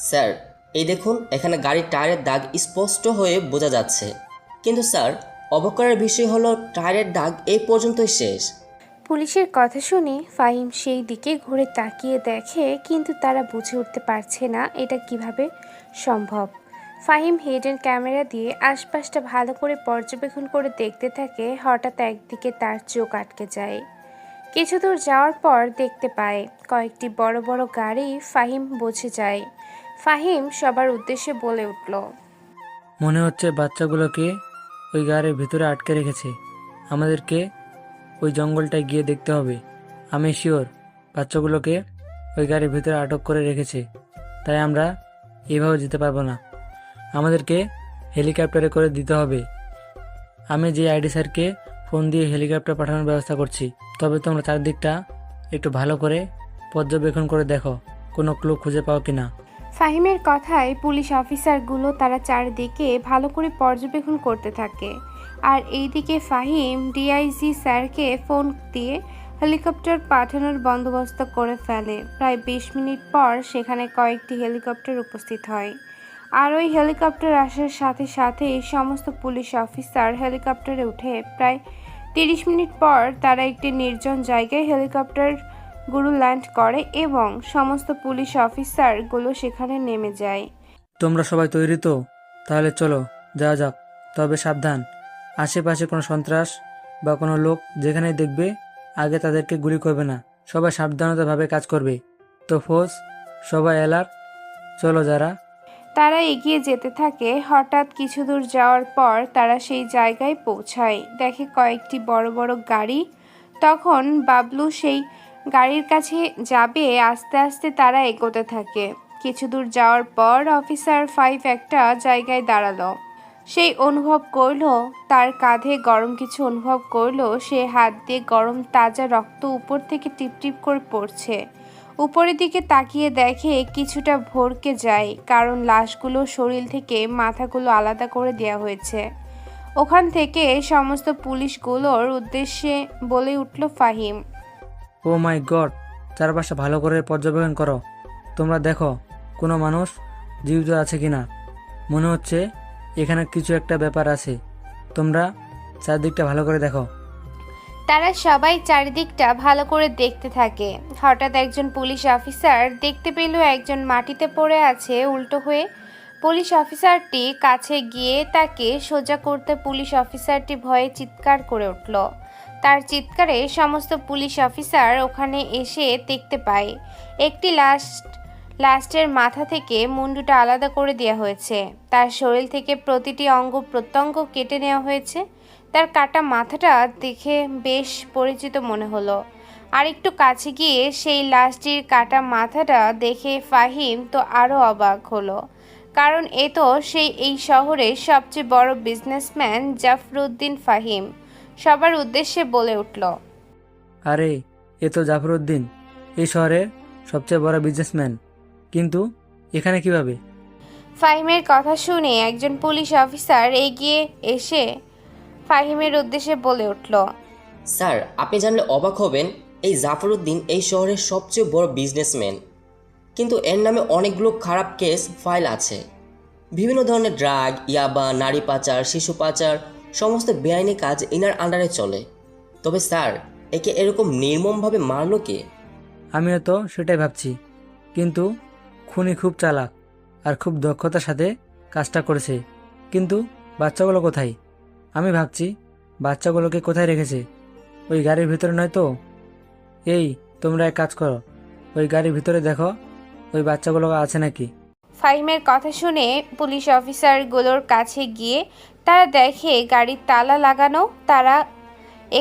Sir, এই দেখুন এখানে গাড়ির টায়ারের দাগ স্পষ্ট হয়ে বোঝা যাচ্ছে। কিন্তু স্যার, অবাক করার বিষয় হলো টায়ারের দাগ এই পর্যন্তই শেষ। পুলিশের কথা শুনে ফাহিম সেই দিকে ঘুরে তাকিয়ে দেখে, কিন্তু তারা বুঝে উঠতে পারছে না এটা কিভাবে সম্ভব। ফাহিম হিডেন ক্যামেরা দিয়ে আশপাশটা ভালো করে পর্যবেক্ষণ করে দেখতে থাকে। হঠাৎ একদিকে তার চোখ আটকে যায়। কিছু দূর যাওয়ার পর দেখতে পায় কয়েকটি বড় বড় গাড়ি। ফাহিম বুঝে যায়। ফাহিম সবার উদ্দেশ্যে বলে উঠল, মনে হচ্ছে বাচ্চাগুলোকে ওই গাড়ির ভিতরে আটকে রেখেছে। আমাদেরকে ওই জঙ্গলটায় গিয়ে দেখতে হবে। আমি শিওর বাচ্চাগুলোকে ওই গাড়ির ভিতরে আটক করে রেখেছে, তাই আমরা এইভাবে যেতে পারবো না। আমাদেরকে হেলিকপ্টারে করে দিতে হবে। আমি যে আইডি স্যারকে ফোন দিয়ে হেলিকপ্টার পাঠানোর ব্যবস্থা করছি। তবে তোমরা চারদিকটা একটু ভালো করে পর্যবেক্ষণ করে দেখো, কোনো ক্লু খুঁজে পাও কিনা। ফাহিমের কথায় পুলিশ অফিসারগুলো তারা চারিদিকে ভালো করে পর্যবেক্ষণ করতে থাকে। আর এইদিকে ফাহিম ডিআইজি স্যারকে ফোন দিয়ে হেলিকপ্টার পাঠানোর বন্দোবস্ত করে ফেলে। প্রায় 20 মিনিট পর সেখানে কয়েকটি হেলিকপ্টার উপস্থিত হয়। আর ওই হেলিকপ্টার আসার সাথে সাথে সমস্ত পুলিশ অফিসার হেলিকপ্টারে উঠে প্রায় 30 মিনিট পর তারা একটি নির্জন জায়গায় হেলিকপ্টারগুলো ল্যান্ড করে এবং সমস্ত পুলিশ অফিসারগুলো সেখানে নেমে যায়। তোমরা সবাই তৈরি তো? তাহলে চলো যাওয়া যাক। তবে সাবধান, আশেপাশে কোনো সন্ত্রাস বা কোনো লোক যেখানে দেখবে আগে তাদেরকে গুলি করবে না। সবাই সাবধানতাভাবে কাজ করবে। তো ফোর্স, সবাই অ্যালার্ট। চলো যারা। তারা এগিয়ে যেতে থাকে। হঠাৎ কিছু দূর যাওয়ার পর তারা সেই জায়গায় পৌঁছায়। দেখে কয়েকটি বড় বড় গাড়ি। তখন বাবলু সেই গাড়ির কাছে যাবে। আস্তে আস্তে তারা এগোতে থাকে। কিছু দূর যাওয়ার পর অফিসার 5 একটা জায়গায় দাঁড়ালো। সেই অনুভব করলো তার কাঁধে গরম কিছু অনুভব করলো। সে হাত দিয়ে গরম তাজা রক্ত উপর থেকে টিপটিপ করে পড়ছে। উপরের দিকে তাকিয়ে দেখে কিছুটা ভরকে যায়, কারণ লাশগুলো শরীর থেকে মাথাগুলো আলাদা করে দেওয়া হয়েছে। ওখান থেকে সমস্ত পুলিশগুলোর উদ্দেশ্যে বলে উঠল ফাহিম, ও মাই গড, চারপাশে ভালো করে পর্যবেক্ষণ করো। তোমরা দেখো কোনো মানুষ জীবিত আছে কিনা। মনে হচ্ছে এখানে কিছু একটা ব্যাপার আছে। তোমরা চারদিকটা ভালো করে দেখো। তারা সবাই চারিদিকটা ভালো করে দেখতে থাকে। হঠাৎ একজন পুলিশ অফিসার দেখতে পেল একজন মাটিতে পড়ে আছে উল্টো হয়ে। পুলিশ অফিসারটি কাছে গিয়ে তাকে সোজা করতে পুলিশ অফিসারটি ভয়ে চিৎকার করে উঠল। তার চিৎকারে সমস্ত পুলিশ অফিসার ওখানে এসে দেখতে পায় একটি লাস্টের মাথা থেকে মুন্ডুটা আলাদা করে দেওয়া হয়েছে। তার শরীর থেকে প্রতিটি অঙ্গ প্রত্যঙ্গ কেটে নেওয়া হয়েছে। তার কাটা মাথাটা দেখে বেশ পরিচিত মনে হলো। আর একটু কাছে গিয়ে সেই লাশটির কাটা মাথাটা দেখে ফাহিম তো আরও অবাক হলো, কারণ এ তো সেই এই শহরের সবচেয়ে বড় বিজনেসম্যান জাফরউদ্দিন ফাহিম। সবার উদ্দেশ্যে বলে উঠল, আরে, এ তো জাফরউদ্দিন, এই শহরের সবচেয়ে বড় বিজনেসম্যান। কিন্তু এখানে কিভাবে? ফাহিমের কথা শুনে একজন পুলিশ অফিসার এগিয়ে এসে ফাহিমের উদ্দেশ্যে বলে উঠল, স্যার, আপনি জানলে অবাক হবেন, এই জাফরউদ্দিন এই শহরের সবচেয়ে বড় বিজনেসম্যান। কিন্তু এর নামে অনেকগুলো খারাপ কেস ফাইল আছে। বিভিন্ন ধরনের ড্রাগ, ইয়াবা, নারী পাচার, শিশু পাচার, সমস্ত বেআইনি কাজ ইনার আন্ডারে চলে। তবে স্যার, একে এরকম নির্মমভাবে মারলো কে? আমিও তো সেটাই ভাবছি। কিন্তু খুনি খুব চালাক আর খুব দক্ষতার সাথে কাজটা করেছে। কিন্তু বাচ্চাগুলো কোথায়? আমি ভাবছি বাচ্চাগুলোকে কোথায় রেখেছে। ওই গাড়ির ভিতরে নয় তো? এই, তোমরা এক কাজ করো, ওই গাড়ির ভিতরে দেখো ওই বাচ্চাগুলো আছে নাকি। ফাহিমের কথা শুনে পুলিশ অফিসারগুলোর কাছে গিয়ে তারা দেখে গাড়ির তালা লাগানো। তারা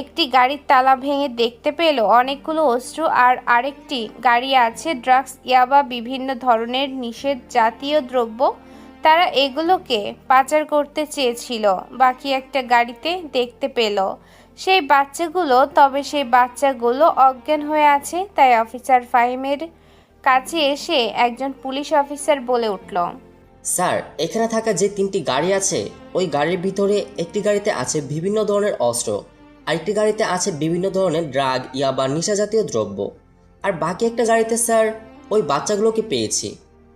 একটি গাড়ির তালা ভেঙে দেখতে পেল অনেকগুলো অস্ত্র, আর আরেকটি গাড়ি আছে ড্রাগস, ইয়াবা, বিভিন্ন ধরনের নিষেধ জাতীয় দ্রব্য। তারা এগুলোকে পাচার করতে চেয়েছিল। বাকি একটা গাড়িতে দেখতে পেল সেই বাচ্চাগুলো। তবে সেই বাচ্চাগুলো অজ্ঞান হয়ে আছে। তাই অফিসার ফাহিমের কাছে এসে একজন পুলিশ অফিসার বলে উঠল, স্যার, এখানে থাকা যে 3টি গাড়ি আছে, ওই গাড়ির ভিতরে একটি গাড়িতে আছে বিভিন্ন ধরনের অস্ত্র, আরেকটি গাড়িতে আছে বিভিন্ন ধরনের ড্রাগ, ইয়াবা, নেশা জাতীয় দ্রব্য, আর বাকি একটা গাড়িতে স্যার ওই বাচ্চাগুলোকে পেয়েছি।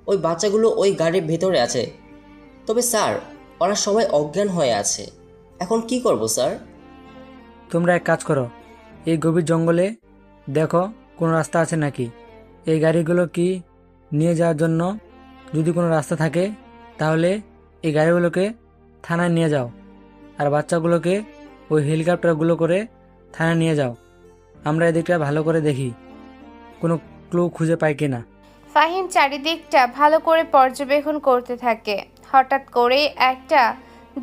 ওই বাচ্চাগুলো ওই গাড়ির ভেতরে আছে। তবে স্যার, ওরা সবাই অজ্ঞান হয়ে আছে। এখন কি করব স্যার? তোমরা এক কাজ করো, এই গভীর জঙ্গলে দেখো কোনো রাস্তা আছে নাকি। এই গাড়িগুলো কি নিয়ে যাওয়ার জন্য যদি কোনো রাস্তা থাকে তাহলে এই গাড়িগুলোকে থানায় নিয়ে যাও, আর বাচ্চাগুলোকে ওই হেলিকপ্টারগুলো করে থানায় নিয়ে যাও। আমরা এদিকটা ভালো করে দেখি কোনো ক্লু খুঁজে পাই কিনা। ফাহিম চারিদিকটা ভালো করে পর্যবেক্ষণ করতে থাকে। হঠাৎ করে একটা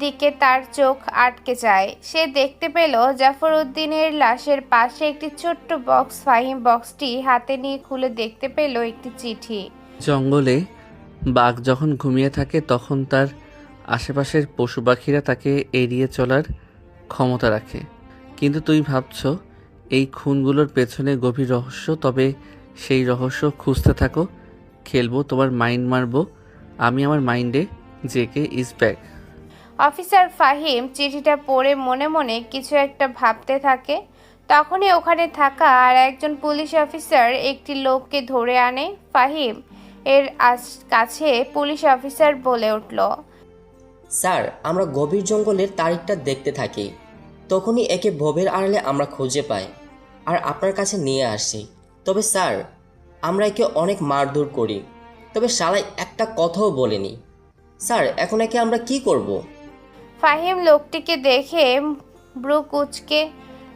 দিকে তার চোখ আটকে যায়। সে দেখতে পেল জাফর উদ্দিনের লাশের পাশে একটি ছোট্ট বক্স। ফাহিম বক্সটি হাতে নিয়ে খুলে দেখতে পেল একটি চিঠি। জঙ্গলে বাঘ যখন ঘুমিয়ে থাকে তখন তার আশেপাশের পশু পাখিরা তাকে এড়িয়ে চলার ক্ষমতা রাখে। কিন্তু তুই ভাবছ এই খুনগুলোর পেছনে গভীর রহস্য, তবে সেই রহস্য খুঁজতে থাকো। খেলবো তোমার মাইন্ড মারবো আমি, আমার মাইন্ডে JK is back. Officer Fahim চিঠিটা পড়ে মনে মনে কিছু একটা ভাবতে থাকে। তখনই ওখানে থাকা আর একজন পুলিশ অফিসার একটি লোককে ধরে আনে। ফাহিম এর কাছে পুলিশ অফিসার বলে উঠল, স্যার, আমরা গভীর জঙ্গলের তারিখটা দেখতে থাকি। তখনই একে ভবের আড়ালে আমরা খুঁজে পাই আর আপনার কাছে নিয়ে আসি। তবে স্যার, আমরা একে অনেক মারধর করি, তবে শালাই একটা কথাও বলেনি। স্যার, এখন একে আমরা কি করব? ফাহিম লোকটিকে দেখে ভ্রু কুঁচকে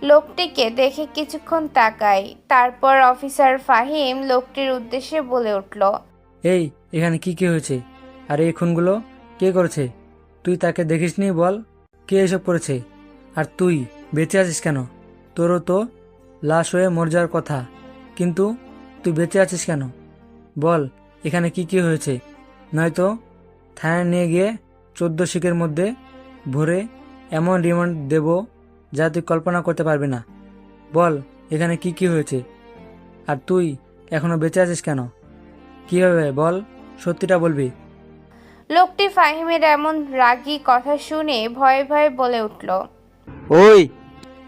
লোকটিকে দেখে কিছুক্ষণ তাকায়। তারপর অফিসার ফাহিম লোকটির উদ্দেশ্যে বলে উঠল, এই এখানে কি কি হয়েছে, আর এই খুনগুলো কে করেছে? তুই তাকে দেখিসনি? বল, কে এসব করেছে? আর তুই বেঁচে আছিস কেন? তোরও তো লাশ হয়ে মরে যাওয়ার কথা, কিন্তু তুই বেঁচে আছিস কেন? বল এখানে কি কি হয়েছে, নয়তো থানায় নিয়ে গিয়ে 14 শিকের মধ্যে ভরে এমন রিমান্ড দেব যা তুই কল্পনা করতে পারবি না। বল এখানে কি কি হয়েছে, আর তুই এখনো বেঁচে আছিস কেন? কিভাবে বল, সত্যিটা বলবি। লোকটি ফাহিমের এমন রাগী কথা শুনে ভয়ে ভয়ে বলে উঠল, ওই,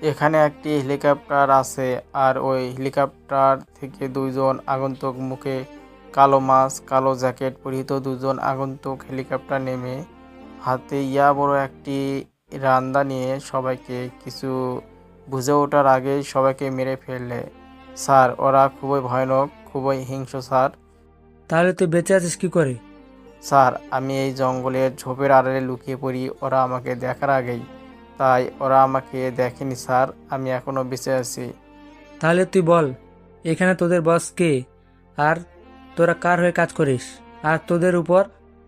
এখানে একটি হেলিকপ্টার আছে, আর ওই হেলিকপ্টার থেকে দুইজন আগন্তুক, মুখে কালো মাস্ক, কালো জ্যাকেট পরিহিত দুজন আগন্তুক হেলিকপ্টার নেমে হাতে ইয়া বড় একটি রান্দা নিয়ে সবাইকে কিছু বুঝে ওঠার আগেই সবাইকে মেরে ফেললে। স্যার, ওরা খুবই ভয়ানক, খুবই হিংস্র স্যার। তাহলে তুই বেঁচে আছিস কি করে? স্যার, আমি এই জঙ্গলের ঝোপের আড়ালে লুকিয়ে পড়ি ওরা আমাকে দেখার আগেই, তাই ওরা আমাকে দেখেনি স্যার, আমি এখনো বেঁচে আছি। তাহলে তুই বল এখানে তোদের বস কে, আর তোরা কার হয়ে কাজ করিস, আর তোদের উপর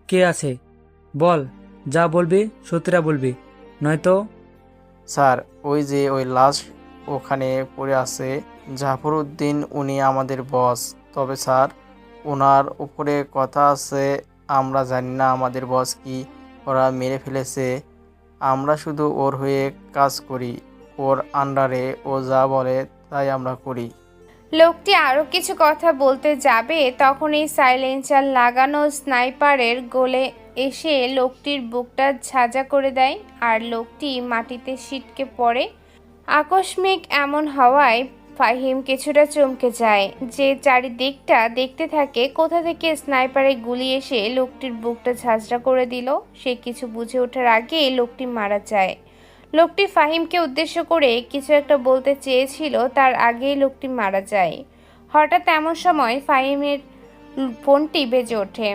কে আছে? বল, যা বলবি সত্যিটা বলবি, নয়তো। স্যার, ওই যে ওই লাশ ওখানে পড়ে আছে, জাফর উদ্দিন, উনি আমাদের বস। তবে স্যার, ওনার উপরে কথা আছে, আমরা জানি না আমাদের বস কি ওরা মেরে ফেলেছে। আমরা শুধু ওর হয়ে কাজ করি, ওর আন্ডারে ও যা বলে তাই আমরা করি। লোকটি আরো কিছু কথা বলতে যাবে তখনই সাইলেন্সার লাগানো স্নাইপারের গোলে এসে লোকটির বুকটা ঝাঁঝা করে দেয়, আর লোকটি মাটিতে ছিটকে পড়ে। আকস্মিক এমন হওয়ায় ফাহিম কিছুটা চমকে যায়। যে চারিদিকটা দেখতে থাকে কোথা থেকে স্নাইপারে গুলি এসে লোকটির বুকটা ঝাঁঝরা করে দিল। সে কিছু বুঝে ওঠার আগে লোকটি মারা যায়। লোকটি ফাহিমকে উদ্দেশ্য করে কিছু একটা বলতে চেয়েছিল, তার আগেই লোকটি মারা যায়। হঠাৎ এমন সময় ফাহিমের ফোনটি বেজে ওঠে।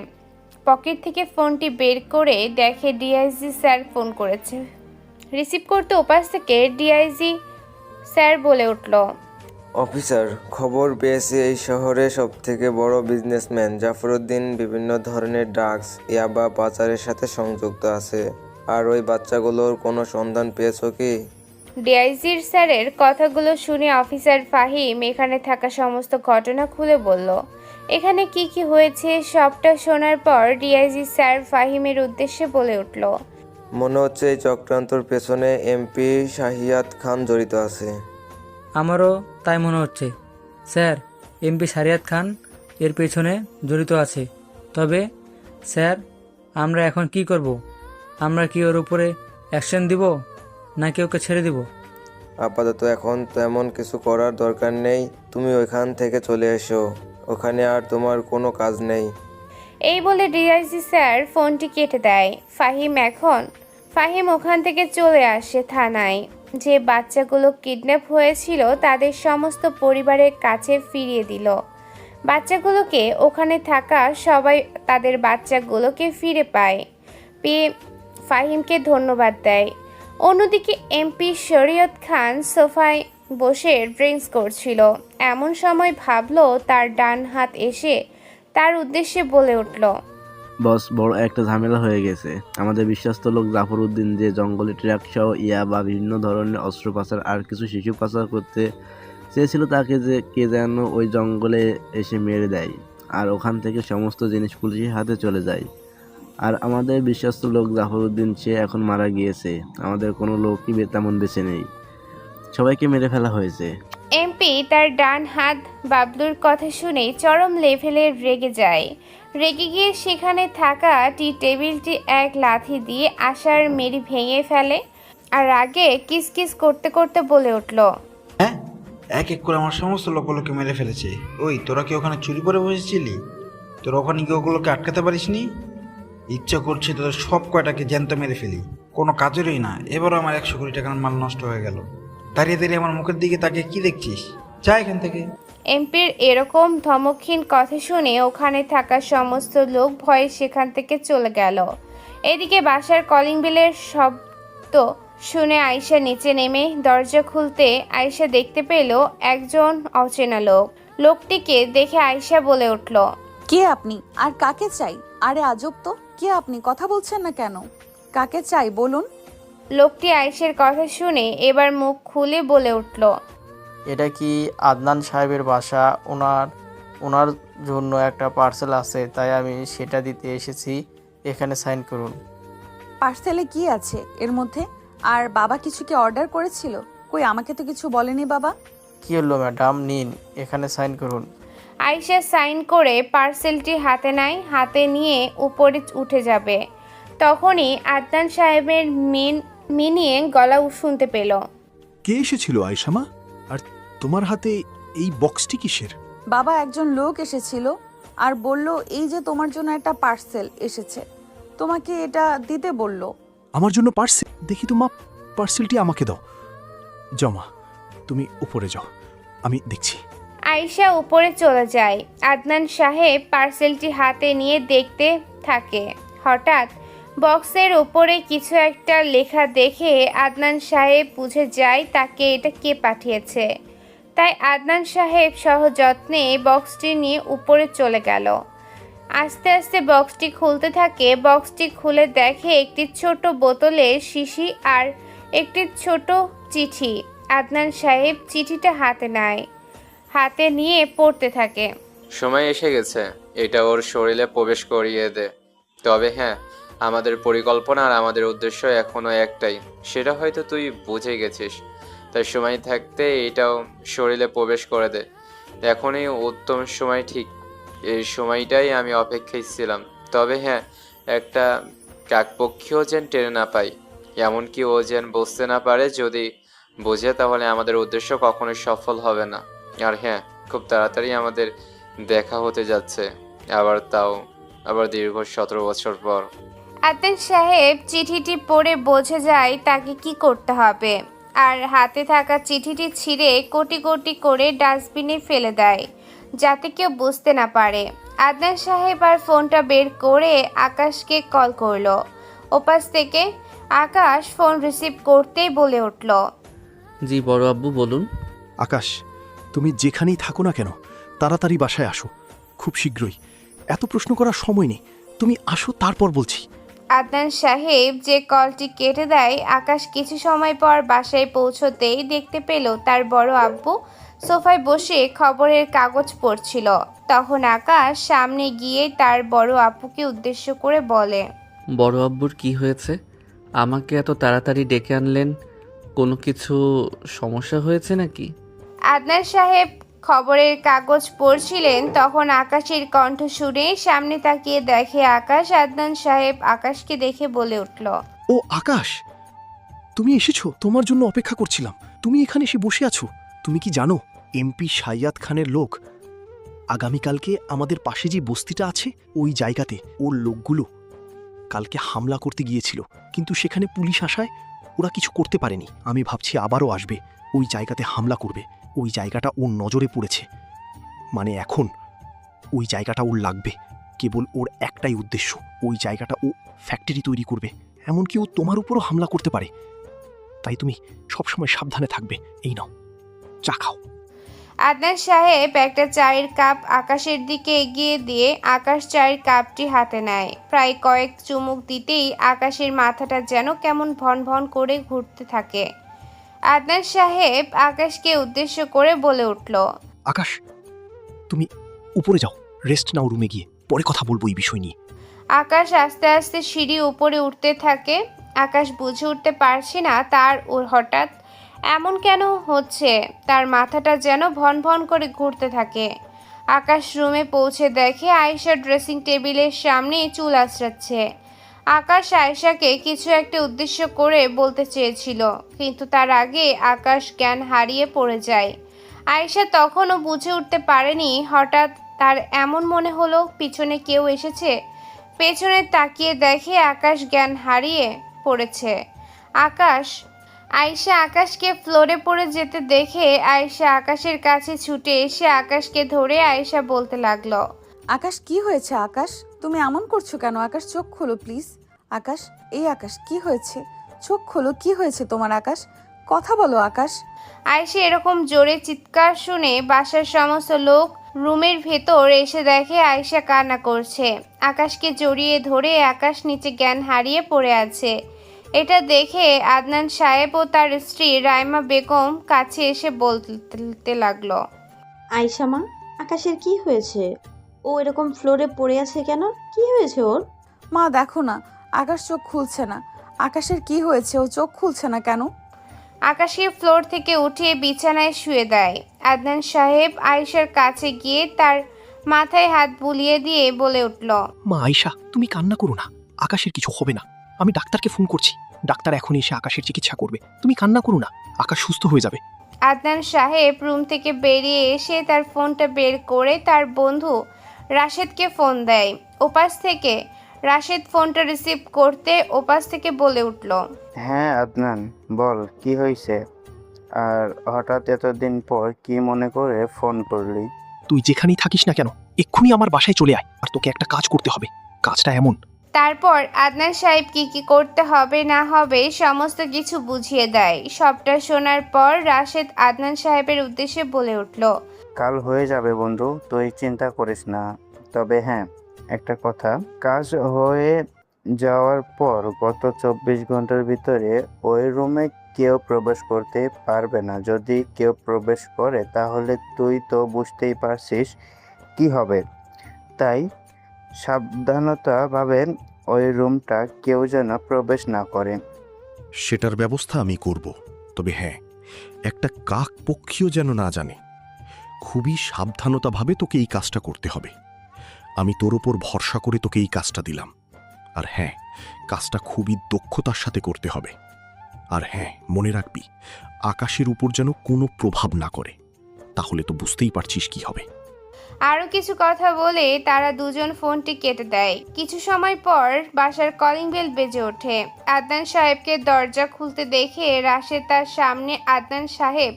পকেট থেকে ফোনটি বের করে দেখে ডিআইজি স্যার ফোন করেছে। রিসিভ করতে ওপাশ থেকে ডিআইজি স্যার বলে উঠল, অফিসার, খবর পেয়েছি এই শহরে সবথেকে বড় বিজনেসম্যান জাফর উদ্দিন বিভিন্ন ধরনের ড্রাগস, ইয়াবা পাচারের সাথে সংযুক্ত আছে। আর ওই বাচ্চাগুলোর কোনো সন্ধান পেয়েছো কি? ডিআইজির স্যারের কথাগুলো শুনে অফিসার ফাহিম এখানে থাকা সমস্ত ঘটনা খুলে বলল। এখানে কি কি হয়েছে সবটা শোনার পর ডিআইজি স্যার ফাহিমের উদ্দেশ্যে বলে উঠল, মনে হচ্ছে এই চক্রান্তর পেছনে এমপি শাহিয়াত খান জড়িত আছে। আমারও তাই মনে হচ্ছে স্যার, এমপি শারিয়াত খান এর পেছনে জড়িত আছে। তবে স্যার, আমরা এখন কি করব? আমরা কি ওর উপরে অ্যাকশন দিব নাকি ওকে ছেড়ে দিব? আপাতত এখন তেমন কিছু করার দরকার নেই, তুমি ওইখান থেকে চলে এসো, ওখানে আর তোমার কোনো কাজ নেই। এই বলে ডিআইজি স্যার ফোনটি কেটে দেয়। ফাহিম ওখান থেকে চলে আসে থানায়। যে বাচ্চাগুলো কিডন্যাপ হয়েছিল তাদের সমস্ত পরিবারের কাছে ফিরিয়ে দিল। বাচ্চাগুলোকে ওখানে থাকা সবাই তাদের বাচ্চাগুলোকে ফিরে পেয়ে ফাহিমকে ধন্যবাদ দেয়। অন্যদিকে এমপি শরীয়ত খান সোফায় বসে ড্রিঙ্কস করছিল। এমন সময় ভাবলো তার ডান হাত এসে তার উদ্দেশ্যে বলে উঠল, বস, বড় একটা ঝামেলা হয়ে গেছে। আমাদের বিশ্বস্ত লোক জাফর উদ্দিন যে জঙ্গলে ট্রাক সহ বা বিভিন্ন ধরনের অস্ত্র পাচার আর কিছু শিশু পাচার করতে চেয়েছিল, তাকে যে কে যেন ওই জঙ্গলে এসে মেরে দেয়, আর ওখান থেকে সমস্ত জিনিস পুলিশের হাতে চলে যায়। আর আমাদের বিশ্বস্ত লোক জাফর উদ্দিন সে এখন মারা গিয়েছে। আমাদের কোনো লোকই তেমন বেঁচে নেই, সবাইকে মেরে ফেলা হয়েছে। এমপি তার ডান হাত বাবলুর কথা শুনে চরম লেভেলে রেগে যায়। রেগে গিয়ে সেখানে থাকা টি টেবিলটি এক লাথি দিয়ে আশার মেরি ভেঙে ফেলে আর আগে কিসকিস করতে করতে বলে উঠল, হ্যাঁ, এক এক করে আমার সমস্ত লোকগুলোকে মেরে ফেলেছে। ওই তোরা কি ওখানে চুরি করে বসেছিলি? তোরা ওখানে গিয়ে ওগুলোকে আটকাতে পারিসনি? ইচ্ছা করছে তোদের সব কয়টাকে জ্যান্ত মেরে ফেলি, কোনো কাজেরই না। এবারও আমার 100 কোটি টাকার মাল নষ্ট হয়ে গেল। দাঁড়িয়ে দাঁড়িয়ে আমার মুখের দিকে তাকে কি দেখছিস? যা এখান থেকে। এমপির এরকম ধমকহীন কথা শুনে ওখানে থাকা সমস্ত লোক ভয়ে সেখান থেকে চলে গেল। এদিকে বাসার কলিং বেলের শব্দ শুনে আয়শা নিচে নেমে দরজা খুলতে আয়শা দেখতে পেল একজন অচেনা লোক। লোকটিকে দেখে আয়শা বলে উঠল, কে আপনি আর কাকে চাই? আরে আজব তো, কে আপনি? কথা বলছেন না কেন? কাকে চাই বলুন? লোকটি আয়েশার কথা শুনে এবার মুখ খুলে বলে উঠল, এটা কি আদনান সাহেবের বাসা? ওনার জন্য একটা পার্সেল আছে, তাই আমি সেটা দিতে এসেছি। এখানে সাইন করুন। পার্সেলে কি আছে এর মধ্যে? আর বাবা কিছু কি অর্ডার করেছিল? কই, আমাকে তো কিছু বলেনি বাবা। কি হলো ম্যাডাম, নিন, এখানে সাইন করুন। আয়েশা সাইন করে পার্সেলটি হাতে নেয়। হাতে নিয়ে উপরে উঠে যাবে, তখনই আদনান সাহেবের মিনিয়ে গলা শুনতে পেল। কে এসেছিল আয়েশামা? আর তোমার হাতে এই বক্সটি কিসের? বাবা, একজন লোক এসেছিল আর বলল এই যে তোমার জন্য একটা পার্সেল এসেছে, তোমাকে এটা দিতে বলল। আমার জন্য পার্সেল? দেখি তো মা, পার্সেলটি আমাকে দাও। জমা, তুমি উপরে যাও, আমি দেখছি। আয়েশা উপরে চলে যায়। আদনান সাহেব পার্সেলটি হাতে নিয়ে দেখতে থাকে। হঠাৎ বক্সের উপরে কিছু একটা লেখা দেখে আদনান সাহেব বুঝে যায় তাকে এটা কে পাঠিয়েছে। তাই আদনান সাহেব সযত্নে বক্সটি নিয়ে উপরে চলে গেল। আস্তে আস্তে বক্সটি খুলতে থাকে। বক্সটি খুলে দেখে একটি ছোট বোতলের শিশি আর একটি ছোট চিঠি। আদনান সাহেব চিঠিটা হাতে নিয়ে পড়তে থাকে। সময় এসে গেছে, এটা ওর শরীরে প্রবেশ করিয়ে দে। তবে হ্যাঁ, আমাদের পরিকল্পনা আর আমাদের উদ্দেশ্য এখনো একটাই, সেটা হয়তো তুই বুঝে গেছিস। তাই সময় থাকতে এটাও শরীরে প্রবেশ করে দে। এখনই উত্তম সময়, ঠিক এই সময়টাই আমি অপেক্ষায় ছিলাম। তবে হ্যাঁ, একটা কাকপক্ষীও যেন টেনে না পাই, এমনকি ও যেন বুঝতে না পারে। যদি বোঝে তাহলে আমাদের উদ্দেশ্য কখনোই সফল হবে না। আর হ্যাঁ, খুব তাড়াতাড়ি আমাদের দেখা হতে যাচ্ছে, আবার দীর্ঘ 17 বছর পর। আদনান সাহেব চিঠিটি পড়ে বোঝে যায় তাকে কি করতে হবে, আর হাতে থাকা চিঠিটি ছিঁড়ে কোটি কোটি করে ডাস্টবিনে ফেলে দেয় যাতে কেউ বুঝতে না পারে। আদনান সাহেব আর ফোনটা বের করে আকাশকে কল করলো। ওপাশ থেকে আকাশ ফোন রিসিভ করতেই বলে উঠল, জি বড় আব্বু, বলুন। আকাশ, তুমি যেখানেই থাকো না কেন, তাড়াতাড়ি বাসায় আসো, খুব শীঘ্রই। এত প্রশ্ন করার সময় নেই, তুমি আসো, তারপর বলছি। আদনান সাহেব যে কলটি কেটে দেয়। আকাশ কিছু সময় পর বাসায় পৌঁছতেই দেখতে পেল তার বড় আব্বু সোফায় বসে খবরের কাগজ পড়ছিল। তখন আকাশ সামনে গিয়ে তার বড় আব্বুকে উদ্দেশ্য করে বলে, বড় আব্বুর কি হয়েছে? আমাকে এত তাড়াতাড়ি ডেকে আনলেন, কোনো কিছু সমস্যা হয়েছে নাকি? আদনান সাহেব খবরের কাগজ পড়ছিলেন। তখন আকাশের কণ্ঠ শুনে সামনে তাকিয়ে দেখে আকাশ। আদনান সাহেব আকাশকে দেখে বলে উঠল, ও আকাশ, তুমি এসেছো, তোমার জন্য অপেক্ষা করছিলাম। তুমি এখানে এসে বসে আছো। তুমি কি জানো এমপি সাইয়াদ খানের লোক আগামীকালকে আমাদের পাশে যে বস্তিটা আছে ওই জায়গাতে ওর লোকগুলো কালকে হামলা করতে গিয়েছিল, কিন্তু সেখানে পুলিশ আসায় ওরা কিছু করতে পারেনি। আমি ভাবছি আবারও আসবে, ওই জায়গাতে হামলা করবে। ওই জায়গাটা ওর নজরে পড়েছে, মানে এখন ওই জায়গাটা ওর লাগবে। কেবল ওর একটাই উদ্দেশ্য, ওই জায়গাটা ও ফ্যাক্টরি তৈরি করবে। এমনকি ও তোমার উপরও হামলা করতে পারে। তাই তুমি সবসময় সাবধানে থাকবে। এই নাও, চা খাও। আদনান সাহেব একটা চায়ের কাপ আকাশের দিকে এগিয়ে দিয়ে আকাশ চায়ের কাপটি হাতে নেয়। প্রায় কয়েক চুমুক দিতেই আকাশের মাথাটা যেন কেমন ভন ভন করে ঘুরতে থাকে। আদনান সাহেব আকাশকে উদ্দেশ্য করে বলে উঠল, আকাশ, তুমি উপরে যাও, রেস্ট নাও রুমে গিয়ে, পরে কথা বলবো এই বিষয় নিয়ে। আকাশ আস্তে আস্তে সিঁড়ি উপরে উঠতে থাকে। আকাশ বুঝে উঠতে পারছে না তার হঠাৎ এমন কেন হচ্ছে, তার মাথাটা যেন ভন ভন করে ঘুরতে থাকে। আকাশ রুমে পৌঁছে দেখে আয়েশা ড্রেসিং টেবিলের সামনে চুল আঁচড়াচ্ছে। আকাশ আয়েশাকে কিছু একটা উদ্দেশ্য করে বলতে চেয়েছিল, কিন্তু তার আগে আকাশ জ্ঞান হারিয়ে পড়ে যায়। আয়েশা তখনও বুঝে উঠতে পারেনি। হঠাৎ তার এমন মনে হলো পিছনে কেউ এসেছে। পেছনে তাকিয়ে দেখে আকাশ জ্ঞান হারিয়ে পড়েছে। আয়েশা আকাশকে ফ্লোরে পড়ে যেতে দেখে আয়েশা আকাশের কাছে ছুটে এসে আকাশকে ধরে আয়েশা বলতে লাগলো, আকাশ কি হয়েছে? আকাশ তুমি এমন করছো কেন? আকাশ চোখ খোলো প্লিজ। আকাশ, এই আকাশ কি হয়েছে? চোখ খোলো, কি হয়েছে তোমার? আকাশ কথা বলো। আকাশ। আয়েশা এরকম জোরে চিৎকার শুনে বাসার সমস্ত লোক রুমের ভেতর এসে দেখে আয়েশা কান্না করছে। আকাশকে জড়িয়ে ধরে আকাশ নিচে জ্ঞান হারিয়ে পড়ে আছে। এটা দেখে আদনান সাহেব ও তার স্ত্রী রাইমা বেগম কাছে এসে বলতে লাগলো, আয়েশা মা, আকাশের কি হয়েছে? ও এরকম ফ্লোরে পড়ে আছে কেন? কি হয়েছে ওর? মা দেখো না, আকাশ চোখ খুলছে না। আকাশের কি হয়েছে? ও চোখ খুলছে না কেন? আকাশকে ফ্লোর থেকে উঠিয়ে বিছানায় শুয়ে দেয়। আদনান সাহেব আয়েশার কাছে গিয়ে তার মাথায় হাত বুলিয়ে দিয়ে বলে উঠল, মা আয়েশা, তুমি কান্না করো না, আকাশের কিছু হবে না। আমি ডাক্তারকে ফোন করছি, ডাক্তার এখন এসে আকাশের চিকিৎসা করবে। তুমি কান্না করো না, আকাশ সুস্থ হয়ে যাবে। আদনান সাহেব রুম থেকে বেরিয়ে এসে তার ফোনটা বের করে তার বন্ধু রাশেদকে ফোন দেয়। ওপাশ থেকে রাশেদ ফোনটা রিসিভ করতে ওপাশ থেকে বলে উঠল, হ্যাঁ আদনান, বল কি হয়েছে? আর হঠাৎ এতদিন পর কি মনে করে ফোন করলি? তুই যেখানেই থাকিস না কেন, এক্ষুনি আমার বাসায় চলে আয়। আর তোকে একটা কাজ করতে হবে, কাজটা এমন। তারপর আদনান সাহেব কি করতে হবে না হবে সমস্ত কিছু বুঝিয়ে দেয়। সবটা শোনার পর রাশেদ আদনান সাহেবের উদ্দেশ্যে বলে উঠল, কাল হয়ে যাবে বন্ধু, তুই চিন্তা করিস না। তবে হ্যাঁ, একটা কথা, কাজ হয়ে যাওয়ার পর গত 24 ঘন্টার ভিতরে ওই রুমে কেউ প্রবেশ করতে পারবে না। যদি কেউ প্রবেশ করে তাহলে তুই তো বুঝতেই পারছিস কি হবে। তাই সাবধানতাভাবে ওই রুমটা কেউ যেন প্রবেশ না করে। সেটার ব্যবস্থা আমি করব। তবে হ্যাঁ, একটা কাক পক্ষীও যেন না জানে। খুবই সাবধানতাভাবে তোকে এই কাজটা করতে হবে। আমি তোর ওপর ভরসা করে তোকে এই কাজটা দিলাম। আর হ্যাঁ, কাজটা খুবই দক্ষতার সাথে করতে হবে। আর হ্যাঁ, মনে রাখবি, আকাশের উপর যেন কোনো প্রভাব না করে। তাহলে তো বুঝতেই পারছিস কি হবে। আরও কিছু কথা বলে তারা দুজন ফোনটি কেটে দেয়। কিছু সময় পর বাসার কলিং বেল বেজে ওঠে। আদনান সাহেবকে দরজা খুলতে দেখে রাশেদ তার সামনে আদনান সাহেব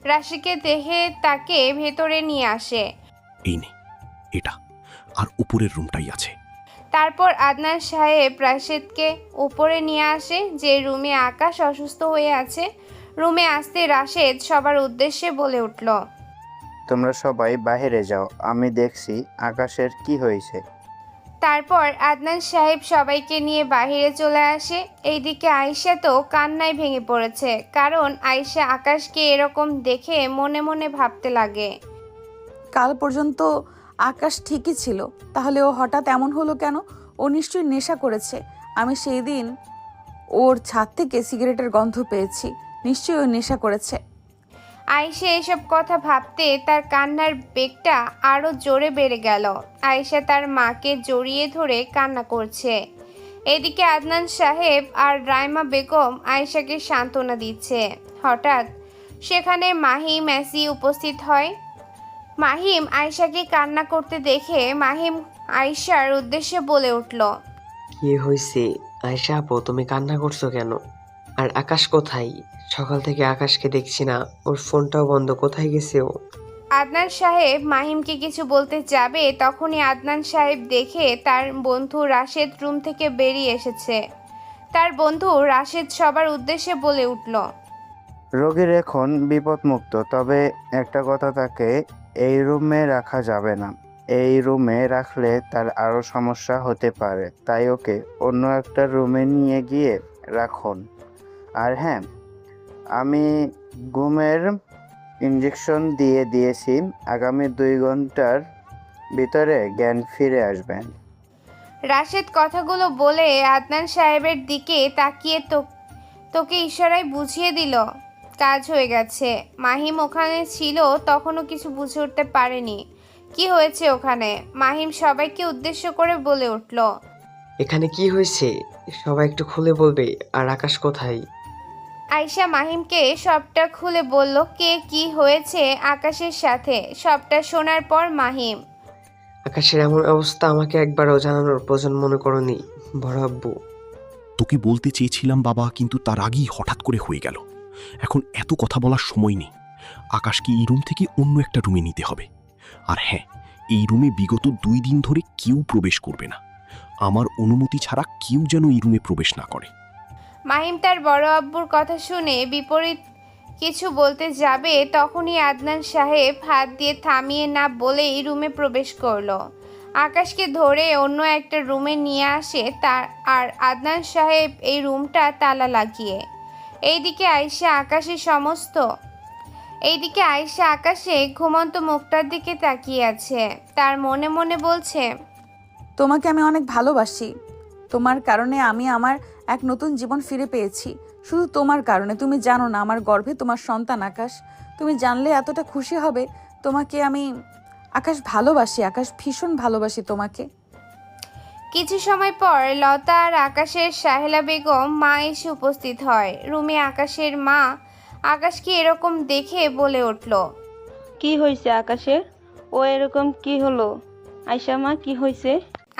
রাশিকে দেখে তাকে ভেতরে নিয়ে আসে। এই নে, এটা আর উপরের রুমটাই আছে। তারপর আদনান সাহেব রাশেদকে উপরে নিয়ে আসে, যে রুমে আকাশ অসুস্থ হয়ে আছে। রুমে আসতে রাশেদ সবার উদ্দেশ্যে বলে উঠল, তোমরা সবাই বাইরে যাও, আমি দেখছি আকাশের কি হয়েছে। তারপর আদনান সাহেব সবাইকে নিয়ে বাইরে চলে আসে। এইদিকে আয়েশা তো কান্নায় ভেঙে পড়েছে, কারণ আয়েশা আকাশকে এরকম দেখে মনে মনে ভাবতে লাগে, কাল পর্যন্ত আকাশ ঠিকই ছিল, তাহলে ও হঠাৎ এমন হলো কেন? ও নিশ্চয়ই নেশা করেছে। আমি সেই দিন ওর ছাদ থেকে সিগারেটের গন্ধ পেয়েছি, নিশ্চয়ই ও নেশা করেছে। আয়েশা এসব কথা ভাবতে তার কান্নার বেগটা আরও জোরে বেড়ে গেল। আয়েশা তার মাকে জড়িয়ে ধরে কান্না করছে। এদিকে আদনান সাহেব আর রাইমা বেগম আয়েশাকে সান্ত্বনা দিচ্ছে। হঠাৎ সেখানে মাহি মেসি উপস্থিত হয়। মাহিম আয়েশাকে কান্না করতে দেখে মাহিম আয়েশার উদ্দেশ্যে বলে উঠল, কি হয়েছে আয়শা আপু, তুমি কান্না করছো কেন? আর আকাশ কোথায়? সকাল থেকে আকাশকে দেখছি না, ওর ফোনটাও বন্ধ, কোথায় গেছে ও? আদনান সাহেব মাহিমকে কিছু বলতে যাবে তখনই আদনান সাহেব দেখে তার বন্ধু রাশেদ রুম থেকে বেরিয়ে এসেছে। তার বন্ধু রাশেদ সবার উদ্দেশ্যে বলে উঠল, রোগীর এখন বিপদমুক্ত, তবে একটা কথা, তাকে এই রুমে রাখা যাবে না। এই রুমে রাখলে তার আরও সমস্যা হতে পারে, তাই ওকে অন্য একটা রুমে নিয়ে গিয়ে রাখুন। আর হ্যাঁ, আমি ঘুমের ইঞ্জেকশন দিয়ে দিয়েছি, আগামী 2 ঘন্টার ভিতরে জ্ঞান ফিরে আসবেন। রাশেদ কথাগুলো বলে আদনান সাহেবের দিকে তাকিয়ে তোকে ইশারায় বুঝিয়ে দিল কাজ হয়ে গেছে। মাহিম ওখানে ছিল তখনও কিছু বুঝে উঠতে পারেনি কি হয়েছে ওখানে। মাহিম সবাইকে উদ্দেশ্য করে বলে উঠল, এখানে কি হয়েছে সবাই একটু খুলে বলবে? আর আকাশ কোথায়? আয়শা মাহিমকে সবটা খুলে বলল কে কি হয়েছে আকাশের সাথে। সবটা শোনার পর মাহিম, আকাশের এমন অবস্থা আমাকে একবারও জানানোর প্রয়োজন মনে করনি বড় আব্বু? তোকে বলতে চেয়েছিলাম বাবা, কিন্তু তার আগেই হঠাৎ করে হয়ে গেল। এখন এত কথা বলার সময় নেই। আকাশকে এই রুম থেকে অন্য একটা রুমে নিতে হবে। আর হ্যাঁ, এই রুমে বিগত 2 দিন ধরে কেউ প্রবেশ করবে না। আমার অনুমতি ছাড়া কেউ যেন এই রুমে প্রবেশ না করে। মাহিম তার বড় আব্বুর কথা শুনে বিপরীত কিছু বলতে যাবে তখনই আদনান সাহেব হাত দিয়ে থামিয়ে না বলেই রুমে প্রবেশ করলো। আকাশকে ধরে অন্য একটা রুমে নিয়ে আসে তার, আর আদনান সাহেব এই রুমটা তালা লাগিয়ে। এইদিকে আয়েশা আকাশে ঘুমন্ত মুখটার দিকে তাকিয়ে আছে। তার মনে মনে বলছে, তোমাকে আমি অনেক ভালোবাসি। তোমার কারণে আমি আমার এক নতুন জীবন ফিরে পেয়েছি। শুধু তোমার কারণে। তুমি জানো না আমার গর্ভে তোমার সন্তান আকাশ। তুমি জানলে এতটা খুশি হবে। তোমাকে আমি আকাশ ভালোবাসি, আকাশ ভীষণ ভালোবাসি তোমাকে। কিছু সময় পর লতা আর আকাশের সাহেলা বেগম মা এসে উপস্থিত হয় রুমে। আকাশের মা আকাশকে এরকম দেখে বলে উঠল, কি হয়েছে আকাশের? ও এরকম কি হলো? আয়শা মা, কি হয়েছে?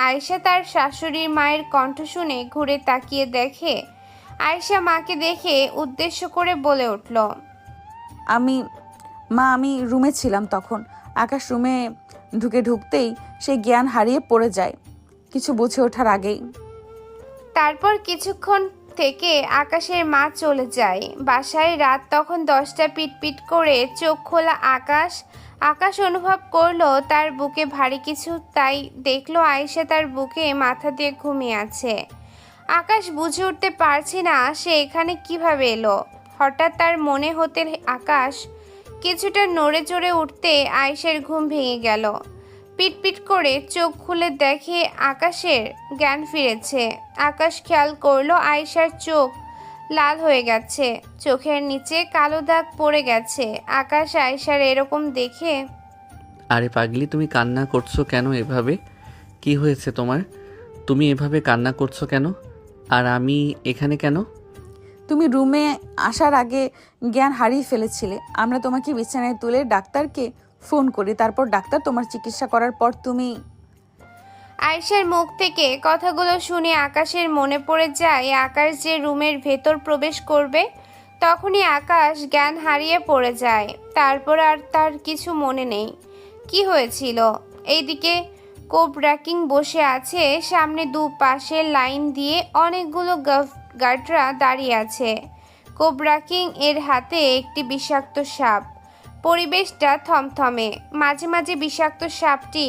আয়েশা তার শাশুড়ির মায়ের কণ্ঠ শুনে ঘুরে তাকিয়ে দেখে আয়েশা মাকে দেখে উদ্দেশ্য করে বলে উঠল, আমি রুমে ছিলাম তখন। আকাশ রুমে ঢুকতেই সে জ্ঞান হারিয়ে পড়ে যায় কিছু বুঝে ওঠার আগেই। তারপর কিছুক্ষণ থেকে আকাশের মা চলে যায় বাসায়। রাত তখন 10টা পিটপিট করে। চোখ খোলা আকাশ অনুভব করলো তার বুকে ভারী কিছু, তাই দেখলো আয়েশা তার বুকে মাথা দিয়ে ঘুমিয়ে আছে। আকাশ বুঝে উঠতে পারছে না সে এখানে কিভাবে এলো। হঠাৎ তার মনে হতে আকাশ কিছুটা নড়ে চড়ে উঠতে আয়েশার ঘুম ভেঙে গেল। পিটপিট করে চোখ খুলে দেখে আকাশের জ্ঞান ফিরেছে। আকাশ খেয়াল করলো আয়েশার চোখ লাল হয়ে গেছে, চোখের নিচে কালো দাগ পড়ে গেছে। আকাশ আয়েশার এরকম দেখে, আরে পাগলি, তুমি কান্না করছো কেন এভাবে? কি হয়েছে তোমার? তুমি এভাবে কান্না করছো কেন? আর আমি এখানে কেন? তুমি রুমে আসার আগে জ্ঞান হারিয়ে ফেলেছিলে। আমরা তোমাকে বিছানায় তুলে ডাক্তারকে ফোন করি, তারপর ডাক্তার তোমার চিকিৎসা করার পর তুমি। আয়েশার মুখ থেকে কথাগুলো শুনে আকাশের মনে পড়ে যায় আকাশ যে রুমের ভেতর প্রবেশ করবে। তখনই আকাশ জ্ঞান হারিয়ে পড়ে যায়। তারপর আর তার কিছু মনে নেই কি হয়েছিল। এইদিকে কোবরা কিং বসে আছে, সামনে দুপাশে লাইন দিয়ে অনেকগুলো গার্ডরা দাঁড়িয়ে আছে। কোবরা কিং এর হাতে একটি বিষাক্ত সাপ। পরিবেশটা থমথমে, মাঝে মাঝে বিষাক্ত সাপটি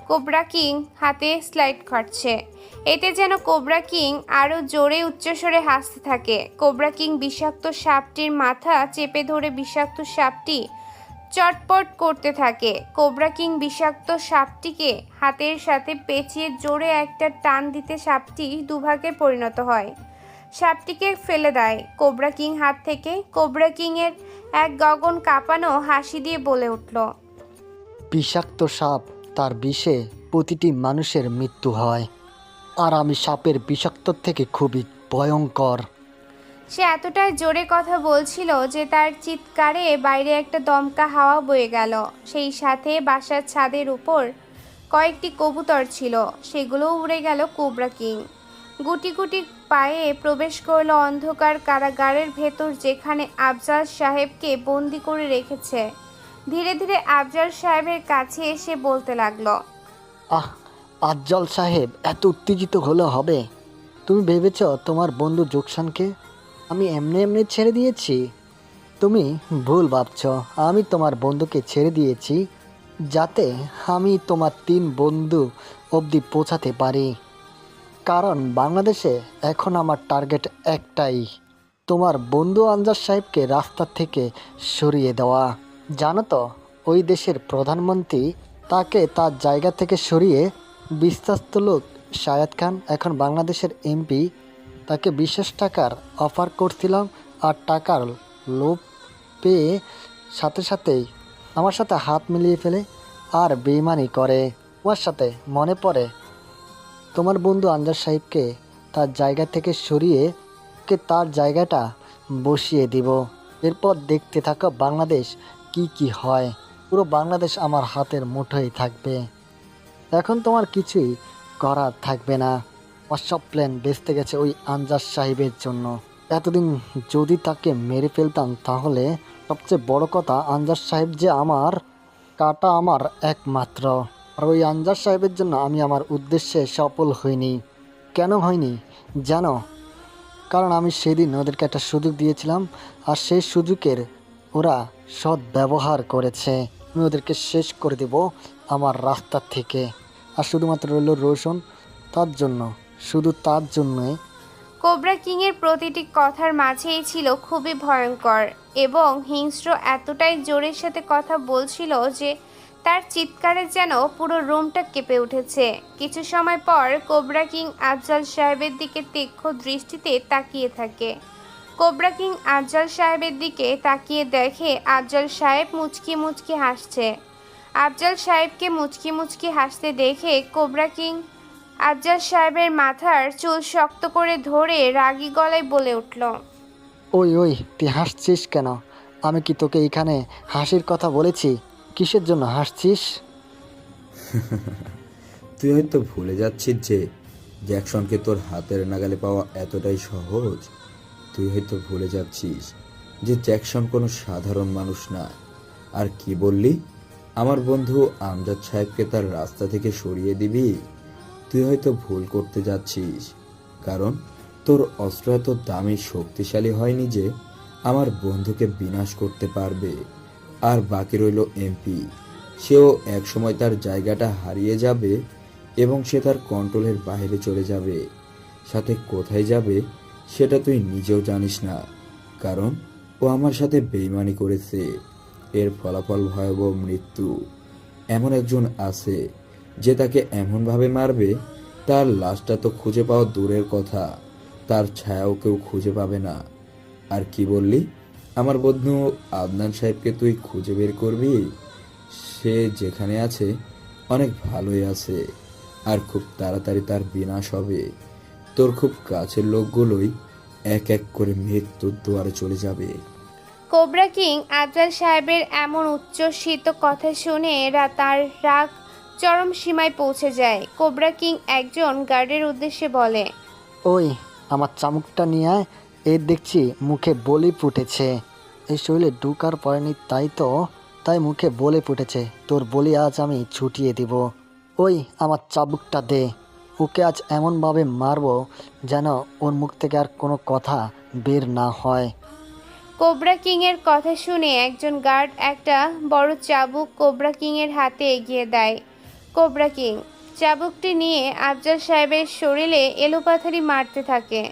কোবরা কিং হাতে স্লাইড কাটছে। এতে যেন কোবরা কিং আরও জোরে উচ্চস্বরে হাসতে থাকে। কোবরা কিং বিষাক্ত সাপটির মাথা চেপে ধরে বিষাক্ত সাপটি চটপট করতে থাকে। কোবরা কিং বিষাক্ত সাপটিকে হাতের সাথে পেঁচিয়ে জোরে একটা টান দিতে সাপটি দুভাগে পরিণত হয়। সাপটিকে ফেলে দেয় কোবরা কিং হাত থেকে। কোবরা কিং এর এক গগন কাঁপানো হাসি দিয়ে বলে উঠল, বিষাক্ত সাপ, তার বিষে প্রতিটি মানুষের মৃত্যু হয়, আর আমি সাপের বিষাক্ত থেকে খুবই ভয়ঙ্কর। সে এতটাই জোরে কথা বলছিল যে তার চিৎকারে বাইরে একটা দমকা হাওয়া বয়ে গেল। সেই সাথে বাসার ছাদের উপর কয়েকটি কবুতর ছিল, সেগুলোও উড়ে গেল। কোবরা কিং গুটি গুটি পায়ে প্রবেশ করল অন্ধকার কারাগারের ভেতর, যেখানে আফজাল সাহেবকে বন্দি করে রেখেছে। ধীরে ধীরে আফজাল সাহেবের কাছে এসে বলতে লাগলো, আফজাল সাহেব, এত উত্তেজিত হলে হবে? তুমি ভেবেছ তোমার বন্ধু জোকসানকে আমি এমনি এমনি ছেড়ে দিয়েছি? তুমি ভুল ভাবছ। আমি তোমার বন্ধুকে ছেড়ে দিয়েছি যাতে আমি তোমার 3 বন্ধু অবধি পৌঁছাতে পারি। কারণ বাংলাদেশে এখন আমার টার্গেট একটাই, তোমার বন্ধু আফজাল সাহেবকে রাস্তা থেকে সরিয়ে দেওয়া। জানো তো, ওই দেশের প্রধানমন্ত্রী তাকে তার জায়গা থেকে সরিয়ে বিশ্বস্ত লোক শায়াদ খান এখন বাংলাদেশের এমপি। তাকে বিশেষ টাকার অফার করছিলাম, আর টাকার লোভ পেয়ে সাথে সাথেই আমার সাথে হাত মিলিয়ে ফেলে আর বেইমানি করে। আমার সাথে মনে পড়ে তোমার বন্ধু আফজাল সাহেবকে তার জায়গা থেকে সরিয়ে তার জায়গাটা বসিয়ে দিব। এরপর দেখতে থাকো বাংলাদেশ কি হয়। পুরো বাংলাদেশ আমার হাতের মুঠোয় থাকবে। এখন তোমার কিছুই করার থাকবে না। আমার সব প্ল্যান বেঁচতে গেছে ওই আফজাল সাহেবের জন্য। এতদিন যদি তাকে মেরে ফেলতাম তাহলে সবচেয়ে বড় কথা, আফজাল সাহেব যে আমার কাটা আমার একমাত্র। আর ওই আফজাল সাহেবের জন্য আমি আমার উদ্দেশ্যে সফল হইনি। কেন হয়নি জানো? কারণ আমি সেদিন ওদেরকে একটা সুযোগ দিয়েছিলাম, আর সেই সুযোগের ওরা সৎ ব্যবহার করেছে। আমি ওদেরকে শেষ করে দেব আমার রাস্তা থেকে। আর শুধুমাত্র রইল রোশন, তার জন্য, শুধু তার জন্যই। কোবরা কিংয়ের প্রতিটি কথার মাঝেই ছিল খুবই ভয়ঙ্কর এবং হিংস্র। এতটাই জোরের সাথে কথা বলছিল যে তার চিৎকারে যেন পুরো রুমটা কেঁপে উঠেছে। কিছু সময় পর কোবরা কিং আফজাল সাহেবের দিকে তীক্ষ্ণ দৃষ্টিতে তাকিয়ে থাকে। কোবরা কিং আফজাল সাহেবের দিকে তাকিয়ে দেখে আফজাল সাহেব মুচকি মুচকি হাসছে। আফজাল সাহেবকে মুচকি মুচকি হাসতে দেখে কোবরা কিং আফজাল সাহেবের মাথার চুল শক্ত করে ধরে রাগী গলায় বলে উঠল, ওই তুই হাসছিস কেন? আমি কি তোকে এখানে হাসির কথা বলেছি? কিসের জন্য হাসছিস? তুই হয়তো ভুলে যাচ্ছিস যে জ্যাকসনকে তোর হাতের নাগালে পাওয়া এতটাই সহজ। তুই হয়তো ভুলে যাচ্ছিস যে জ্যাকসন কোনো সাধারণ মানুষ না। আর কি বললি? আমার বন্ধু আমজাদ সাহেবকে তার রাস্তা থেকে সরিয়ে দিবি? তুই হয়তো ভুল করতে যাচ্ছিস, কারণ তোর অস্ত্র এত দামি শক্তিশালী হয়নি যে আমার বন্ধুকে বিনাশ করতে পারবে। আর বাকি রইল এমপি, সেও একসময় তার জায়গাটা হারিয়ে যাবে এবং সে তার কন্ট্রোলের বাইরে চলে যাবে। সাথে কোথায় যাবে সেটা তুই নিজেও জানিস না, কারণ ও আমার সাথে বেইমানি করেছে। এর ফলাফল ভয়াবহ মৃত্যু। এমন একজন আছে যে তাকে এমনভাবে মারবে তার লাশটা তো খুঁজে পাওয়া দূরের কথা, তার ছায়াও কেউ খুঁজে পাবে না। আর কি বললি? আমার বন্ধু আদনান সাহেবকে তুই খুঁজে বের করবি? সে যেখানে আছে অনেক ভালোই আছে, আর খুব তাড়াতাড়ি তার বিনাশ হবে। তোর খুব কাছের লোকগুলোই এক এক করে মৃত্যুর দুয়ারে চলে যাবে। কোবরা কিং আফজাল সাহেবের এমন উচ্ছ্বসিত কথা শুনে তার রাগ চরম সীমায় পৌঁছে যায়। কোবরা কিং একজন গার্ডের উদ্দেশ্যে বলে, ওই আমার চামুকটা নিয়ে আয়, এর দেখছি মুখে বলি ফুটেছে। এই শরীরে ঢুকার পড়েনি তাই মুখে বলে ফুটেছে। তোর বলি আজ আমি ছুটিয়ে দিব। ওই আমার চাবুকটা দে, ওকে আজ এমনভাবে মারবো যেন ওর মুখ থেকে আর কোনো কথা বের না হয়। কোবরা কিংয়ের কথা শুনে একজন গার্ড একটা বড় চাবুক কোবরা কিংয়ের হাতে এগিয়ে দেয়। কোবরা কিং চাবুকটি নিয়ে আফজাল সাহেবের শরীরে এলোপাথারি মারতে থাকে।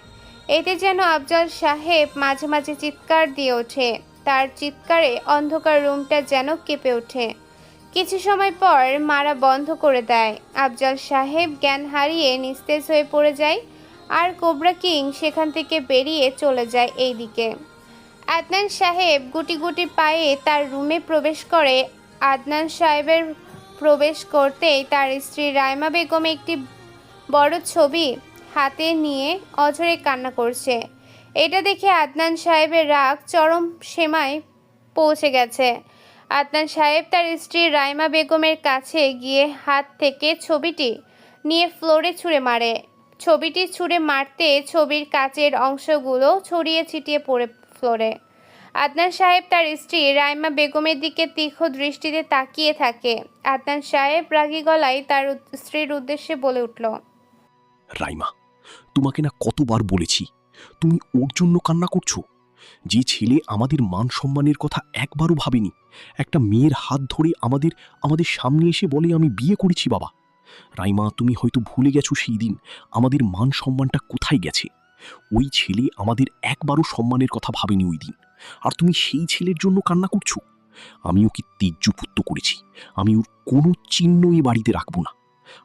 এতে যেন আফজাল সাহেব মাঝে মাঝে চিৎকার দিয়ে ওঠে। তার চিৎকারে অন্ধকার রুমটা যেন কেঁপে ওঠে। কিছু সময় পর মারা বন্ধ করে দেয়। আফজাল সাহেব জ্ঞান হারিয়ে নিস্তেজ হয়ে পড়ে যায়, আর কোবরা কিং সেখান থেকে বেরিয়ে চলে যায়। এইদিকে আদনান সাহেব গুটি গুটি পায়ে তার রুমে প্রবেশ করে। আদনান সাহেবের প্রবেশ করতেই তার স্ত্রী রাইমা বেগম একটি বড় ছবি হাতে নিয়ে অঝরে কান্না করছে। এটা দেখে আদনান সাহেবের রাগ চরম সীমায় পৌঁছে গেছে। আদনান সাহেব তার স্ত্রী রাইমা বেগমের কাছে গিয়ে হাত থেকে ছবিটি নিয়ে ফ্লোরে ছুঁড়ে মারে। ছবিটি ছুঁড়ে মারতে ছবির কাচের অংশগুলো ছড়িয়ে ছিটিয়ে পড়ে ফ্লোরে। আদনান সাহেব তার স্ত্রী রাইমা বেগমের দিকে তীক্ষ্ণ দৃষ্টিতে তাকিয়ে থাকে। আদনান সাহেব রাগী গলায় তার স্ত্রীর উদ্দেশ্যে বলে উঠল, রাইমা, তোমাকে না কতবার বলেছি তুমি ওর জন্য কান্না করছো? যে ছেলে আমাদের মান সম্মানের কথা একবারও ভাবেনি, একটা মেয়ের হাত ধরে আমাদের আমাদের সামনে এসে বলে আমি বিয়ে করেছি। বাবা, রাইমা, তুমি হয়তো ভুলে গেছো সেই দিন আমাদের মান সম্মানটা কোথায় গেছে। ওই ছেলে আমাদের একবারও সম্মানের কথা ভাবেনি ওই দিন, আর তুমি সেই ছেলের জন্য কান্না করছো। আমি ওকে তেজ্যপুত্র করেছি, আমি ওর কোনো চিহ্ন এ বাড়িতে রাখবো না,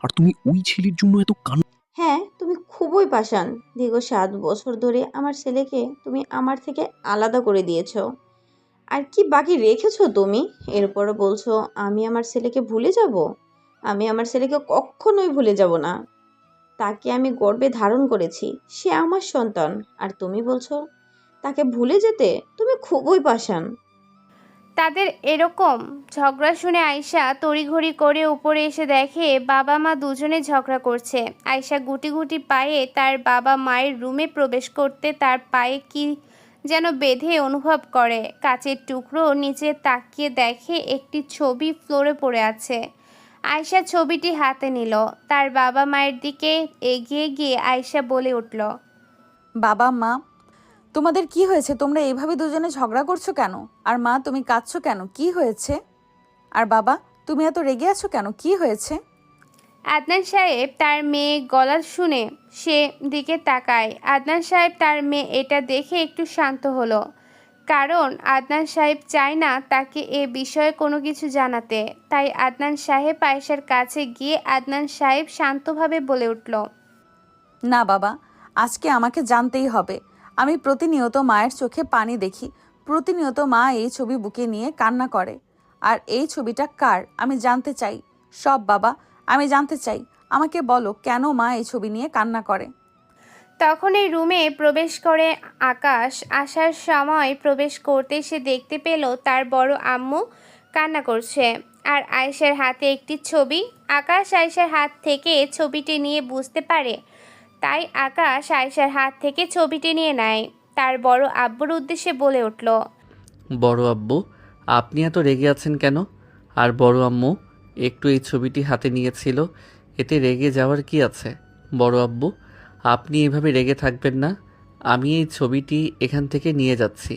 আর তুমি ওই ছেলের জন্য এত কান্না। হ্যাঁ, তুমি খুবই পাষাণ। দীর্ঘ 7 বছর ধরে আমার ছেলেকে তুমি আমার থেকে আলাদা করে দিয়েছো। আর কি বাকি রেখেছো তুমি? এরপরও বলছো আমি আমার ছেলেকে ভুলে যাব? আমি আমার ছেলেকে কখনোই ভুলে যাব না। তাকে আমি গর্ভে ধারণ করেছি, সে আমার সন্তান। আর তুমি বলছো তাকে ভুলে যেতে? তুমি খুবই পাষাণ। তাদের এরকম ঝগড়া শুনে আয়শা তড়িঘড়ি করে উপরে এসে দেখে বাবা মা দুজনে ঝগড়া করছে। আয়শা গুটি গুটি পায়ে তার বাবা মায়ের রুমে প্রবেশ করতে তার পায়ে কি যেন বেঁধে অনুভব করে। কাচের টুকরো নিচে তাকিয়ে দেখে একটি ছবি ফ্লোরে পড়ে আছে। আয়শা ছবিটি হাতে নিল। তার বাবা মায়ের দিকে এগিয়ে গিয়ে আয়শা বলে উঠল, বাবা মা, তোমাদের কি হয়েছে? তোমরা এইভাবে দুজনে ঝগড়া করছো কেন? আর মা, তুমি কাঁদছো কেন? কি হয়েছে? আর বাবা, তুমি এত রেগে আছো কেন? কি হয়েছে? আদনান সাহেব তার মেয়ে গলা শুনে সে দিকে তাকায়। আদনান সাহেব তার মেয়ে এটা দেখে একটু শান্ত হলো, কারণ আদনান সাহেব চায় না তাকে এ বিষয়ে কোনো কিছু জানাতে। তাই আদনান সাহেব আয়েশার কাছে গিয়ে আদনান সাহেব শান্তভাবে বলে উঠল, না বাবা, আজকে আমাকে জানতেই হবে। আমি প্রতিনিয়ত মায়ের চোখে পানি দেখি, প্রতিনিয়ত মা এই ছবি বুকে নিয়ে কান্না করে। আর এই ছবিটা কার আমি জানতে চাই। সব বাবা, আমি জানতে চাই। আমাকে বলো কেন মা এই ছবি নিয়ে কান্না করে। তখন এই রুমে প্রবেশ করে আকাশ। আসার সময় প্রবেশ করতে সে দেখতে পেল তার বড় আম্মু কান্না করছে আর আয়েশার হাতে একটি ছবি। আকাশ আয়েশার হাত থেকে ছবিটি নিয়ে বুঝতে পারে, তাই আকাশ আয়েশার হাত থেকে ছবিটি নিয়ে নেয়। তার বড় আব্বুর উদ্দেশ্যে বলে উঠল, বড় আব্বু, আপনি এত রেগে আছেন কেন? আর বড় আম্মু একটু এই ছবিটি হাতে নিয়েছিল, এতে রেগে যাওয়ার কি আছে? বড় আব্বু, আপনি এভাবে রেগে থাকবেন না। আমি এই ছবিটি এখান থেকে নিয়ে যাচ্ছি।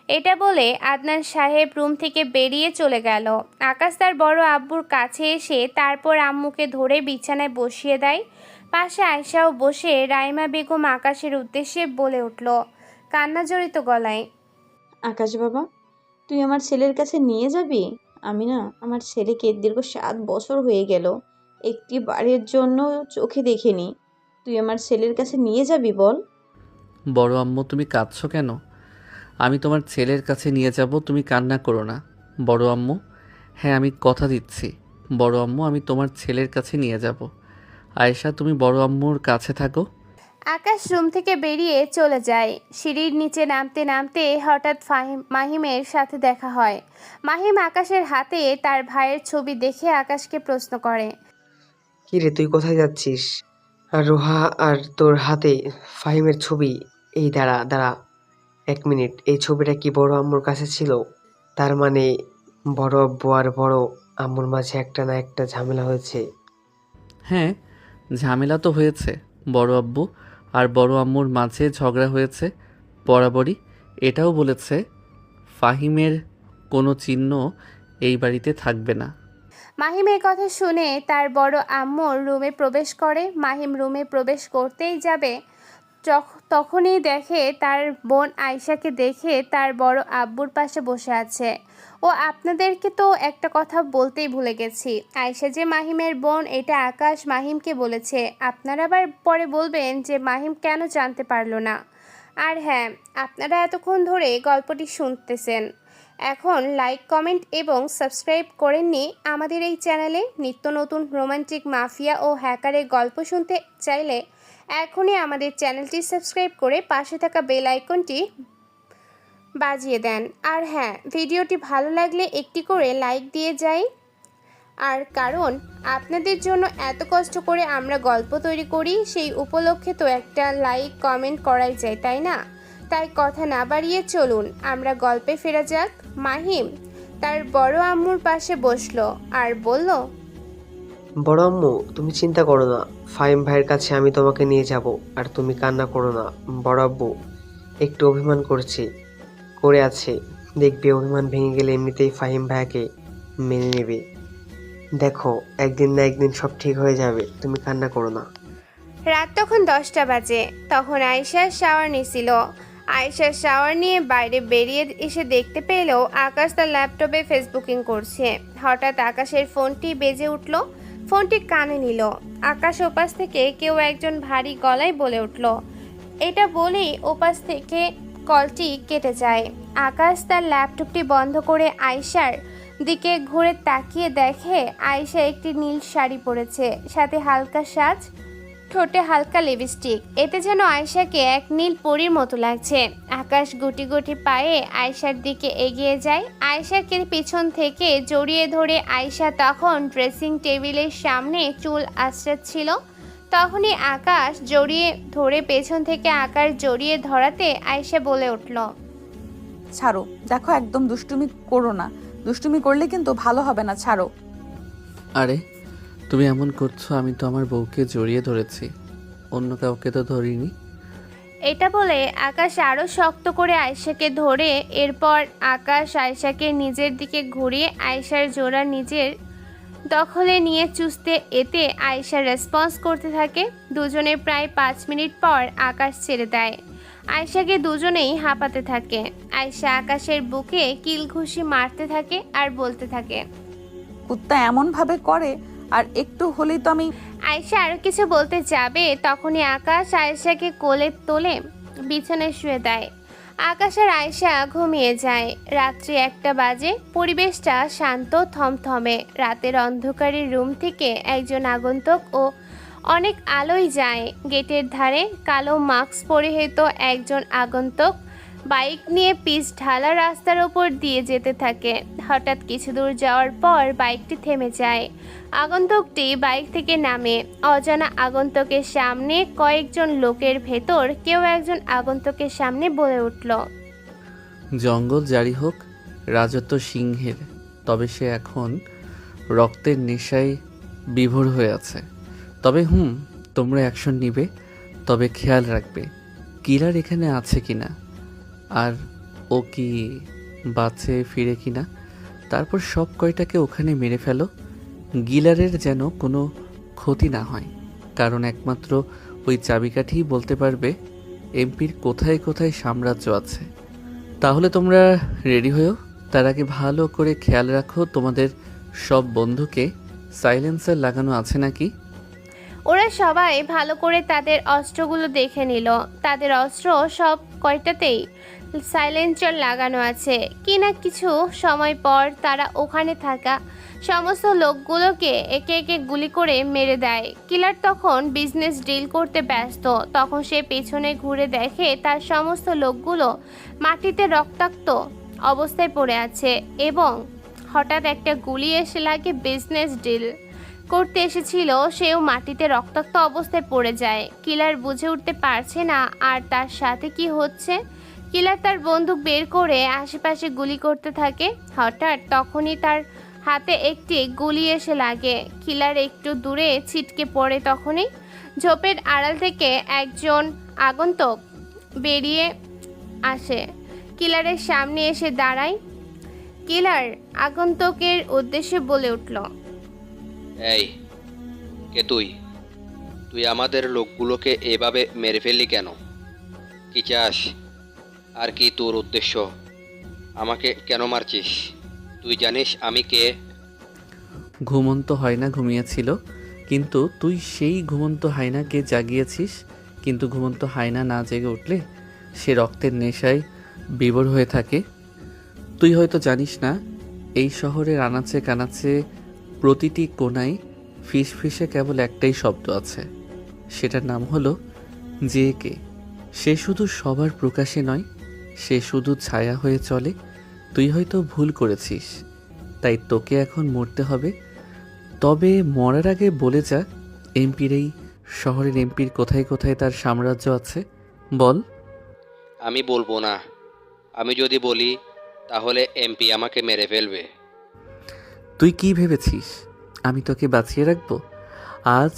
এটা বলে আদনান সাহেব রুম থেকে বেরিয়ে চলে গেল। আকাশ তার বড় আব্বুর কাছে এসে তারপর আম্মুকে ধরে বিছানায় বসিয়ে দেয়। পাশে আয়শাও বসে রাইমা বেগম আকাশের উদ্দেশ্যে বলে উঠল কান্না জড়িত গলায়, আকাশ বাবা, তুই আমার ছেলের কাছে নিয়ে যাবি? আমি না আমার ছেলেকে দীর্ঘ 7 বছর হয়ে গেল একটি বারের জন্য চোখে দেখিনি। তুই আমার ছেলের কাছে নিয়ে যাবি বল? বড় আম্মু, তুমি কাঁদছো কেন? আমি তোমার ছেলের কাছে নিয়ে যাব, তুমি কান্না করো না। বড় আম্মু, হ্যাঁ, আমি কথা দিচ্ছি। বড় আম্মু, আমি তোমার ছেলের কাছে নিয়ে যাব। আয়েশা, তুমি বড় আম্মুর কাছে থাকো। আকাশ রুম থেকে বেরিয়ে চলে যায়। সিঁড়ির নিচে নামতে নামতে হঠাৎ মাহিমের সাথে দেখা হয়। মাহিম আকাশের হাতে তার ভাইয়ের ছবি দেখে আকাশকে প্রশ্ন করে, কি রে, তুই কোথায় যাচ্ছিস? আর রোহা আর তোর হাতে ফাহিমের ছবি। এই দাঁড়া দাঁড়া 1 মিনিট, এই ছবিটা কি বড় আম্মুর কাছে ছিল? তার মানে বড় আব্বু আর বড় আম্মুর মাঝে একটা না একটা ঝামেলা হয়েছে। হ্যাঁ, ঝামেলা তো হয়েছে। বড় আব্বু আর বড় আম্মুর মাঝে ঝগড়া হয়েছে বরাবরই। এটাও বলেছে ফাহিমের কোনো চিহ্ন এই বাড়িতে থাকবে না। মাহিম এই কথা শুনে তার বড় আম্মুর রুমে প্রবেশ করে। মাহিম রুমে প্রবেশ করতেই যাবে, তখনই দেখে তার বোন আয়শাকে দেখে তার বড় আব্বুর পাশে বসে আছে। ও আপনাদেরকে তো একটা কথা বলতেই ভুলে গেছি, আয়শা যে মাহিমের বোন এটা আকাশ মাহিমকে বলেছে। আপনারা আবার পরে বলবেন যে মাহিম কেন জানতে পারলো না। আর হ্যাঁ, আপনারা এতক্ষণ ধরে গল্পটি শুনতেছেন, এখন লাইক, কমেন্ট এবং সাবস্ক্রাইব করেননি আমাদের এই চ্যানেলে। নিত্য নতুন রোমান্টিক, মাফিয়া ও হ্যাকারের গল্প শুনতে চাইলে এখনই আমাদের চ্যানেলটি সাবস্ক্রাইব করে পাশে থাকা বেল আইকনটি বাজিয়ে দেন। আর হ্যাঁ, ভিডিওটি ভালো লাগলে একটি করে লাইক দিয়ে যাই। আর কারণ আপনাদের জন্য এত কষ্ট করে আমরা গল্প তৈরি করি, সেই উপলক্ষে তো একটা লাইক কমেন্ট করাই যায়, তাই না? তাই কথা না বাড়িয়ে চলুন আমরা গল্পে ফেরা যাক। মাহিম তার বড় আম্মুর পাশে বসলো আর বলল, বড় আম্মু, তুমি চিন্তা করো না, ফাহিম ভাইয়ের কাছে আমি তোমাকে নিয়ে যাব, আর তুমি কান্না করো না। বড় আব্বু একটু অভিমান করে আছে, দেখবে অভিমান ভেঙে গেলে এমনিতেই ফাহিম ভাইয়াকে মেনে নেবে। দেখো, একদিন না একদিন সব ঠিক হয়ে যাবে, তুমি কান্না করো না। রাত তখন 10টা বাজে। তখন আয়েশা শাওয়ার নিছিল। আয়েশা শাওয়ার নিয়ে বাইরে বেরিয়ে এসে দেখতে পেল আকাশ তার ল্যাপটপে ফেসবুকিং করছে। হঠাৎ আকাশের ফোনটি বেজে উঠল। ফোনটি কানে নিল। আকাশ ওপাশ থেকে কেউ একজন ভারী গলায় বলে উঠল। এটা বলেই ওপাশ থেকে কলটি কেটে যায়। আকাশ তার ল্যাপটপটি বন্ধ করে আয়েশার দিকে ঘুরে তাকিয়ে দেখে আয়েশা একটি নীল শাড়ি পরেছে, সাথে হালকা সাজ, ঠোঁটে হালকা লিপস্টিক। এতে যেন আয়েশাকে এক নীল পরীর মতো লাগছে। আকাশ গুটি গুটি পায়ে আয়েশার দিকে এগিয়ে যায়। আয়েশাকে পিছন থেকে জড়িয়ে ধরে আয়েশা তখন ড্রেসিং টেবিলের সামনে চুল আঁচড়াচ্ছিল। তখনই আকাশ জড়িয়ে ধরে পেছন থেকে আকাশ জড়িয়ে ধরাতে আয়েশা বলে উঠল, ছাড়ো, দেখো একদম দুষ্টুমি করো না, দুষ্টুমি করলে কিন্তু ভালো হবে না, ছাড়ো। আরে তুমি এমন করছো, আমি তো আমার বউকে জড়িয়ে ধরেছি, অন্য কাউকে তো ধরিনি। এটা বলে আকাশ আরও শক্ত করে আয়েশাকে ধরে এরপর আকাশ আয়েশাকে নিজের দিকে ঘুরিয়ে আয়েশার জোড়া নিজের দখলে নিয়ে চুষতে, এতে আয়েশা রেসপন্স করতে থাকে। দুজনে প্রায় 5 মিনিট পর আকাশ ছেড়ে দেয়। আয়েশাকে দুজনেই হাঁপাতে থাকে। আয়েশা আকাশের বুকে কিল ঘুষি মারতে থাকে আর বলতে থাকে, কুত্তা এমন ভাবে করে, আর একটু হলেই তো আমি। আয়েশা আরও কিছু বলতে যাবে, তখনই আকাশ আয়েশাকে কোলে তোলে বিছানায় শুয়ে দেয়। আকাশ আর আয়েশা ঘুমিয়ে যায়। রাত্রি 1টা বাজে। পরিবেশটা শান্ত থমথমে। রাতের অন্ধকারে রুম থেকে একজন আগন্তুক ও অনেক আলোয় যায়। গেটের ধারে কালো মাস্ক পরিহিত একজন আগন্তুক বাইক নিয়ে পিচ ঢালা রাস্তার উপর দিয়ে যেতে থাকে। হঠাৎ কিছু দূর যাওয়ার পর বাইকটি থেমে যায়। আগন্তুকটি বাইক থেকে নামে। অজানা আগন্তুকের সামনে কয়েকজন লোকের ভেতর কেউ একজন আগন্তুকের সামনে বলে উঠল, জঙ্গল জারি হোক রাজত্ব সিংহের, তবে সে এখন রক্তের নেশায় বিভোর হয়ে আছে। তবে তোমরা অ্যাকশন নিবে, তবে খেয়াল রাখবে কিলার এখানে আছে কিনা, আর ও কি বাঁচে ফিরে কিনা। তারপর সব কয়টাকে ওখানে মেরে ফেলো। গিলারের যেন কোনো ক্ষতি না হয়, কারণ একমাত্র ওই চাবিকাঠিই বলতে পারবে এমপির কোথায় কোথায় সাম্রাজ্য আছে। তাহলে তোমরা রেডি হয়েও, তার আগে ভালো করে খেয়াল রাখো তোমাদের সব বন্ধুকে সাইলেন্সার লাগানো আছে নাকি। ওরা সবাই ভালো করে তাদের অস্ত্রগুলো দেখে নিল। তাদের অস্ত্র সব কয়টাতেই সাইলেন্সার লাগানো আছে। কিনা কিছু সময় পর তারা ওখানে থাকা সমস্ত লোকগুলোকে একে একে গুলি করে মেরে দেয়। কিলার তখন বিজনেস ডিল করতে ব্যস্ত। তখন সে পেছনে ঘুরে দেখে তার সমস্ত লোকগুলো মাটিতে রক্তাক্ত অবস্থায় পড়ে আছে এবং হঠাৎ একটা গুলি এসে লাগে। বিজনেস ডিল করতে এসেছিল সেও মাটিতে রক্তাক্ত অবস্থায় পড়ে যায়। কিলার বুঝে উঠতে পারছে না আর তার সাথে কি হচ্ছে। কিলার তার বন্দুক বের করে আশেপাশে গুলি করতে থাকে। হঠাৎ তখনই তার হাতে একটি গুলি এসে লাগে। কিলার একটু দূরে ছিটকে পড়ে। তখনই ঝোপের আড়াল থেকে একজন আগন্তুক বেরিয়ে আসে, কিলারের সামনে এসে দাঁড়ায়। কিলার আগন্তুকের উদ্দেশ্যে বলে উঠল, এই কে তুই? তুই আমাদের লোকগুলোকে এভাবে মেরে ফেললি কেন? কি চাস? আর কি তোর উদ্দেশ্য? আমাকে কেন মারছিস? তুই জানিস আমি কে? ঘুমন্ত হয় না ঘুমিয়েছিল, কিন্তু তুই সেই ঘুমন্ত হায়নাকে জাগিয়েছিস। কিন্তু ঘুমন্ত হায়না না জেগে উঠলে সে রক্তের নেশায় বিভোর হয়ে থাকে। তুই হয়তো জানিস না, এই শহরের আনাচে কানাচে প্রতিটি কোনায় ফিসফিসে কেবল একটাই শব্দ আছে, সেটার নাম হলো যে কে? সে শুধু সবার প্রকাশে নয়, সে শুধু ছায়া হয়ে চলে। তুই হয়তো ভুল করেছিস, তাই তোকে এখন মরতে হবে। তবে মরার আগে বলে যা, এমপির এই শহরের এমপির কোথায় কোথায় তার সাম্রাজ্য আছে বল। আমি বলবো না। আমি যদি বলি তাহলে এমপি আমাকে মেরে ফেলবে। তুই কি ভেবেছিস আমি তোকে বাঁচিয়ে রাখবো? আজ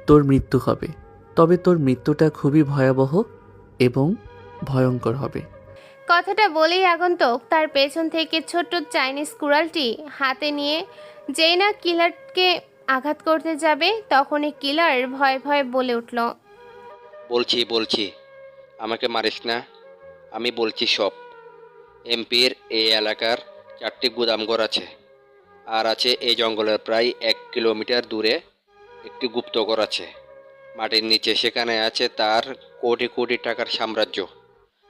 তোর মৃত্যু হবে, তবে তোর মৃত্যুটা খুবই ভয়াবহ এবং ভয়ঙ্কর হবে। কথাটা বলেই আগন্তুক তার পেছন থেকে ছোট্ট চাইনিজ কুড়ালটি হাতে নিয়ে যেই না কিলারকে আঘাত করতে যাবে, তখনই কিলার ভয়ে ভয়ে বলে উঠল, বলছি আমাকে মারিস না। আমি বলছি সব। এমপির এই এলাকার 4টি গুদামঘর আছে, আর আছে এই জঙ্গলের প্রায় 1 কিলোমিটার দূরে একটি গুপ্তঘর আছে মাটির নিচে। সেখানে আছে তার কোটি কোটি টাকার সাম্রাজ্য,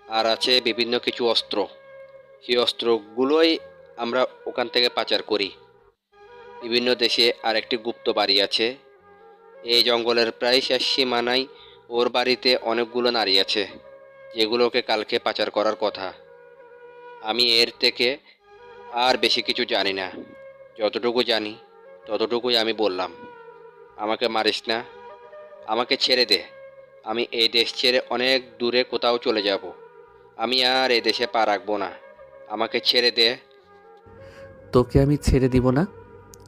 আর আছে বিভিন্ন কিছু অস্ত্র। সেই অস্ত্রগুলোই আমরা ওখান থেকে পাচার করি বিভিন্ন দেশে। আর একটি গুপ্ত বাড়ি আছে এই জঙ্গলের প্রায় শেষ সীমানায়। ওর বাড়িতে অনেকগুলো নারী আছে যেগুলোকে কালকে পাচার করার কথা। আমি এর থেকে আর বেশি কিছু জানি না। যতটুকু জানি ততটুকুই আমি বললাম। আমাকে মারিস না, আমাকে ছেড়ে দে। আমি এই দেশ ছেড়ে অনেক দূরে কোথাও চলে যাব। আমি আর এই দেশে পা রাখবো না। আমাকে ছেড়ে দে। তোকে আমি ছেড়ে দিব না,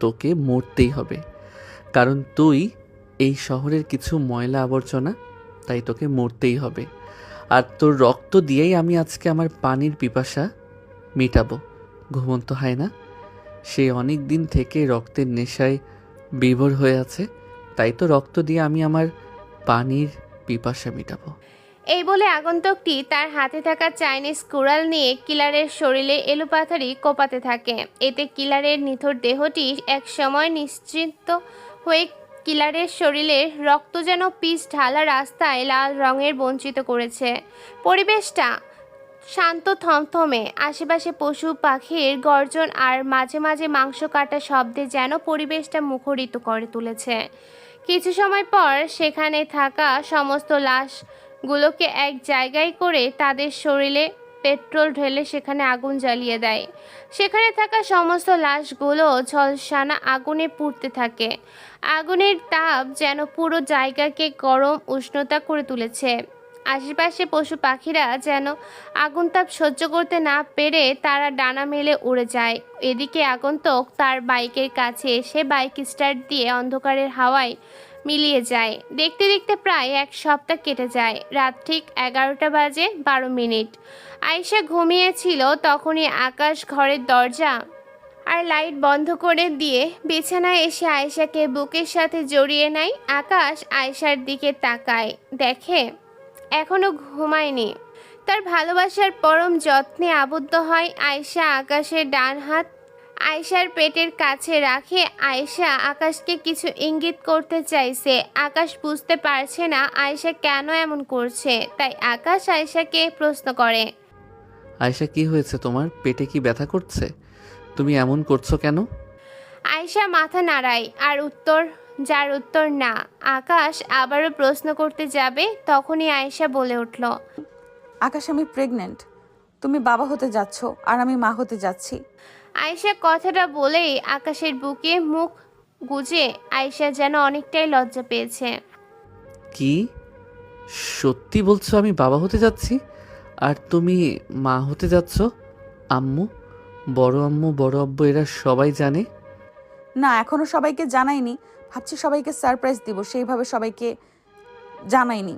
তোকে মরতেই হবে। কারণ তুই এই শহরের কিছু ময়লা আবর্জনা, তাই তোকে মরতেই হবে। আর তোর রক্ত দিয়েই আমি আজকে আমার পানির পিপাসা মেটাবো। ঘুমন্ত হয় না, সে অনেক দিন থেকে রক্তের নেশায় বিভোর হয়ে আছে, তাই তো রক্ত দিয়ে আমি আমার পানির পিপাসা মেটাবো। এই বলে আগন্তুকটি তার হাতে থাকা চাইনিজ কুড়াল নিয়ে কিলারের শরীরে এলোপাথারি কোপাতে থাকে। এতে কিলারের নিথর দেহটি এক সময় নিশ্চিন্ত হয়ে কিলারের শরীরে রক্ত যেন পিচ ঢালা রাস্তায় লাল রঙের বঞ্চিত করেছে। পরিবেশটা শান্ত থমথমে, আশেপাশে পশু পাখির গর্জন আর মাঝে মাঝে মাংস কাটা শব্দে যেন পরিবেশটা মুখরিত করে তুলেছে। কিছু সময় পর সেখানে থাকা সমস্ত লাশগুলোকে এক জায়গায় করে তাদের শরীরে পেট্রোল ঢেলে সেখানে আগুন জ্বালিয়ে দেয়। সেখানে থাকা সমস্ত লাশগুলো ঝলসানা আগুনে পুড়তে থাকে। আগুনের তাপ যেন পুরো জায়গাকে গরম উষ্ণতা করে তুলেছে। আশেপাশে পশু পাখিরা যেন আগুন তাপ সহ্য করতে না পেরে তারা ডানা মেলে উড়ে যায়। এদিকে আগন্তুক তার বাইকের কাছে এসে বাইক স্টার্ট দিয়ে অন্ধকারের হাওয়ায় মিলিয়ে যায়। দেখতে দেখতে প্রায় 1 সপ্তাহ কেটে যায়। রাত ঠিক 11টা বাজে 12 মিনিট। আয়েশা ঘুমিয়েছিল। তখনই আকাশ ঘরের দরজা আর লাইট বন্ধ করে দিয়ে বিছানায় এসে আয়েশাকে বুকের সাথে জড়িয়ে নেয়। আকাশ আয়েশার দিকে তাকায়, দেখে এখনো ঘুমায়নি। তার ভালোবাসার পরম যত্নে আবদ্ধ হয়। আয়েশা আকাশের ডান হাত আয়েশার পেটের কাছে রাখে। আয়েশা আকাশকে কিছু ইঙ্গিত করতে চাইছে। আকাশ বুঝতে পারছে না আয়েশা কেন এমন করছে, তাই আকাশ আয়েশাকে প্রশ্ন করে, আয়েশা, কি হয়েছে তোমার? পেটে কি ব্যথা করছে? তুমি এমন করছো কেন? আয়েশা মাথা নাড়ায় আর যার উত্তর না। আকাশ আবারও প্রশ্ন করতে যাবে, তখনই আয়েশা বলে উঠল, আকাশ, আমি প্রেগনেন্ট। তুমি বাবা হতে যাচ্ছ আর আমি মা হতে যাচ্ছি। আয়েশা কথাটা বলেই আকাশের বুকে মুখ গুজে আয়েশা যেন অনেকটাই লজ্জা পেয়েছে। কি সত্যি বলছো আমি বাবা হতে যাচ্ছি আর তুমি মা হতে যাচ্ছ? আম্মু, বড় আব্বু এরা সবাই জানে? না, এখনো সবাইকে জানাইনি। ভাবছি সবাইকে সারপ্রাইজ দিব, সেইভাবে সবাইকে জানাইনি।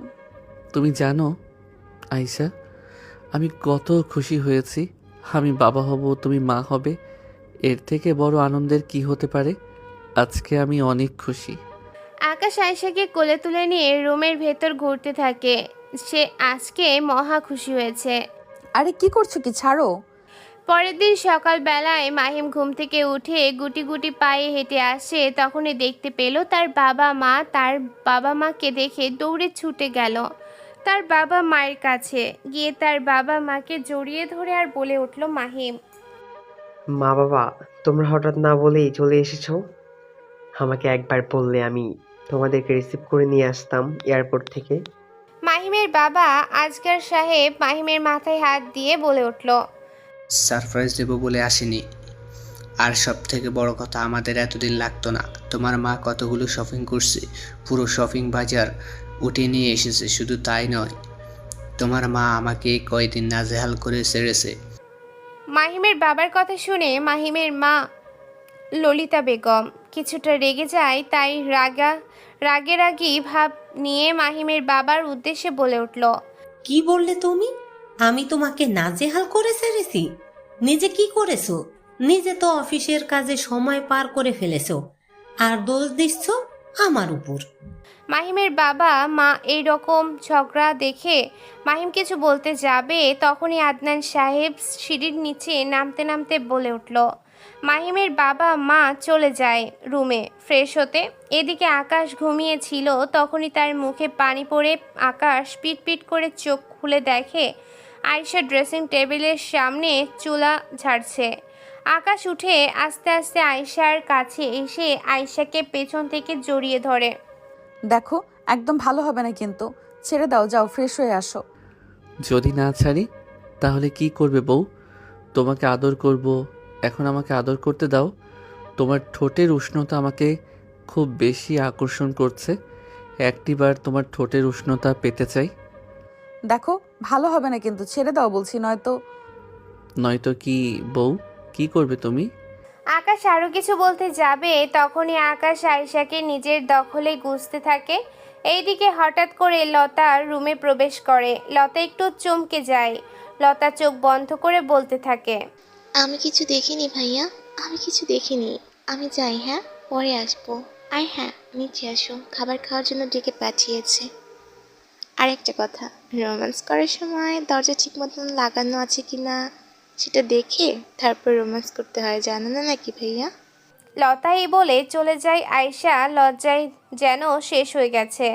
তুমি জানো আয়েশা, আমি কত খুশি হয়েছি। আমি বাবা হব, তুমি মা হবে। এর থেকে বড় আনন্দের কি হতে পারে? আজকে আমি অনেক খুশি। আকাশ আয়েশাকে কোলে তুলে নিয়ে রুমের ভেতর ঘুরতে থাকে। সে আজকে মহা খুশি হয়েছে। আরে কি করছো, কি ছাড়ো। পরের দিন সকালবেলায় মাহিম ঘুম থেকে উঠে গুটি গুটি পায়ে হেঁটে আসে। তখনই দেখতে পেল তার বাবা মা। তার বাবা মাকে দেখে দৌড়ে ছুটে গেল তার বাবা মায়ের কাছে। গিয়ে তার বাবা মাকে জড়িয়ে ধরে আর বলে উঠল মাহিম, মা বাবা, তোমরা হঠাৎ না বলেই চলে এসেছো। আমাকে একবার বললে আমি তোমাদেরকে রিসিভ করে নিয়ে আসতাম এয়ারপোর্ট থেকে। মাহিমের বাবা আজগার সাহেব মাহিমের মাথায় হাত দিয়ে বলে উঠল, সারপ্রাইজ দেবো বলে আসেনি। আর সব থেকে বড় কথা, আমাদের এতদিন লাগতো না। তোমার মা কতগুলো শপিং করছে, পুরো শপিং বাজার উঠে নিয়ে এসেছে। শুধু তাই নয়, তোমার মা আমাকে কয়দিন নাজেহাল করে ছেড়েছে। মাহিমের বাবার কথা শুনে মাহিমের মা ললিতা বেগম কিছুটা রেগে যায়। তাই রাগী ভাব নিয়ে মাহিমের বাবার উদ্দেশ্যে বলে উঠল, কি বললে তুমি? আমি তোমাকে নাজেহাল করে ছেড়েছি? নিজে কি করেছো? নিজে তো অফিসের কাজে সময় পার করে ফেলেছো, আর দোষ দিচ্ছ আমার উপর। মাহিমের বাবা মা এই রকম ঝগড়া দেখে মাহিম কিছু বলতে যাবে, তখনই আদনান সাহেব সিঁড়ির নিচে নামতে নামতে বলে উঠল। মাহিমের বাবা মা চলে যায় রুমে ফ্রেশ হতে। এদিকে আকাশ ঘুমিয়েছিল, তখনই তার মুখে পানি পড়ে আকাশ পিটপিট করে চোখ খুলে দেখে আয়েশা ড্রেসিং টেবিলের সামনে চুলা ঝাড়ছে। আকাশ উঠে আস্তে আস্তে আয়েশার কাছে এসে আয়েশাকে পেছন থেকে জড়িয়ে ধরে। দেখো, একদম ভালো হবে না কিন্তু, ছেড়ে দাও, যাও ফ্রেশ হয়ে আসো। যদি না ছাড়ি তাহলে কি করবে বউ? তোমাকে আদর করব, এখন আমাকে আদর করতে দাও। তোমার ঠোঁটের উষ্ণতা আমাকে খুব বেশি আকর্ষণ করছে। একটিবার তোমার ঠোঁটের উষ্ণতা পেতে চাই। দেখো, ভালো হবে না কিন্তু, ছেড়ে দাও বলছি, নয়তো কি বউ, কি করবে তুমি? আকাশ আরও কিছু বলতে যাবে, তখনই আকাশ আয়েশাকে নিজের দখলে গুজতে থাকে। এইদিকে হঠাৎ করে লতা রুমে প্রবেশ করে। লতা একটু চমকে যায়। লতা চোখ বন্ধ করে বলতে থাকে, আমি কিছু দেখিনি ভাইয়া, আমি কিছু দেখিনি। আমি যাই, হ্যাঁ পরে আসবো। আর হ্যাঁ, নিচে আসো, খাবার খাওয়ার জন্য ডেকে পাঠিয়েছে। আর একটা কথা, রোম্যান্স করার সময় দরজা ঠিক মতন লাগানো আছে কিনা সেটা দেখে তারপর রোম্যান্স করতে হয়, জানো না নাকি ভাইয়া? লতাই বলে চলে যায় আয়েশা লজ্জায় যেন শেষ হয়ে গেছে।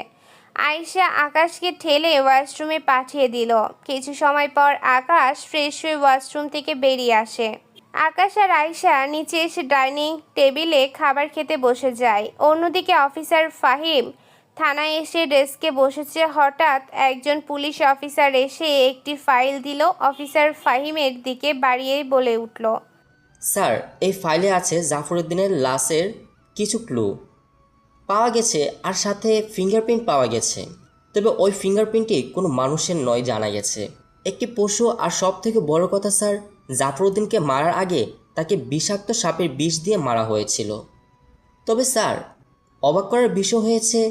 আয়েশা আকাশকে ঠেলে ওয়াশরুমে পাঠিয়ে দিল। কিছু সময় পর আকাশ ফ্রেশ হয়ে ওয়াশরুম থেকে বেরিয়ে আসে। আকাশ আর আয়েশা নিচে এসে ডাইনিং টেবিলে খাবার খেতে বসে যায়। অন্যদিকে অফিসার ফাহিম থানায় এসে ডেস্কে বসেছে। হঠাৎ একজন পুলিশ অফিসার এসে একটি ফাইল দিল। অফিসার ফাহিমের দিকে বাড়িয়ে বলে উঠল, স্যার, এই ফাইলে আছে জাফরউদ্দিনের লাশের কিছু ক্লু পাওয়া গেছে, আর সাথে ফিঙ্গারপ্রিন্ট পাওয়া গেছে। তবে ওই ফিঙ্গারপ্রিন্টটি কোনো মানুষের নয় জানা গেছে, একটি পশু। আর সব থেকে বড় কথা স্যার, জাফরউদ্দিনকে মারার আগে তাকে বিষাক্ত সাপের বিষ দিয়ে মারা হয়েছিল। তবে স্যার, অবাক করার বিষয় হয়েছে,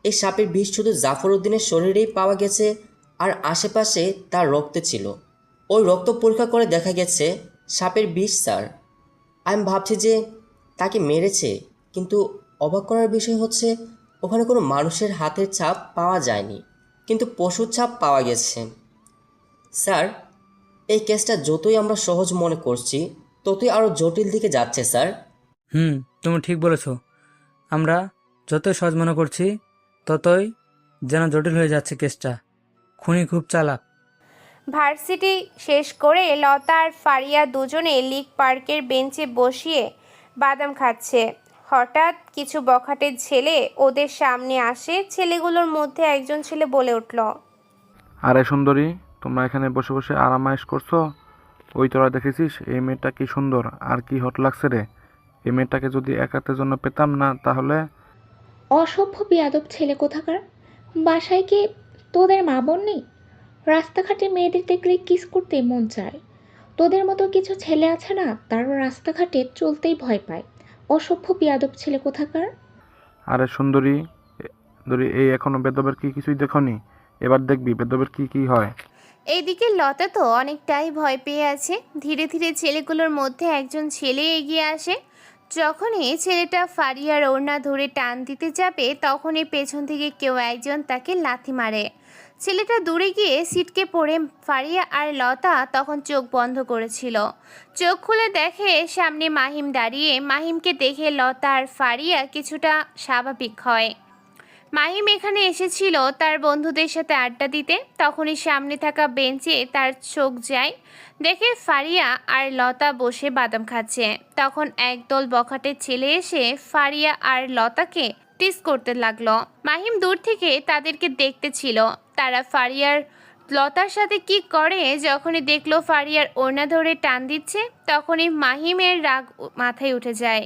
এই সাপের বিষ শুধু জাফরউদ্দিনের শরীরেই পাওয়া গেছে, আর আশেপাশে তার রক্তে ছিল। ওই রক্ত পরীক্ষা করে দেখা গেছে সাপের বিষ স্যার। আমি ভাবছি যে তাকে মেরেছে, কিন্তু অবাক করার বিষয় হচ্ছে ওখানে কোনো মানুষের হাতের ছাপ পাওয়া যায়নি, কিন্তু পশুর ছাপ পাওয়া গেছে। স্যার, এই কেসটা যতই আমরা সহজ মনে করছি ততই আরও জটিল দিকে যাচ্ছে স্যার। তুমি ঠিক বলেছ। আমরা যতই সহজ মনে করছি ততই যেন জটিল হয়ে যাচ্ছে কেসটা। খুনি খুব চালাক। ভার্সিটি শেষ করে লতা আর ফারিয়া দুজনে লিক পার্কের বেঞ্চে বসিয়ে বাদাম খাচ্ছে। হঠাৎ কিছু বখাটের ছেলে ওদের সামনে আসে। ছেলেগুলোর মধ্যে একজন ছেলে বলে উঠল, আরে সুন্দরী, তোমরা এখানে বসে বসে আরামায়েশ করছো? ওই তোরা দেখেছিস এই মেয়েটা কি সুন্দর আর কি হট লাগছে রে। এই মেয়েটাকে যদি একাতের জন্য পেতাম না তাহলে। অসভ্য বেয়াদব ছেলে কোথাকার! বাসায় কি তোদের মা বোন নেই? রাস্তাঘাটে মেয়েদের দেখলে কিস করতে মন চায়। তোদের মতো কিছু ছেলে আছে না, তারা রাস্তাঘাটে চলতেই ভয় পায়। অসভ্য বেয়াদব ছেলে কোথাকার! আরে সুন্দরী, এই এখনো বেদবের কি কিছুই দেখনি? এবার দেখবি বেদবের কি কি হয়। এইদিকে লতা তো অনেকটাই ভয় পেয়ে আছে। ধীরে ধীরে ছেলেগুলোর মধ্যে একজন ছেলে এগিয়ে আসে। যখনই ছেলেটা ফারিয়ার ওড়না ধরে টান দিতে যাবে, তখনই পেছন থেকে কেউ একজন তাকে লাথি মারে। ছেলেটা দূরে গিয়ে ছিটকে পড়ে। ফারিয়া আর লতা তখন চোখ বন্ধ করেছিল। চোখ খুলে দেখে সামনে মাহিম দাঁড়িয়ে। মাহিমকে দেখে লতা আর ফারিয়া কিছুটা স্বাভাবিক হয়। মাহিম এখানে এসেছিল তার বন্ধুদের সাথে আড্ডা দিতে। তখনই সামনে থাকা বেঞ্চে তার চোখ যায়, দেখে ফারিয়া আর লতা বসে বাদাম খাচ্ছে। তখন একদল বখাটের ছেলে এসে ফারিয়া আর লতাকে টিস করতে লাগলো। মাহিম দূর থেকে তাদেরকে দেখতেছিল তারা ফারিয়ার লতার সাথে কি করে। যখনই দেখলো ফারিয়ার ওড়না ধরে টান দিচ্ছে তখনই মাহিমের রাগ মাথায় উঠে যায়।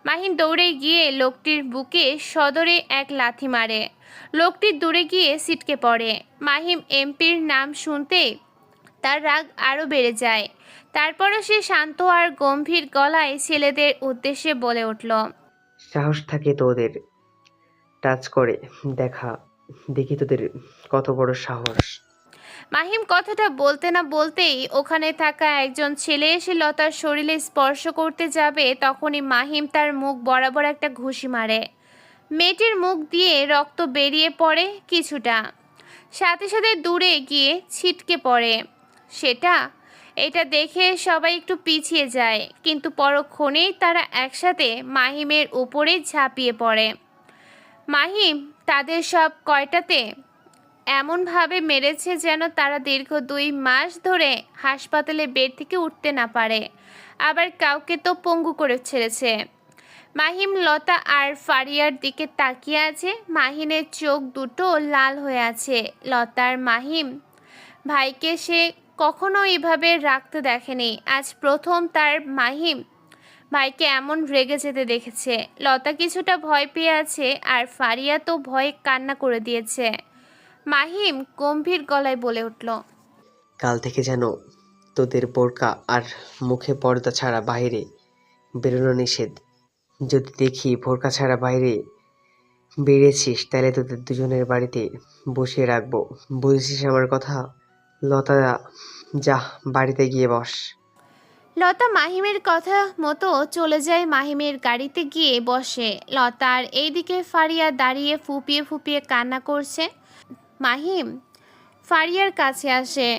মাহিম দৌড়ে গিয়ে লোকটির বুকে সদরে এক লাথি মারে। লোকটি দূরে গিয়ে ছিটকে পড়ে। মাহিম এমপির নাম শুনতে তার রাগ আরও বেড়ে যায়। তারপরও সে শান্ত আর গম্ভীর গলায় ছেলেদের উদ্দেশ্যে বলে উঠল, সাহস থাকে তো ওদের টাচ করে দেখা, দেখি তোদের কত বড় সাহস। মাহিম কথাটা বলতে না বলতেই ওখানে থাকা একজন ছেলে এসে লতার শরীরে স্পর্শ করতে যাবে তখনই মাহিম তার মুখ বরাবর একটা ঘুষি মারে। মেয়েটির মুখ দিয়ে রক্ত বেরিয়ে পড়ে কিছুটা, সাথে সাথে দূরে গিয়ে ছিটকে পড়ে। এটা দেখে সবাই একটু পিছিয়ে যায়, কিন্তু পরক্ষণেই তারা একসাথে মাহিমের উপরে ঝাঁপিয়ে পড়ে। মাহিম তাদের সব কয়টাতে এমনভাবে মেরেছে যেন তারা দীর্ঘ 2 মাস ধরে হাসপাতালে বেড থেকে উঠতে না পারে, আবার কাউকে তো পঙ্গু করে ছেড়েছে। মাহিম লতা আর ফারিয়ার দিকে তাকিয়ে আছে। মাহিনের চোখ দুটো লাল হয়ে আছে। লতার মাহিম ভাইকে সে কখনো এভাবে রাখতে দেখেনি, আজ প্রথম তার মাহিম ভাইকে এমন রেগে যেতে দেখেছে। লতা কিছুটা ভয় পেয়ে আছে আর ফারিয়া তো ভয়ে কান্না করে দিয়েছে। মাহিম গম্ভীর গলায় বলে উঠল, কাল থেকে যেন তোদের বোরকা আর মুখে পর্দা ছাড়া বাইরে বেরোনো নিষেধ। যদি দেখি বোরকা ছাড়া বাইরে বেরিয়েছিস তাহলে তোদের দুজনের বাড়িতে বসিয়ে রাখবো, বুঝেছিস আমার কথা? লতা, যা বাড়িতে গিয়ে বস। লতা মাহিমের কথা মতো চলে যায় মাহিমের গাড়িতে গিয়ে বসে। লতার এইদিকে ফারিয়া দাঁড়িয়ে ফুপিয়ে ফুপিয়ে কান্না করছে। মাহিম ফারিয়ার কাছে আসে।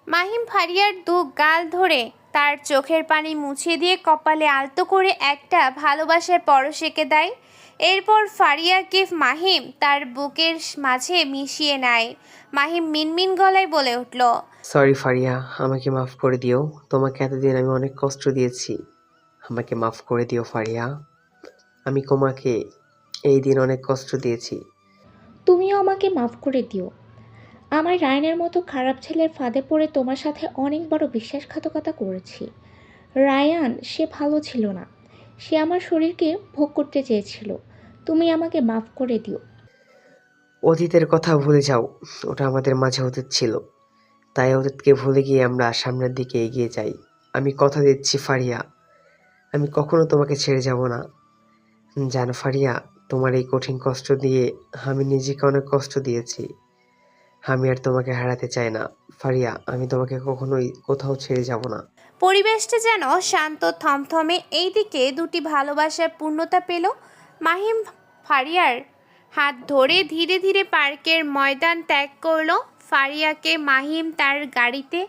মাহিম ফারিয়ার 2 গাল ধরে তার চোখের পানি মুছিয়ে দিয়ে কপালে আলতো করে একটা ভালোবাসার পরশ এঁকে দেয়। এরপর ফারিয়াকে মাহিম তার বুকের মাঝে মিশিয়ে নেয়। মাহিম মিনমিন গলায় বলে উঠল, সরি ফারিয়া, আমাকে মাফ করে দিও। তোমাকে এতদিন আমি অনেক কষ্ট দিয়েছি, আমাকে মাফ করে দিও ফারিয়া। আমি তোমাকে এই দিন অনেক কষ্ট দিয়েছি। তুমিও আমাকে মাফ করে দিও। আমার রায়ানের মতো খারাপ ছেলের ফাঁদে পড়ে তোমার সাথে অনেক বড় বিশ্বাসঘাতকতা করেছি। রায়ান সে ভালো ছিল না, সে আমার শরীরকে ভোগ করতে চেয়েছিল। তুমি আমাকে মাফ করে দিও। অতীতের কথা ভুলে যাও, ওটা আমাদের মাঝে অতীত ছিল। তাই অতীতকে ভুলে গিয়ে আমরা সামনের দিকে এগিয়ে যাই। আমি কথা দিচ্ছি ফারিয়া, আমি কখনো তোমাকে ছেড়ে যাব না। জানো ফারিয়া, তোমার এই কঠিন কষ্ট দিয়ে আমি নিজেকে অনেক কষ্ট দিয়েছি। আমি আর তোমাকে হারাতে চাই না ফারিয়া, আমি তোমাকে কখনোই কোথাও ছেড়ে যাব না। পরিবেশটা যেন শান্ত থমথমে। এইদিকে 2টি ভালোবাসার পূর্ণতা পেল। মাহিম ফারিয়ার হাত ধরে ধীরে ধীরে পার্কের ময়দান ত্যাগ করলো। ফারিয়াকে মাহিম তার গাড়িতে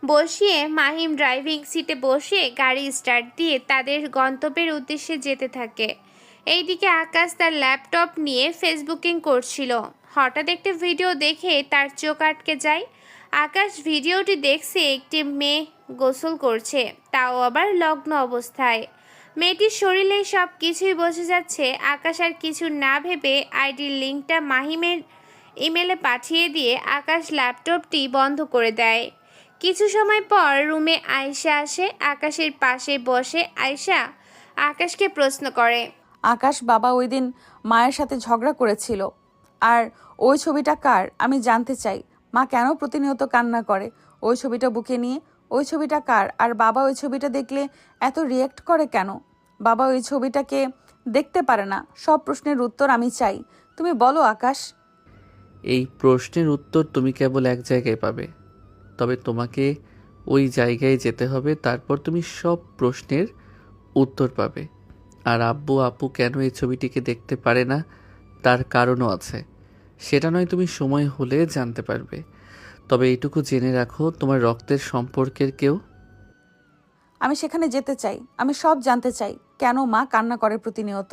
বসিয়ে মাহিম ড্রাইভিং সিটে বসে গাড়ি স্টার্ট দিয়ে তাদের গন্তব্যের উদ্দেশ্যে যেতে থাকে। এইদিকে আকাশ তার ল্যাপটপ নিয়ে ফেসবুকিং করছিল। হঠাৎ একটা ভিডিও দেখে তার চোখ আটকে যায়। আকাশ ভিডিওটি দেখছে একটি মেয়ে গোসল করছে, তাও আবার লগ্ন অবস্থায়। মেয়েটির শরীরে সব কিছুই বোঝা যাচ্ছে। আকাশ আর কিছু না ভেবে আইডির লিঙ্কটা মাহিমের ইমেলে পাঠিয়ে দিয়ে আকাশ ল্যাপটপটি বন্ধ করে দেয়। কিছু সময় পর রুমে আয়েশা আসে। আকাশের পাশে বসে আয়েশা আকাশকে প্রশ্ন করে, আকাশ, বাবা ওই দিন মায়ের সাথে ঝগড়া করেছিল, আর ওই ছবিটা কার আমি জানতে চাই। মা কেন প্রতিনিয়ত কান্না করে ওই ছবিটা বুকে নিয়ে? ওই ছবিটা কার? আর বাবা ওই ছবিটা দেখলে এত রিয়্যাক্ট করে কেন? বাবা ওই ছবিটাকে দেখতে পারে না। সব প্রশ্নের উত্তর আমি চাই, তুমি বলো আকাশ। এই প্রশ্নের উত্তর তুমি কেবল এক জায়গায় পাবে, তবে তোমাকে ওই জায়গায় যেতে হবে, তারপর তুমি সব প্রশ্নের উত্তর পাবে। আর আব্বু আপু কেন এই ছবিটিকে দেখতে পারে না তার কারণও আছে, সেটা নয় তুমি সময় হলে জানতে পারবে। তবে এইটুকু জেনে রাখো, তোমার রক্তের সম্পর্কের কেউ। আমি সেখানে যেতে চাই, আমি সব জানতে চাই কেন মা কান্না করে প্রতিনিয়ত।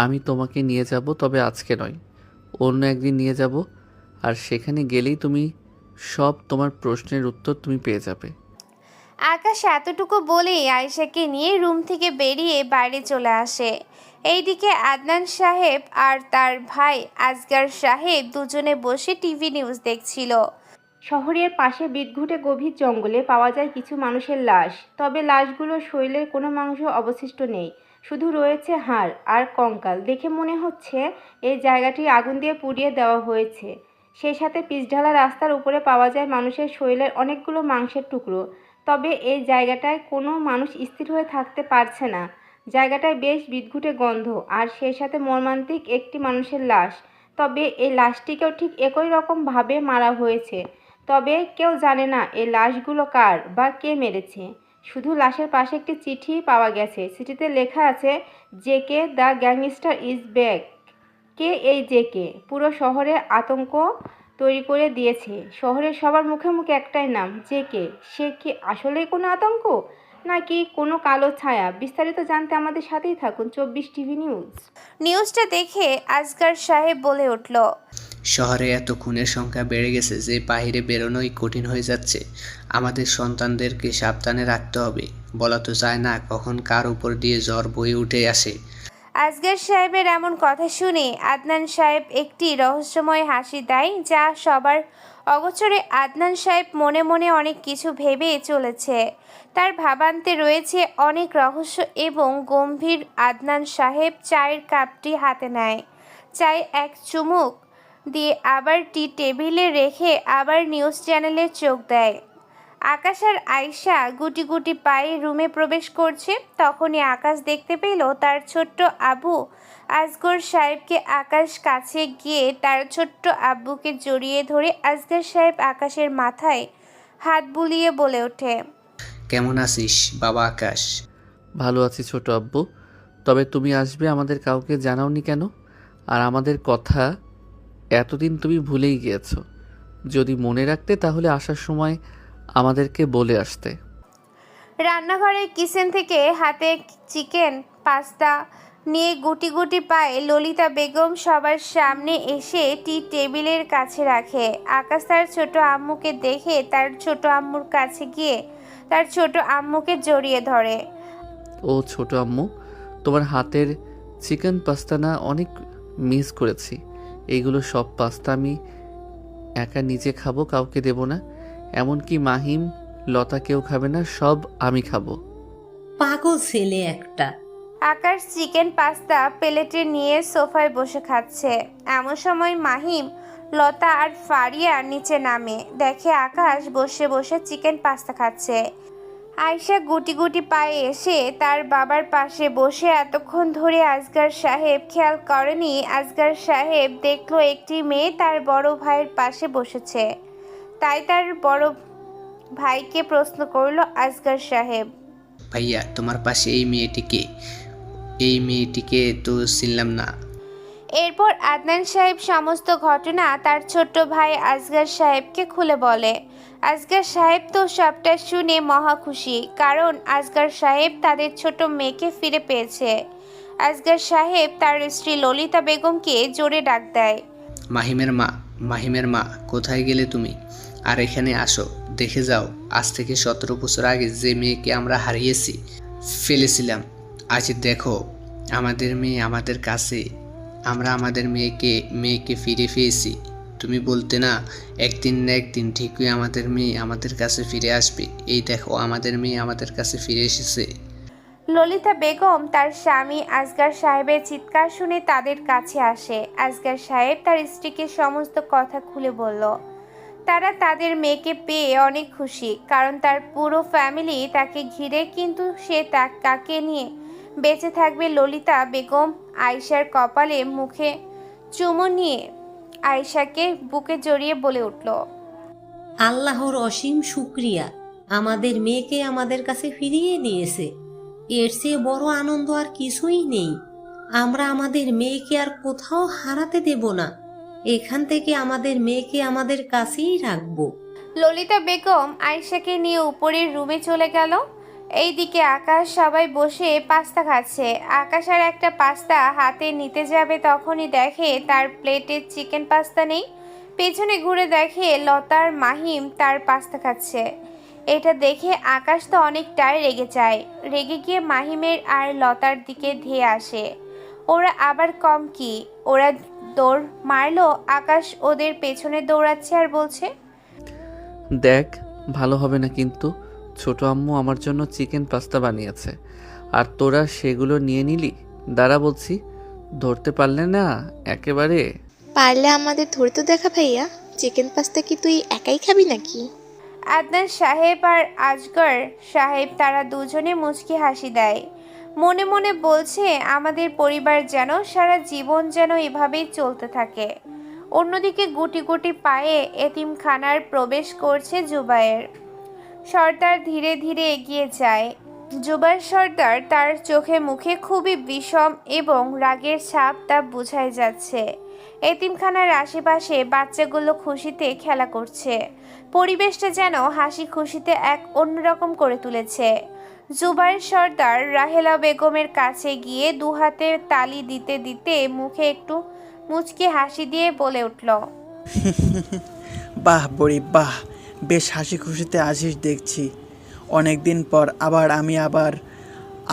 আমি তোমাকে নিয়ে যাব, তবে আজকে নয়, অন্য একদিন নিয়ে যাব। আর সেখানে গেলেই তুমি তোমার প্রশ্নের উত্তর তুমি পেয়ে যাবে। আকাশ এতটুকু বলেই আয়েশাকে নিয়ে রুম থেকে বেরিয়ে বাইরে চলে আসে। এইদিকে আদনান সাহেব আর তার ভাই আসগর সাহেব দুজনে বসে টিভি নিউজ দেখছিল। শহরের পাশে বিদঘুটে গভীর জঙ্গলে পাওয়া যায় কিছু মানুষের লাশ, তবে লাশগুলোর শরীরের কোনো মাংস অবশিষ্ট নেই, শুধু রয়েছে হাড় আর কঙ্কাল। দেখে মনে হচ্ছে এই জায়গাটি আগুন দিয়ে পুড়িয়ে দেওয়া হয়েছে। সেই সাথে পিচঢালা রাস্তার উপরে পাওয়া যায় মানুষের শরীরের অনেকগুলো মাংসের টুকরো। তবে এই জায়গাটায় কোনো মানুষ স্থির হয়ে থাকতে পারছে না। জায়গাটায় বেশ বিদঘুটে গন্ধ আর সেই সাথে মর্মান্তিক একটি মানুষের লাশ। তবে এই লাশটিকেও ঠিক একই রকমভাবে মারা হয়েছে। তবে কেউ জানে না এই লাশগুলো কার বা কে মেরেছে। শুধু লাশের পাশে একটি চিঠি পাওয়া গেছে। চিঠিতে লেখা আছে, JK the gangster is back. কে এই জেকে? পুরো শহরে আতঙ্ক তৈরি করে দিয়েছে। শহরের সবার মুখে মুখে একটাই নাম, জেকে। সে কি আসলেই কোনো আতঙ্ক নাকি কোনো কালো ছায়া? বিস্তারিত জানতে আমাদের সাথেই থাকুন 24 টিভি নিউজ। নিউজটা দেখে আসগর সাহেব বলে উঠল, শহরে এত খুনের সংখ্যা বেড়ে গেছে যে বাইরে বেরোনোই কঠিন হয়ে যাচ্ছে। আমাদের সন্তানদেরকে সাবধানে রাখতে হবে। বলা তো যায় না কখন কার উপর দিয়ে ঝড় বয়ে উঠে আসে। আসগর সাহেবের এমন কথা শুনে আদনান সাহেব একটি রহস্যময় হাসি দেয়, যা সবার অগোচরে। আদনান সাহেব মনে মনে অনেক কিছু ভেবে চলেছে। তার ভাবান্তে রয়েছে অনেক রহস্য এবং গম্ভীর। আদনান সাহেব চায়ের কাপটি হাতে নেয়, চায়ে এক চুমুক দিয়ে আবার টি টেবিলে রেখে আবার নিউজ চ্যানেলে চোখ দেয়। আকাশ আর আয়েশা গুটি গুটি পায়ে রুমে প্রবেশ করছে। তখনই আকাশ দেখতে পেল তার ছোট্ট আবু আসগর সাহেবকে। আকাশ কাছে গিয়ে তার ছোট্ট আব্বুকে জড়িয়ে ধরে আসগর সাহেব আকাশের মাথায় হাত বুলিয়ে বলে ওঠে, কেমন আছিস বাবা আকাশ? ভালো আছি ছোট আব্বু। তবে তুমি আসবে আমাদের কাউকে জানাওনি কেন? আর আমাদের কথা এতদিন তুমি ভুলেই গিয়েছো। যদি মনে রাখতে তাহলে আসার সময় আমাদেরকে বলে আসতে। রান্নাঘরের কিচেন থেকে হাতে চিকেন পাস্তা নিয়ে গুটি গুটি পায়ে ললিতা বেগম সবার সামনে এসে টি টেবিলের কাছে রাখে। আকাশ তার ছোট আম্মুকে দেখে তার ছোট আম্মুর কাছে গিয়ে তার ছোট আম্মুকে জড়িয়ে ধরে। ও ছোট আম্মু, তোমার হাতের চিকেন পাস্তা না অনেক মিস করেছি। এইগুলো সব পাস্তা আমি একা নিজে খাবো, কাউকে দেব না। এমনকি মাহিম লতা কেউ খাবে না, সব আমি খাবো। পাগল ছেলে একটা। আকাশ চিকেন পাস্তা প্লেটে নিয়ে সোফায় বসে খাচ্ছে। এমন সময় মাহিম, লতা আর ফারিয়া নিচে নামে। দেখে আকাশ বসে বসে চিকেন পাস্তা খাচ্ছে। আয়েশা গুটি গুটি পায়ে এসে তার বাবার পাশে বসে এতক্ষণ ধরে আসগর সাহেব খেয়াল করেনি। আসগর সাহেব দেখলো একটি মেয়ে তার বড় ভাইয়ের পাশে বসেছে। তাই তার বড় ভাইকে প্রশ্ন করলো আসগর সাহেব, ভাইয়া তোমার পাশে এই মেয়েটিকে? এই মেয়েটিকে তো চিনলাম না। এরপর আদনান সাহেব সমস্ত ঘটনা তার ছোট্ট ভাই আসগর সাহেবকে খুলে বলে। আসগর সাহেব তো সবটা শুনে মহা খুশি, কারণ আসগর সাহেব তাদের ছোট মেয়েকে ফিরে পেয়েছে। আসগর সাহেব তার স্ত্রী ললিতা বেগমকে জোরে ডাক দেয়, মাহিমের মা কোথায় গেলে তুমি? আর এখানে আসো, দেখে যাও আজ থেকে 17 বছর আগে যে মেয়েকে আমরা হারিয়েছি ফেলেছিলাম, আজ দেখো আমাদের মেয়ে আমাদের কাছে। আমরা আমাদের মেয়েকে ফিরে পেয়েছি। তুমি বলতে না একদিন না একদিন ঠিকই আমাদের মেয়ে আমাদের কাছে ফিরে আসবে। এই দেখো আমাদের মেয়ে আমাদের কাছে ফিরে এসেছে। ললিতা বেগম তার স্বামী আসগর সাহেবের চিৎকার শুনে তাদের কাছে আসে। আসগর সাহেব তার স্ত্রীকে সমস্ত কথা খুলে বলল। তারা তাদের মেয়েকে পেয়ে অনেক খুশি, কারণ তার পুরো ফ্যামিলি তাকে ঘিরে। কিন্তু সে কাকে নিয়ে বেঁচে থাকবে? ললিতা বেগম আয়েশার কপালে মুখে চুমু নিয়ে আয়েশাকে বুকে জড়িয়ে বলে উঠল, আল্লাহর অসীম শুকরিয়া, আমাদের মেয়েকে আমাদের কাছে ফিরিয়ে দিয়েছে। এর চেয়ে বড় আনন্দ আর কিছুই নেই। আমরা আমাদের মেয়েকে আর কোথাও হারাতে দেব না। এখান থেকে আমাদের মেয়েকে আমাদের কাছেই রাখবো। ললিতা বেগম আয়েশাকে নিয়ে উপরের রুমে চলে গেল। এইদিকে আকাশ সবাই বসে পাস্তা খাচ্ছে। আকাশ আর একটা পাস্তা হাতে নিতে যাবে, তখনই দেখে তার প্লেটে চিকেন পাস্তা নেই। পেছনে ঘুরে দেখে লতার মাহিম তার পাস্তা খাচ্ছে। এটা দেখে আকাশ তো অনেকটাই রেগে যায়। রেগে গিয়ে মাহিমের আর লতার দিকে ধেয়ে আসে। ওরা আবার কম কি, ওরা দৌড় মারলো, আকাশ ওদের পেছনে দৌড়াচ্ছে আর বলছে, দেখ ভালো হবে না কিন্তু, ছোট আম্মু আমার জন্য চিকেন পাস্তা বানিয়েছে আর তোরা সেগুলো নিয়ে নিলি। দাঁড়া বলছি, ধরতে পারলে না একেবারে। পারলে আমাদের ধরে তো দেখা ভাইয়া, চিকেন পাস্তা কি তুই একাই খাবি নাকি? আদনান সাহেব আর আজগর সাহেব তারা দুজনে মুচকি হাসি দেয়। মনে মনে বলছে আমাদের পরিবার যেন সারা জীবন যেন এভাবেই চলতে থাকে। অন্যদিকে গুটি গুটি পায়ে এতিমখানার প্রবেশ করছে জুবায়ের সর্দার ধীরে ধীরে এগিয়ে যায়। জুবায়ের সর্দার তার চোখে মুখে খুবই বিষম এবং রাগের ছাপ তা বোঝাই যাচ্ছে। এতিমখানার আশেপাশে বাচ্চাগুলো খুশিতে খেলা করছে। পরিবেশটা যেন হাসি খুশিতে এক অন্যরকম করে তুলেছে। জুবায়ের সর্দার রাহেলা বেগমের কাছে গিয়ে দুহাতে তালি দিতে দিতে মুখে একটু মুচকি হাসি দিয়ে বলে উঠল, বাহ বড়ি বাহ, বেশ হাসি খুশিতে আসিস দেখছি। অনেক দিন পর আমি আবার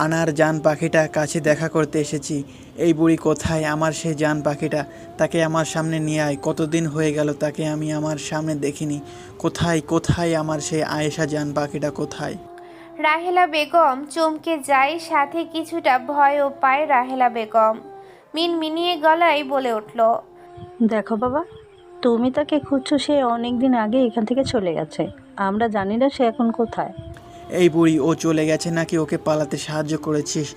আনার জান পাখিটা কাছে দেখা করতে এসেছি। এই বুড়ি কোথায়? আমার সেই জান পাখিটা, তাকে আমার সামনে নিয়ে আয়। কতদিন হয়ে গেল তাকে আমি আমার সামনে দেখিনি। কোথায় কোথায় আমার সেই আয়েশা জান পাখিটা কোথায়? রাহেলা বেগম চমকে যায়, সাথে কিছুটা ভয়ও পায়। রাহেলা বেগম মিনমিনিয়ে গলায় বলে উঠল, দেখো বাবা, তুমি তাকে খুঁজছো, সে অনেক দিন আগে এখান থেকে চলে গেছে। আমরা জানি না সে এখন কোথায়। এই বুড়ি, ও চলে গেছে নাকি ওকে পালাতে সাহায্য করেছিস?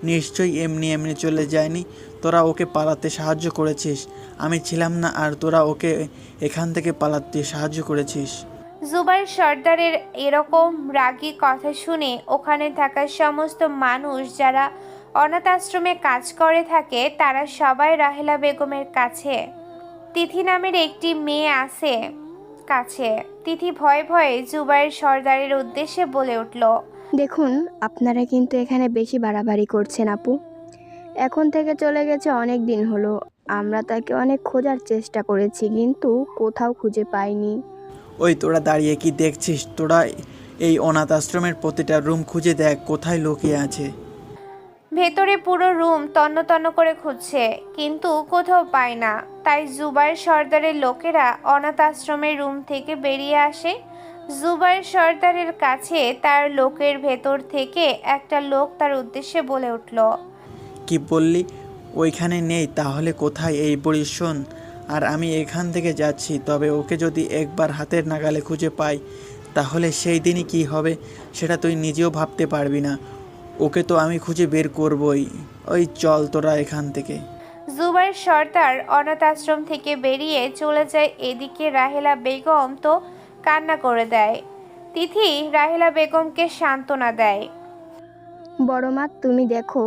নিশ্চয়ই এমনি এমনি চলে যায়নি, তোরা ওকে পালাতে সাহায্য করেছিস। আমি ছিলাম না আর তোরা ওকে এখান থেকে পালাতে সাহায্য করেছিস। জুবায়ের সর্দারের এরকম রাগী কথা শুনে ওখানে থাকা সমস্ত মানুষ যারা অনাথ আশ্রমে কাজ করে থাকে তারা সবাই রাহেলা বেগমের কাছে। তিথি নামের একটি মেয়ে আছে কাছে। তিথি ভয়ে ভয়ে জুবায়ের সর্দারের উদ্দেশ্যে বলে উঠল, দেখুন, আপনারা কিন্তু এখানে বেশি বাড়াবাড়ি করছেন আপু। এখন থেকে চলে গেছে অনেক দিন হলো। আমরা তাকে অনেক খোঁজার চেষ্টা করেছি কিন্তু কোথাও খুঁজে পাইনি। ওই তোরা দাঁড়িয়ে কি দেখছিস? তোরা এই অনাথ আশ্রমের প্রতিটা রুম খুঁজে দেখ কোথায় লুকিয়ে আছে। ভেতরে পুরো রুম তন্ন তন্ন করে খুঁজছে কিন্তু কোথাও পায় না। তাই জুবায়ের সর্দারের লোকেরা অনাথ আশ্রমের রুম থেকে বেরিয়ে আসে। জুবায়ের সর্দারের কাছে তার লোকের ভেতর থেকে একটা লোক তার উদ্দেশ্যে বলে উঠল, কি বললি? ওইখানে নেই? তাহলে কোথায়? এই বুড়ি শোন, আর আমি এখান থেকে যাচ্ছি, তবে ওকে যদি একবার হাতের নাগালে খুঁজে পাই তাহলে সেই দিনই কি হবে সেটা তুই নিজেও ভাবতে পারবি না। ওকে তো আমি খুঁজে বের করবই। ওই চল তোরা এখান থেকে। জুবায়ের সর্দার অনাথ আশ্রম থেকে বেরিয়ে চলে যায়। এদিকে রাহেলা বেগম তো কান্না করে দেয়। তিথি রাহেলা বেগমকে সান্ত্বনা দেয়, বড় মা, তুমি দেখো,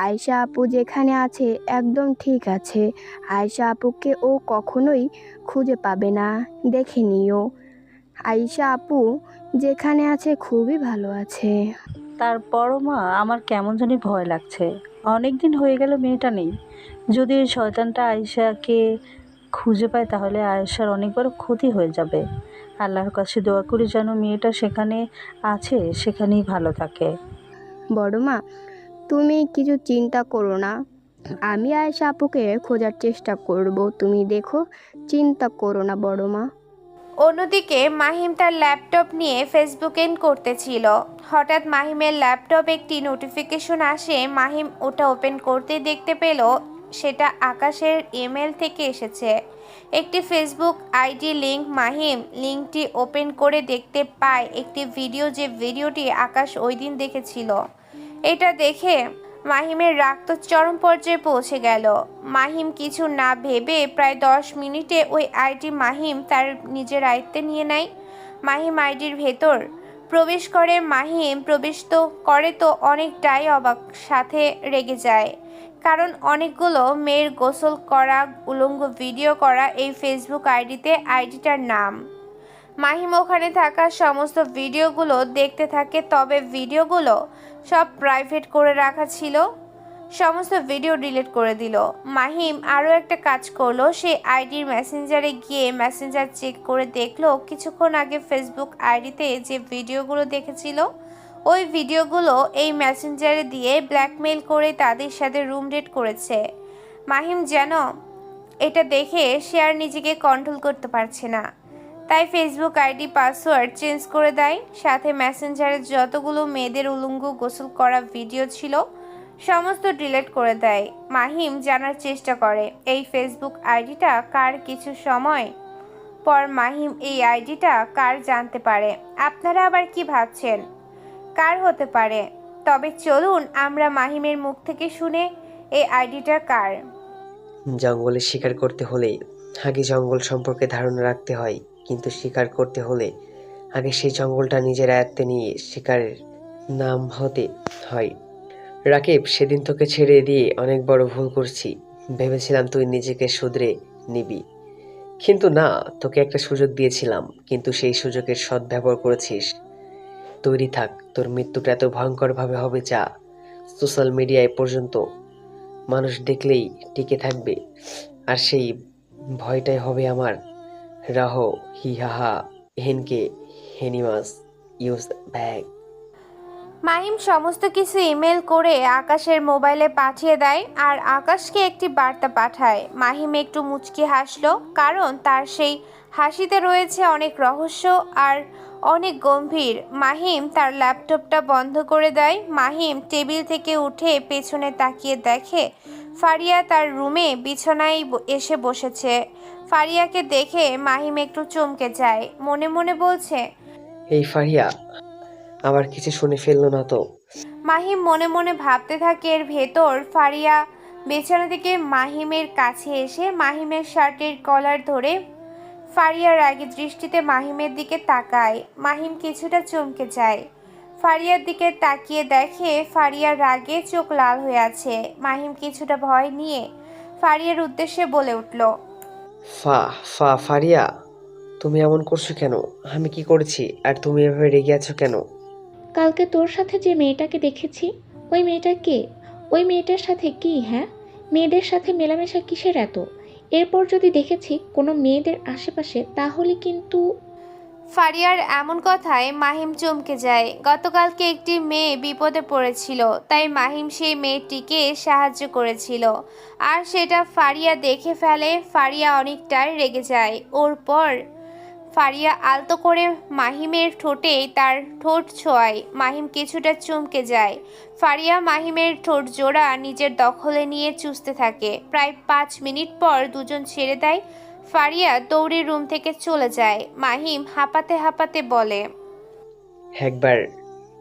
আয়েশা আপু যেখানে আছে একদম ঠিক আছে। আয়েশা আপুকে ও কখনোই খুঁজে পাবে না, দেখে নিও। আয়েশা আপু যেখানে আছে খুবই ভালো আছে। তারপরও মা, আমার কেমন জানি ভয় লাগছে। অনেক দিন হয়ে গেল মেয়েটা নেই। যদি এই শয়তানটা আয়েশাকে খুঁজে পায় তাহলে আয়েশার অনেক বড় ক্ষতি হয়ে যাবে। আল্লাহর কাছে দোয়া করি যেন মেয়েটা সেখানে আছে সেখানেই ভালো থাকে। বড় মা, তুমি কিছু চিন্তা করো না, আমি আয়েশা আপুকে খোঁজার চেষ্টা করব। তুমি দেখো, চিন্তা করো না বড় মা। অন্যদিকে মাহিম তার ল্যাপটপ নিয়ে ফেসবুক এন্ড করতেছিল। হঠাৎ মাহিমের ল্যাপটপ একটি নোটিফিকেশন আসে। মাহিম ওটা ওপেন করতে দেখতে পেল সেটা আকাশের ইমেল থেকে এসেছে। একটি ফেসবুক আইডি লিংক। মাহিম লিংকটি ওপেন করে দেখতে পায় একটি ভিডিও, যে ভিডিওটি আকাশ ওই দিন দেখেছিল। এটা দেখে মাহিমের রাগ তো চরম পর্যায়ে পৌঁছে গেল। মাহিম কিছু না ভেবে প্রায় 10 মিনিটে ওই আইডি মাহিম তার নিজের আয়ত্তে নিয়ে নেয়। মাহিম আইডির ভেতর প্রবেশ করে। মাহিম প্রবেশ তো করে তো অনেকটাই অবাক, সাথে রেগে যায়। কারণ অনেকগুলো মেয়ের গোসল করা, উলঙ্গ ভিডিও করা এই ফেসবুক আইডিতে আইডিটার নাম। মাহিম ওখানে থাকা সমস্ত ভিডিওগুলো দেখতে থাকে, তবে ভিডিওগুলো সব প্রাইভেট করে রাখা ছিল। সমস্ত ভিডিও ডিলিট করে দিল। মাহিম আরও একটা কাজ করলো, সে আইডির মেসেঞ্জারে গিয়ে মেসেঞ্জার চেক করে দেখলো কিছুক্ষণ আগে ফেসবুক আইডিতে যে ভিডিওগুলো দেখেছিল ওই ভিডিওগুলো এই মেসেঞ্জারে দিয়ে ব্ল্যাকমেইল করে তাদের সাথে রুম ডেট করেছে। মাহিম যেন এটা দেখে সে আর নিজেকে কন্ট্রোল করতে পারছে না, তাই ফেসবুক আইডি পাসওয়ার্ড চেঞ্জ করে দেয়। সাথে মেসেঞ্জারে যতগুলো মেয়েদের উলঙ্গ গোসল করা ভিডিও ছিল সমস্ত ডিলিট করে দেয়। মাহিম জানার চেষ্টা করে এই ফেসবুক আইডিটা কার। কিছু সময় পর মাহিম এই আইডিটা কার জানতে পারে। আপনারা আবার কি ভাবছেন কার হতে পারে? তবে চলুন আমরা মাহিমের মুখ থেকে শুনে এই আইডিটা কার। জঙ্গলে শিকার করতে হলে আগে জঙ্গল সম্পর্কে ধারণা রাখতে হয়, কিন্তু শিকার করতে হলে আগে সেই জঙ্গলটা নিজের আয়ত্তে নিয়ে শিকারের নাম হতে হয়। রাকিব, সেদিন তোকে ছেড়ে দিয়ে অনেক বড় ভুল করছি। ভেবেছিলাম তুই নিজেকে শুধরে নিবি, কিন্তু না, তোকে একটা সুযোগ দিয়েছিলাম, কিন্তু সেই সুযোগের সদ্ব্যবহার করেছিস। তৈরি থাক, তোর মৃত্যুটা এত ভয়ঙ্করভাবে হবে যা সোশ্যাল মিডিয়ায় পর্যন্ত মানুষ দেখলেই টিকে থাকবে। আর সেই ভয়টাই হবে আমার রাহ হি হাহা হেনকে হেনিমাস ইউজ ব্যাগ। মাহিম সমস্ত কিছু ইমেল করে আকাশের মোবাইলে পাঠিয়ে দেয় আর আকাশকে একটি বার্তা পাঠায়। মাহিম একটু মুচকি হাসলো, কারণ তার সেই হাসিতে রয়েছে অনেক রহস্য আর অনেক গম্ভীর। মাহিম তার ল্যাপটপটা বন্ধ করে দেয়। মাহিম টেবিল থেকে উঠে পেছনে তাকিয়ে দেখে ফারিয়া তার রুমে বিছানায় এসে বসেছে। ফারিয়াকে দেখে মাহিম একটু চমকে যায়, মনে মনে বলছে, এই ফারিয়া আবার কিছু শুনে ফেললো না তো? মাহিম মনে মনে ভাবতে থাকে। এর ভেতর ফারিয়া বিছানা থেকে মাহিমের কাছে এসে মাহিমের শার্টের কলার ধরে ফারিয়া রাগী দৃষ্টিতে মাহিমের দিকে তাকায়। মাহিম কিছুটা চমকে যায়। ফারিয়ার দিকে তাকিয়ে দেখে ফারিয়া রাগে চোখ লাল হয়ে আছে। মাহিম কিছুটা ভয় নিয়ে ফারিয়ার উদ্দেশ্যে বলে উঠল, ফারিয়া, তুমি এমন করছো কেন? আমি কি করেছি আর তুমি এভাবে রেগে আছো কেন? কালকে তোর সাথে যে মেয়েটাকে দেখেছি, ওই মেয়েটা কে? ওই মেয়েটার সাথে কি? হ্যাঁ, মেয়েদের সাথে মেলামেশা কিসের এত? এরপর যদি দেখেছি কোনো মেয়েদের আশেপাশে, তাহলে কিন্তু। ফারিয়ার এমন কথায় মাহিম চমকে যায়। গতকালকে একটি মেয়ে বিপদে পড়েছিল, তাই মাহিম সেই মেয়েটিকে সাহায্য করেছিল, আর সেটা ফারিয়া দেখে ফেলে। ফারিয়া অনেকটাই রেগে যায়। ওর পর ফারিয়া আলতো করে মাহিমের ঠোঁটে তার ঠোঁট ছোঁয়ায়। মাহিম কিছুটা চমকে যায়। ফারিয়া মাহিমের ঠোঁট জোড়া নিজের দখলে নিয়ে চুষতে থাকে। প্রায় 5 মিনিট পর দুজন ছেড়ে দেয়। ফারিয়া দৌড়ে রুম থেকে চলে যায়। মাহিম হাঁপাতে হাঁপাতে বলে, একবার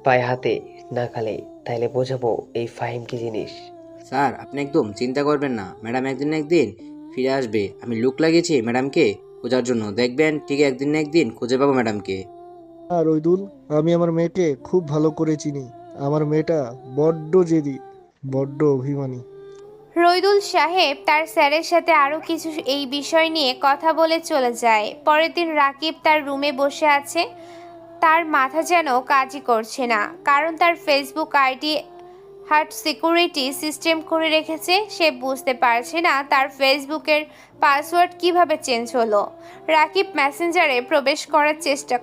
পায়ে হাতে না খালে তাইলে বোঝাবো এই ফাহিম কি জিনিস। স্যার, আপনি একদম চিন্তা করবেন না, ম্যাডাম একদিন না একদিন ফিরে আসবে। আমি লুক লাগিয়েছি ম্যাডামকে খোঁজার জন্য, দেখবেন ঠিক একদিন না একদিন খুঁজে পাবো ম্যাডামকে। আর রইদুল, আমি আমার মেয়েকে খুব ভালো করে চিনি। আমার মেয়েটা বড্ড জেদি, বড্ড অভিমানী। রইদুল সাহেব তার স্যারের সাথে আরও কিছু এই বিষয় নিয়ে কথা বলে চলে যায়। পরের দিন রাকিব তার রুমে বসে আছে। তার মাথা যেন কাজই করছে না, কারণ তার Facebook ID heart security system করে রেখেছে। সে বুঝতে পারছে না তার ফেসবুকের পাসওয়ার্ড কিভাবে চেঞ্জ হলো। রাকিব মেসেঞ্জারে প্রবেশ করার চেষ্টা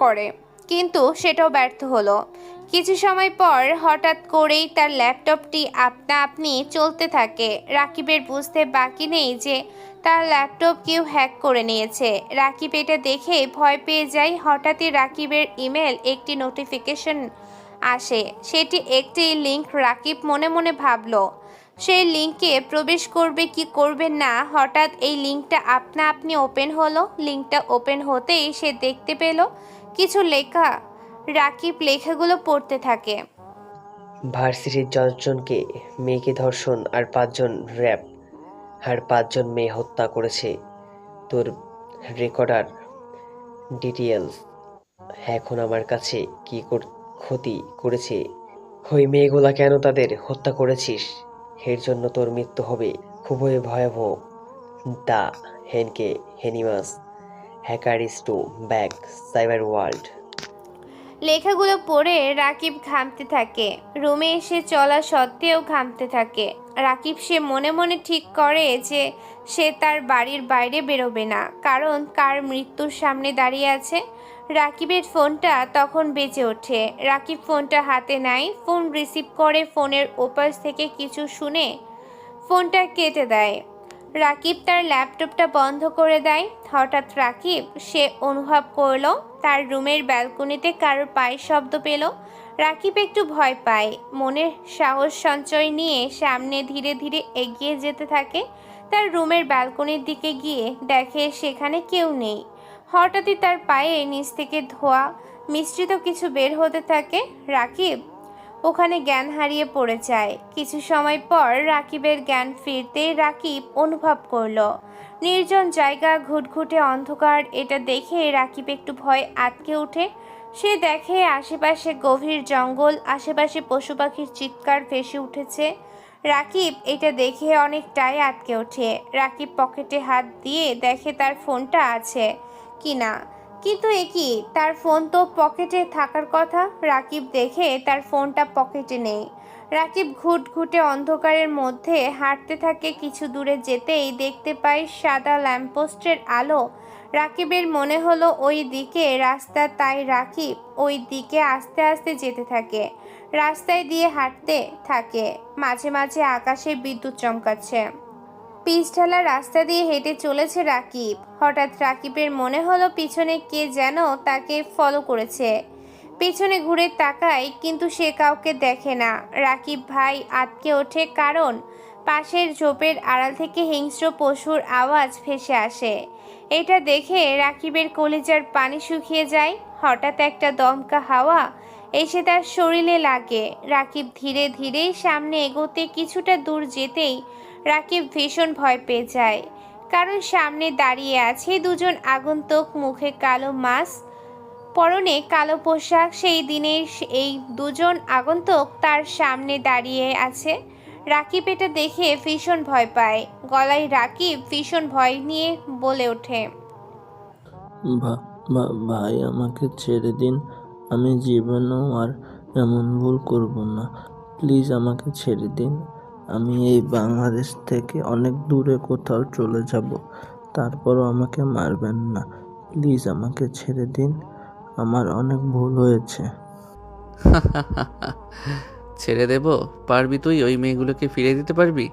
করে, কিন্তু সেটাও ব্যর্থ হলো। কিছু সময় পর হঠাৎ করেই তার ল্যাপটপটি আপনা আপনি চলতে থাকে। রাকিবের বুঝতে বাকি নেই যে তার ল্যাপটপ কেউ হ্যাক করে নিয়েছে। রাকিব এটা দেখে ভয় পেয়ে যায়। হঠাৎই রাকিবের ইমেল একটি নোটিফিকেশন আসে। সেটি একটি লিঙ্ক। রাকিব মনে মনে ভাবল সেই লিঙ্কে প্রবেশ করবে কি করবে না। হঠাৎ এই লিঙ্কটা আপনা আপনি ওপেন হলো। লিঙ্কটা ওপেন হতেই সে দেখতে পেল কিছু লেখা। রাকিব লেখাগুলো পড়তে থাকে। ভার্সিটির 10 জনকে মেয়েকে ধর্ষণ আর 5 জন র্যাপ আর 5 জন মেয়ে হত্যা করেছে। তোর রেকর্ডার ডিটেলস এখন আমার কাছে কি ক্ষতি করেছে, ওই মেয়েগুলা কেন তাদের হত্যা করেছিস, এর জন্য তোর মৃত্যু হবে খুবই ভয়াবহ। দ্য হেনকে হেনিমাস hacker is to back cyber world. লেখাগুলো পড়ে রাকিব ঘামতে থাকে। রুমে এসে চলা সত্ত্বেও ঘামতে থাকে। রাকিব সে মনে মনে ঠিক করে যে সে তার বাড়ির বাইরে বেরোবে না, কারণ কার মৃত্যুর সামনে দাঁড়িয়ে আছে। রাকিবের ফোনটা তখন বেজে ওঠে। রাকিব ফোনটা হাতে নেয়, ফোন রিসিভ করে ফোনের ওপাশ থেকে কিছু শুনে ফোনটা কেটে দেয়। রাকিব তার ল্যাপটপটা বন্ধ করে দেয়। হঠাৎ রাকিব সে অনুভব করলো তার রুমের ব্যালকনিতে কারোর পায়ের শব্দ পেল। রাকিব একটু ভয় পায়, মনের সাহস সঞ্চয় নিয়ে সামনে ধীরে ধীরে এগিয়ে যেতে থাকে। তার রুমের ব্যালকনির দিকে গিয়ে দেখে সেখানে কেউ নেই। হঠাৎই তার পায়ে নিচ থেকে ধোয়া মিশ্রিত কিছু বের হতে থাকে। রাকিব ওখানে জ্ঞান হারিয়ে পড়ে যায়। কিছু সময় পর রাকিবের জ্ঞান ফিরতে রাকিব অনুভব করলো নির্জন জায়গা, ঘুটঘুটে অন্ধকার। এটা দেখে রাকিব একটু ভয় আটকে ওঠে। সে দেখে আশেপাশে গভীর জঙ্গল, আশেপাশে পশু পাখির চিৎকার ভেসে উঠেছে। রাকিব এটা দেখে অনেকটাই আটকে ওঠে। রাকিব পকেটে হাত দিয়ে দেখে তার ফোনটা আছে কিনা, কিন্তু কি তার ফোন তো পকেটে থাকার কথা। রাকিব দেখে তার ফোনটা পকেটে নেই। রাকিব ঘুটঘুটে অন্ধকারের মধ্যে হাঁটতে থাকে। কিছু দূরে যেতেই দেখতে পায় সাদা ল্যাম্পপোস্টের আলো। রাকিবের মনে হলো ওই দিকে রাস্তা, তাই রাকিব ওই দিকে আস্তে আস্তে যেতে থাকে। রাস্তায় দিয়ে হাঁটতে থাকে। মাঝে মাঝে আকাশে বিদ্যুৎ চমকাচ্ছে। পিচ ঢালা রাস্তা দিয়ে হেঁটে চলেছে রাকিব। হঠাৎ রাকিবের মনে হলো পিছনে কে যেন তাকে ফলো করেছে। পিছনে ঘুরে তাকায়, কিন্তু সে কাউকে দেখে না। রাকিব ভাই আটকে ওঠে, কারণ পাশের ঝোপের আড়াল থেকে হিংস্র পশুর আওয়াজ ভেসে আসে। এটা দেখে রাকিবের কলিজার পানি শুকিয়ে যায়। হঠাৎ একটা দমকা হাওয়া এসে তার শরীরে লাগে। রাকিব ধীরে ধীরে সামনে এগোতে কিছুটা দূর যেতেই রাকিব ভীষণ ভয় পেয়ে যায়, কারণ সামনে দাঁড়িয়ে আছে দুজন আগন্তুক, মুখে কালো মাস্ক, পরনে কালো পোশাক। সেই দিনের এই দুজন আগন্তুক তার সামনে দাঁড়িয়ে আছে। রাকিব এটা দেখে ভীষণ ভয় পায়। গলায় রাকিব ভীষণ ভয় নিয়ে বলে ওঠে, ভাই আমাকে ছেড়ে দিন, আমি জীবনেও আর এমন ভুল করব না, প্লিজ আমাকে ছেড়ে দিন। আমি এই বাংলাদেশ থেকে অনেক দূরে কোথাও চলে যাব, তারপরও আমাকে মারবেন না, প্লিজ আমাকে ছেড়ে দিন, আমার অনেক ভুল হয়েছে। ছেড়ে দেব? পারবি তুই ওই মেয়েগুলোকে ফিরিয়ে দিতে পারবি?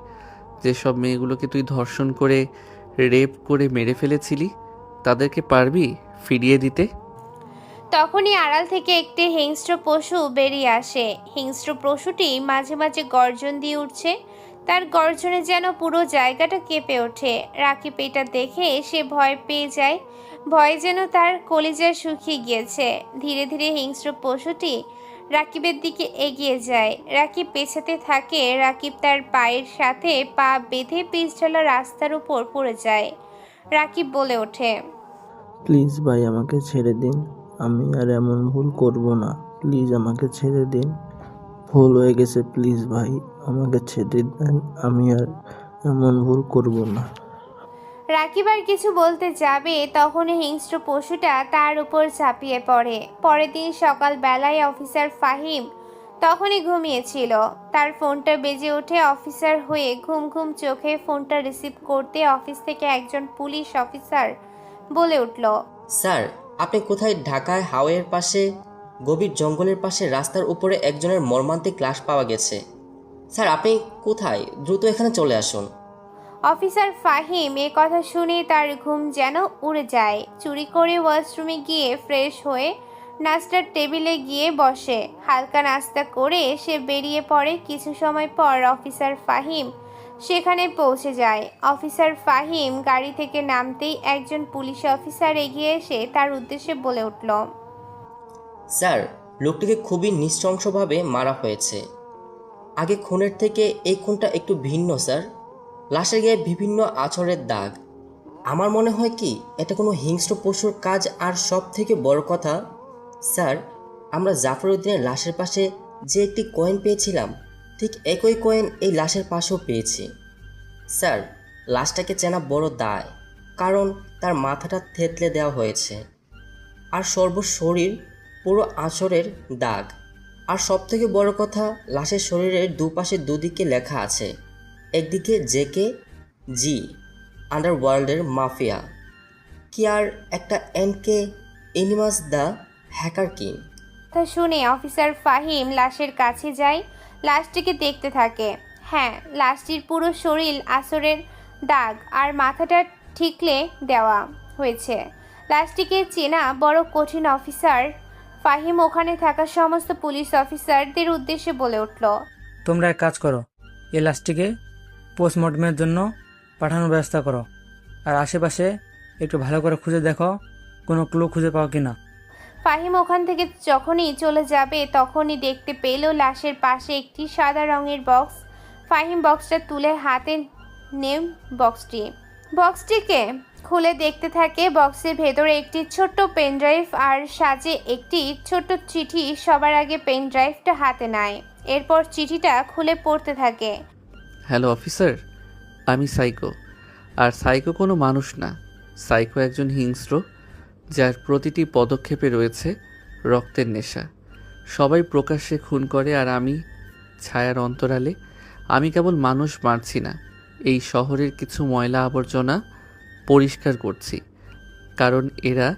যেসব মেয়েগুলোকে তুই ধর্ষণ করে রেপ করে মেরে ফেলেছিলি, তাদেরকে পারবি ফিরিয়ে দিতে? তখনই আড়াল থেকে একটি হিংস্র পশু বেরিয়ে আসে। হিংস্র পশুটি মাঝে মাঝে গর্জন দিয়ে উঠছে। তার গর্জনে যেন পুরো জায়গাটা কেঁপে ওঠে। রাকিব এটা দেখে সে ভয় পেয়ে যায়। ভয় যেন তার কলিজা শুকিয়ে গিয়েছে। ধীরে ধীরে হিংস্র পশুটি রাকিবের দিকে এগিয়ে যায়। রাকিব পেছাতে থাকে। রাকিব তার পায়ের সাথে পা বেঁধে পিচঢালা রাস্তার উপর পড়ে যায়। রাকিব বলে ওঠে, প্লিজ ভাই আমাকে ছেড়ে দিন, আমি আর এমন ভুল করব না, প্লিজ আমাকে ছেড়ে দিন, ভুল হয়ে গেছে, প্লিজ ভাই আমাকে ছেড়ে দেন, আমি আর এমন ভুল করব না। রাকিব আর কিছু বলতে যাবে, তখনই হিংস্র পশুটা তার উপর ঝাঁপিয়ে পড়ে। পরের দিন সকালবেলায় অফিসার ফাহিম তখনই ঘুমিয়েছিল। তার ফোনটা বেজে ওঠে। অফিসার হয়ে ঘুম ঘুম চোখে ফোনটা রিসিভ করতে অফিস থেকে একজন পুলিশ অফিসার বলে উঠল, স্যার আপনি কোথায়? ঢাকায় হাওয়ের পাশে গভীর জঙ্গলের পাশে রাস্তার উপরে একজনের মর্মান্তিক লাশ পাওয়া গেছে। স্যার আপনি কোথায়? দ্রুত এখানে চলে আসুন। অফিসার ফাহিম এ কথা শুনে তার ঘুম যেন উড়ে যায়। চুরি করে ওয়াশরুমে গিয়ে ফ্রেশ হয়ে নাস্তার টেবিলে গিয়ে বসে। হালকা নাস্তা করে সে বেরিয়ে পড়ে। কিছু সময় পর অফিসার ফাহিম সেখানে পৌঁছে যায়। অফিসার ফাহিম গাড়ি থেকে নামতেই একজন পুলিশ অফিসার এগিয়ে এসে তার উদ্দেশ্যে বলে উঠল, স্যার লোকটিকে খুবই নৃশংসভাবে মারা হয়েছে। আগে খুনের থেকে এই খুনটা একটু ভিন্ন স্যার। লাশের গায়ে বিভিন্ন আঁচড়ের দাগ। আমার মনে হয় কি এটা কোনো হিংস্র পশুর কাজ। আর সব থেকে বড় কথা স্যার, আমরা জাফরউদ্দিনের লাশের পাশে যে একটি কয়েন পেয়েছিলাম, ঠিক একই কয়েন এই লাশের পাশেও পেয়েছি। স্যার লাশটাকে চেনা বড় দায়, কারণ তার মাথাটা থেতলে দেওয়া হয়েছে আর সর্বশরীর পুরো আঁচড়ের দাগ। আর সবথেকে বড় কথা, লাশের শরীরের দুপাশে দুদিকে লেখা আছে, একদিকে জেকে জি আন্ডারওয়ার্ল্ডের মাফিয়া কি, আর একটা NK animals the hacker king. তা শুনে অফিসার ফাহিম লাশের কাছে যায়, লাশটিকে দেখতে থাকে। হ্যাঁ, লাশটির পুরো শরীর আঁচড়ের দাগ আর মাথাটা ঠিকলে দেওয়া হয়েছে। লাশটিকে চেনা বড় কঠিন। অফিসার ফাহিম ওখানে থাকা সমস্ত পুলিশ অফিসারদের উদ্দেশ্যে বলে উঠল, তোমরা এক কাজ করো, এই লাশটিকে পোস্টমর্টমের জন্য পাঠানোর ব্যবস্থা করো, আর আশেপাশে একটু ভালো করে খুঁজে দেখো কোনো ক্লু খুঁজে পাও কিনা। ফাহিম ওখান থেকে যখনই চলে যাবে তখনই দেখতে পেল লাশের পাশে একটি সাদা রঙের বক্স। ফাহিম বক্সটা তুলে হাতে নেম বক্সটিকে খুলে দেখতে থাকে। বক্সের ভেতরে একটি ছোট্ট পেনড্রাইভ আর সাজে একটি ছোট্ট চিঠি। সবার আগে পেনড্রাইভটা হাতে নেয়, এরপর চিঠিটা খুলে পড়তে থাকে। হ্যালো অফিসার, আমি সাইকো। আর সাইকো কোনো মানুষ না, সাইকো একজন হিংস্র, যার প্রতিটি পদক্ষেপে রয়েছে রক্তের নেশা। সবাই প্রকাশ্যে খুন করে, আর আমি ছায়ার অন্তরালে। আমি কেবল মানুষ মারছি না, এই শহরের কিছু ময়লা আবর্জনা পরিষ্কার করছি, কারণ এরা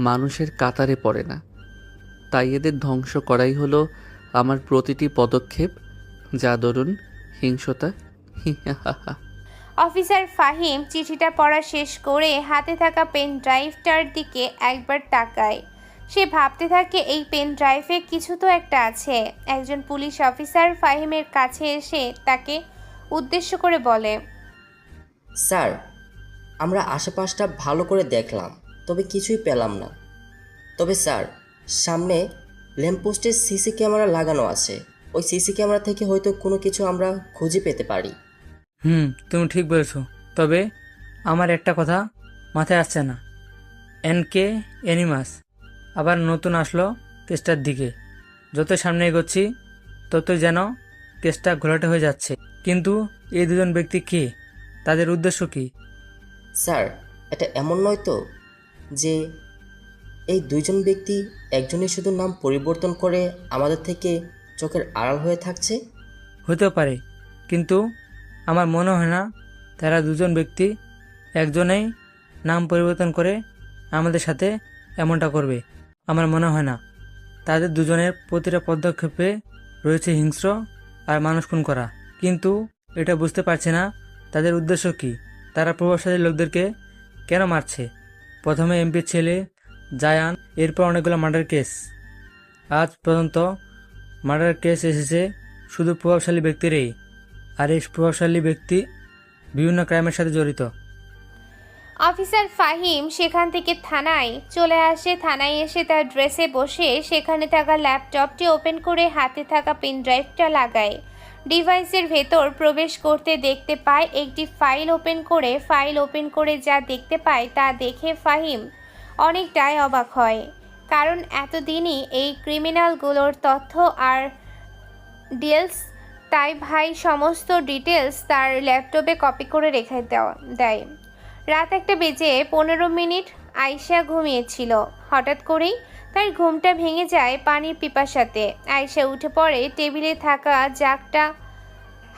মানুষের কাতারে পড়ে না। তাই এদের ধ্বংস করাই হলো আমার প্রতিটি পদক্ষেপ, যা দরুন হিংসতা। অফিসার ফাহিম চিঠিটা পড়া শেষ করে হাতে থাকা পেন ড্রাইভটার দিকে একবার তাকায়। সে ভাবতে থাকে এই পেন ড্রাইভে কিছু তো একটা আছে। একজন পুলিশ অফিসার ফাহিমের কাছে এসে তাকে উদ্দেশ্য করে বলে, স্যার, আমরা আশেপাশটা ভালো করে দেখলাম, তবে কিছুই পেলাম না। তবে স্যার, সামনে ল্যাম্পপোস্টে সিসি ক্যামেরা লাগানো আছে, ওই সিসি ক্যামেরা থেকে হয়তো কোনো কিছু আমরা খুঁজে পেতে পারি। তুমি ঠিক বলেছ, তবে আমার একটা কথা মাথায় আসছে না। এনকে এনিমাস আবার নতুন আসলো কেসটার দিকে। যত সামনে এগোচ্ছি ততই যেন কেসটা ঘোলাটে হয়ে যাচ্ছে। কিন্তু এই দুজন ব্যক্তি কে, তাদের উদ্দেশ্য কি? স্যার, এটা এমন নয় তো যে এই দুইজন ব্যক্তি একজনই শুধু নাম পরিবর্তন করে আমাদের থেকে চোখের আড়াল হয়ে থাকছে? হতেও পারে, কিন্তু আমার মনে হয় না তারা দুজন ব্যক্তি একজনেই নাম পরিবর্তন করে আমাদের সাথে এমনটা করবে। আমার মনে হয় না। তাদের দুজনের প্রতিটা পদক্ষেপে রয়েছে হিংস্র আর মানুষ খুন করা, কিন্তু এটা বুঝতে পারছে না তাদের উদ্দেশ্য কি। তারা প্রভাবশালী লোকদেরকে কেন মারছে? প্রথমে এমপির ছেলে জায়ান, এরপর অনেকগুলো মার্ডার কেস। আজ পর্যন্ত মার্ডার কেস এসেছে শুধু প্রভাবশালী ব্যক্তিরই, আর এই প্রভাবশালী ব্যক্তি বিভিন্ন ক্রাইমের সাথে জড়িত। অফিসার ফাহিম সেখান থেকে থানায় চলে আসে। থানায় এসে তার ড্রেসে বসে সেখানে থাকা ল্যাপটপটি ওপেন করে হাতে থাকা পেন ড্রাইভটা লাগায়। ডিভাইসের ভেতর প্রবেশ করতে দেখতে পায় একটি ফাইল ওপেন করে যা দেখতে পায় তা দেখে ফাহিম অনেকটাই অবাক হয়, কারণ এতদিনই এই ক্রিমিনালগুলোর তথ্য আর ডিটেলস তাই ভাই সমস্ত ডিটেলস তার ল্যাপটপে কপি করে রেখে দেয়। রাত 1:15 আয়শা ঘুমিয়েছিল। হঠাৎ করেই তার ঘুমটা ভেঙে যায় পানির পিপাসাতে। আয়শা উঠে পড়ে, টেবিলে থাকা জাগটা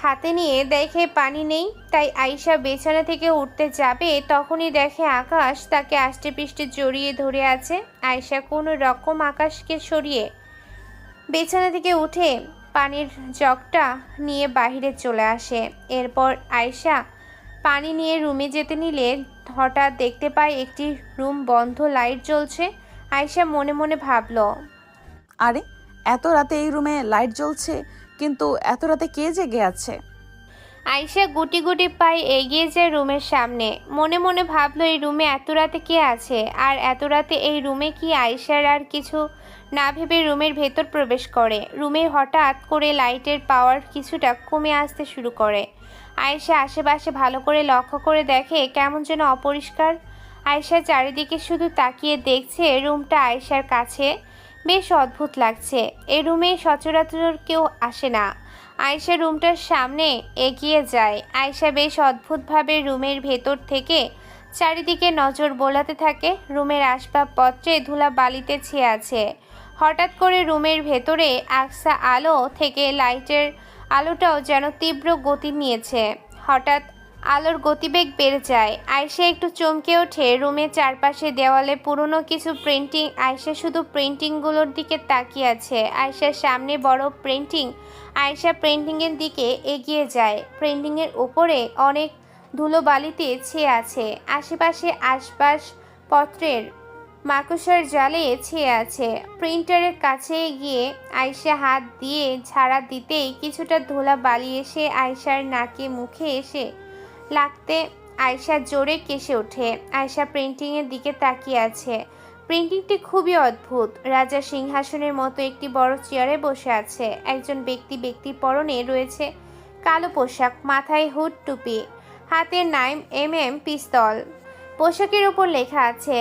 হাতে নিয়ে দেখে পানি নেই। তাই আয়শা বিছানা থেকে উঠতে যাবে, তখনই দেখে আকাশ তাকে আষ্টেপৃষ্টে জড়িয়ে ধরে আছে। আয়শা কোনো রকম আকাশকে সরিয়ে বিছানা থেকে উঠে পানির জগটা নিয়ে বাইরে চলে আসে। এরপর আয়শা পানি নিয়ে রুমে যেতে নিলে হঠাৎ দেখতে পায় একটি রুম বন্ধ, লাইট জ্বলছে। আয়শা মনে মনে ভাবল, আরে এত রাতে এই রুমে লাইট জ্বলছে, কিন্তু এত রাতে কে জেগে আছে? আয়শা গুটি গুটি পায়ে এগিয়ে যায় রুমের সামনে। মনে মনে ভাবলো এই রুমে এত রাতে কে আছে, আর এত রাতে এই রুমে কি? আয়শার আর কিছু না ভেবে রুমের ভেতর প্রবেশ করে। রুমে হঠাৎ করে লাইটের পাওয়ার কিছুটা কমে আসতে শুরু করে। আয়শা আশেপাশে ভালো করে লক্ষ্য করে দেখে কেমন যেন অপরিষ্কার। আয়শা চারিদিকে শুধু তাকিয়ে দেখছে। রুমটা আয়শার কাছে বেশ অদ্ভুত লাগছে। এই রুমে সচরাচর কেউ আসে না। আয়শা রুমটার সামনে এগিয়ে যায়। আয়শা বেশ অদ্ভুতভাবে রুমের ভেতর থেকে চারিদিকে নজর বোলাতে থাকে। রুমের আসবাবপত্রে ধুলা বালিতে ছেয়ে আছে। হঠাৎ করে রুমের ভেতরে আকসা আলো থেকে লাইটের আলোটাও যেন তীব্র গতি নিয়েছে। হঠাৎ আলোর গতিবেগ বেড়ে যায়। আয়শা একটু চমকে ওঠে। রুমের চারপাশে দেওয়ালে পুরনো কিছু প্রিন্টিং। আয়শা শুধু প্রিন্টিংগুলোর দিকে তাকিয়ে আছে। আয়শার সামনে বড় প্রিন্টিং। আয়শা প্রিন্টিংয়ের দিকে এগিয়ে যায়। প্রিন্টিংয়ের উপরে অনেক ধুলোবালিতে ছেয়ে আছে। আশেপাশে আসবাবপত্রের মাকড়সার জালে ছেয়ে আছে। প্রিন্টারের কাছে গিয়ে আয়শা হাত দিয়ে ঝাড়া দিতেই কিছুটা ধুলাবালি এসে আয়শার নাকে মুখে এসে লাগতে আয়শা জোরে কেসে ওঠে। আয়শা প্রিন্টিংয়ের দিকে তাকিয়ে আছে। প্রিন্টিংটি খুবই অদ্ভুত। রাজা সিংহাসনের মতো একটি বড় চেয়ারে বসে আছে। একজন ব্যক্তির পরনে রয়েছে কালো পোশাক, মাথায় হুড টুপি, হাতে 9mm পিস্তল। পোশাকের উপর লেখা আছে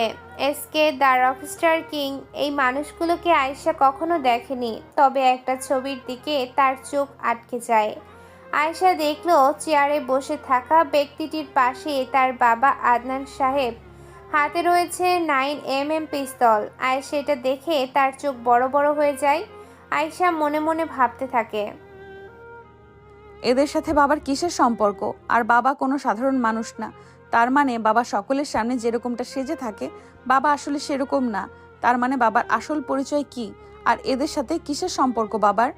এসকে দ্য রকস্টার কিং। এই মানুষগুলোকে আয়শা কখনো দেখেনি, তবে একটা ছবির দিকে তার চোখ আটকে যায়। আয়শা দেখলো চেয়ারে বসে থাকা ব্যক্তিটির পাশে তার বাবা আদনান সাহেব। হাতে রয়েছে 9mm পিস্তল। আয়শা এটা দেখে তার চোখ বড় বড় হয়ে যায়। আয়শা মনে মনে ভাবতে থাকে, এদের সাথে বাবার কিসের সম্পর্ক? আর বাবা কোনো সাধারণ মানুষ না। তার মানে বাবা সকলের সামনে যেরকমটা সেজে থাকে, বাবা আসলে সেরকম না। তার মানে বাবার আসল পরিচয় কি? আর এদের সাথে কিসের সম্পর্ক বাবার?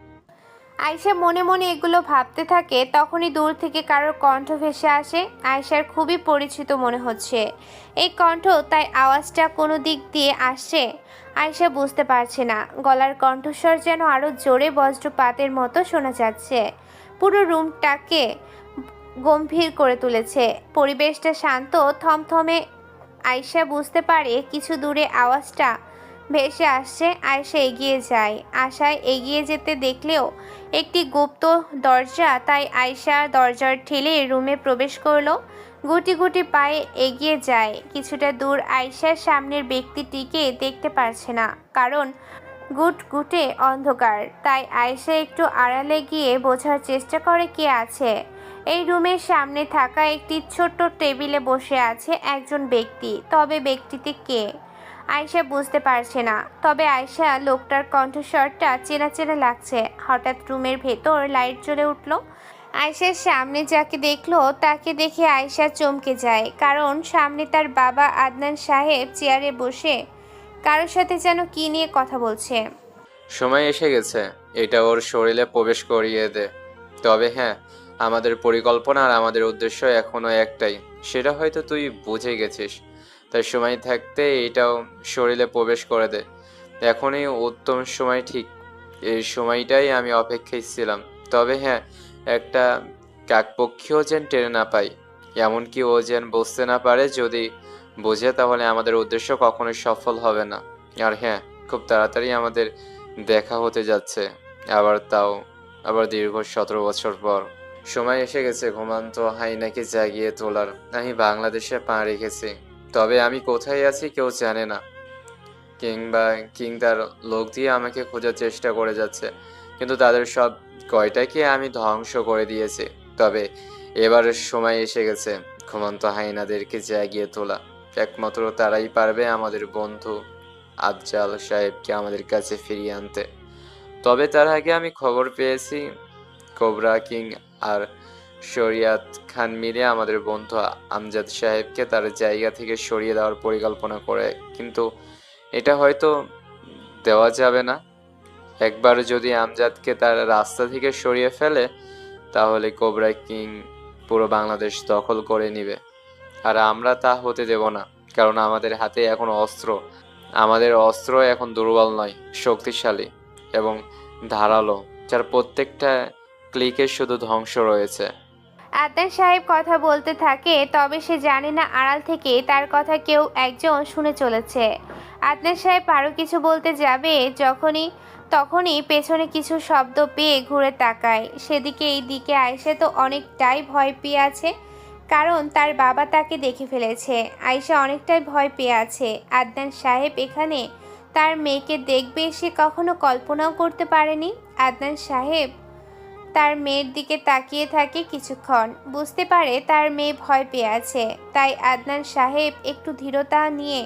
আয়শা মনে মনে এগুলো ভাবতে থাকে। তখনই দূর থেকে কারোর কণ্ঠ ভেসে আসে। আয়শার খুবই পরিচিত মনে হচ্ছে এই কণ্ঠ, তাই আওয়াজটা কোনো দিক দিয়ে আসছে আয়শা বুঝতে পারছে না। গলার কণ্ঠস্বর যেন আরও জোরে বজ্রপাতের মতো শোনা যাচ্ছে। পুরো রুমটাকে গম্ভীর করে তুলেছে। পরিবেশটা শান্ত, থমথমে। আয়শা বুঝতে পারে কিছু দূরে আওয়াজটা ভেসে আসছে। আয়শা এগিয়ে যায়। আশায় এগিয়ে যেতে দেখলেও একটি গুপ্ত দরজা, তাই আয়শা দরজার ঠেলে রুমে প্রবেশ করলো। গুটি গুটি পায়ে এগিয়ে যায়। কিছুটা দূর আয়শার সামনের ব্যক্তিটিকে দেখতে পারছে না, কারণ গুটগুটে অন্ধকার। তাই আয়শা একটু আড়ালে গিয়ে বোঝার চেষ্টা করে কে আছে। এই রুমের সামনে থাকা একটি ছোট্ট টেবিলে বসে আছে একজন ব্যক্তি, তবে ব্যক্তিটি কে আয়শা বুঝতে পারছে না। তবে আয়শা লোকটার কণ্ঠস্বরটা চেনা চেনা লাগছে। হঠাৎ রুমের ভেতর লাইট জ্বলে উঠল। আয়শার সামনে যাকে দেখলো তাকে দেখে আয়শা চমকে যায়, কারণ সামনে তার বাবা আদনান সাহেব চেয়ারে বসে কারোর সাথে যেন কি নিয়ে কথা বলছে। সময় এসে গেছে, এটা ওর শরীরে প্রবেশ করিয়ে দে। তবে হ্যাঁ, আমাদের পরিকল্পনা আর আমাদের উদ্দেশ্য এখনো একটাই, সেটা হয়তো তুই বুঝে গেছিস। তাই সময় থাকতে এটাও শরীরে প্রবেশ করে দে। এখনই উত্তম সময়, ঠিক এই সময়টাই আমি অপেক্ষায় ছিলাম। তবে হ্যাঁ, একটা কাকপক্ষীও যেন টেনে না পাই, এমনকি ও যেন বুঝতে না পারে। যদি বোঝে তাহলে আমাদের উদ্দেশ্য কখনোই সফল হবে না। আর হ্যাঁ, খুব তাড়াতাড়ি আমাদের দেখা হতে যাচ্ছে, আবার দীর্ঘ 17 বছর পর। সময় এসে গেছে ঘুমান্ত হাইনাকে জাগিয়ে তোলার। আমি বাংলাদেশে পা রেখেছি, তবে আমি কোথায় আছি কেউ জানে না। কিং তার লোক দিয়ে আমাকে খোঁজার চেষ্টা করে যাচ্ছে, কিন্তু তাদের সব কয়টাকে আমি ধ্বংস করে দিয়েছি। তবে এবার সময় এসে গেছে ঘুমন্ত হাইনাদেরকে জাগিয়ে তোলা। একমাত্র তারাই পারবে আমাদের বন্ধু আফজাল সাহেবকে আমাদের কাছে ফিরিয়ে আনতে। তবে তার আগে আমি খবর পেয়েছি কোবরা কিং আর শরিয়াত খান মিলে আমাদের বন্ধু আমজাদ সাহেবকে তার জায়গা থেকে সরিয়ে দেওয়ার পরিকল্পনা করে, কিন্তু এটা হয়তো দেওয়া যাবে না। একবার যদি আমজাদকে তার রাস্তা থেকে সরিয়ে ফেলে, তাহলে কোবরা কিং পুরো বাংলাদেশ দখল করে নেবে, আর আমরা তা হতে দেব না। কারণ আমাদের হাতে এখন অস্ত্র। আমাদের অস্ত্র এখন দুর্বল নয়, শক্তিশালী এবং ধারালো, যার প্রত্যেকটা ক্লিকে শুধু ধ্বংস রয়েছে। আদনান সাহেব কথা বলতে থাকে, তবে সে জানে না আড়াল থেকে তার কথা কেউ একজন শুনে চলেছে। আদনান সাহেব আরও কিছু বলতে যাবে তখনই পেছনে কিছু শব্দ পেয়ে ঘুরে তাকায়। সেদিকে এই দিকে আয়শা তো অনেকটাই ভয় পেয়ে আছে, কারণ তার বাবা তাকে দেখে ফেলেছে। আয়শা অনেকটাই ভয় পেয়ে আছে। আদনান সাহেব এখানে তার মেয়েকে দেখবে সে কখনো কল্পনাও করতে পারেনি। আদনান সাহেব তার মেয়ের দিকে তাকিয়ে থাকে কিছুক্ষণ, বুঝতে পারে তার মেয়ে ভয় পেয়ে আছে। তাই আদনান সাহেব একটু ধীরতা নিয়ে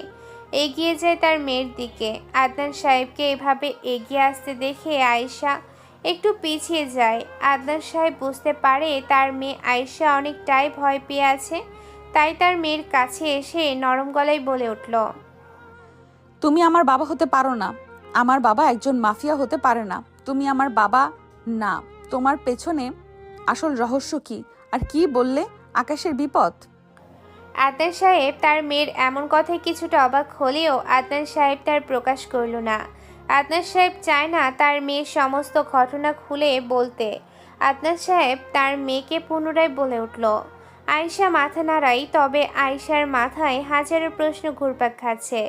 এগিয়ে যায় তার মেয়ের দিকে। আদনান সাহেবকে এভাবে এগিয়ে আসতে দেখে আয়েশা একটু পিছিয়ে যায়। আদনান সাহেব বুঝতে পারে তার মেয়ে আয়েশা অনেকটাই ভয় পেয়ে আছে, তাই তার মেয়ের কাছে এসে নরম গলায় বলে উঠল, তুমি আমার বাবা হতে পারো না। আমার বাবা একজন মাফিয়া হতে পারে না। তুমি আমার বাবা না। তোমার পেছনে আসল রহস্য কি? আর কি বললে আকাশের বিপদ? আদনান সাহেব তার মেয়ের এমন কথায় কিছুটা অবাক হলেও আদনান সাহেব তার প্রকাশ করল না। আদনান সাহেব চায় না তার মেয়ের সমস্ত ঘটনা খুলে বলতে। আদনান সাহেব তার মেয়েকে পুনরায় বলে উঠল। আয়েশা মাথা নাড়ায়, তবে আয়েশার মাথায় হাজারো প্রশ্ন ঘুরপাক খাচ্ছে।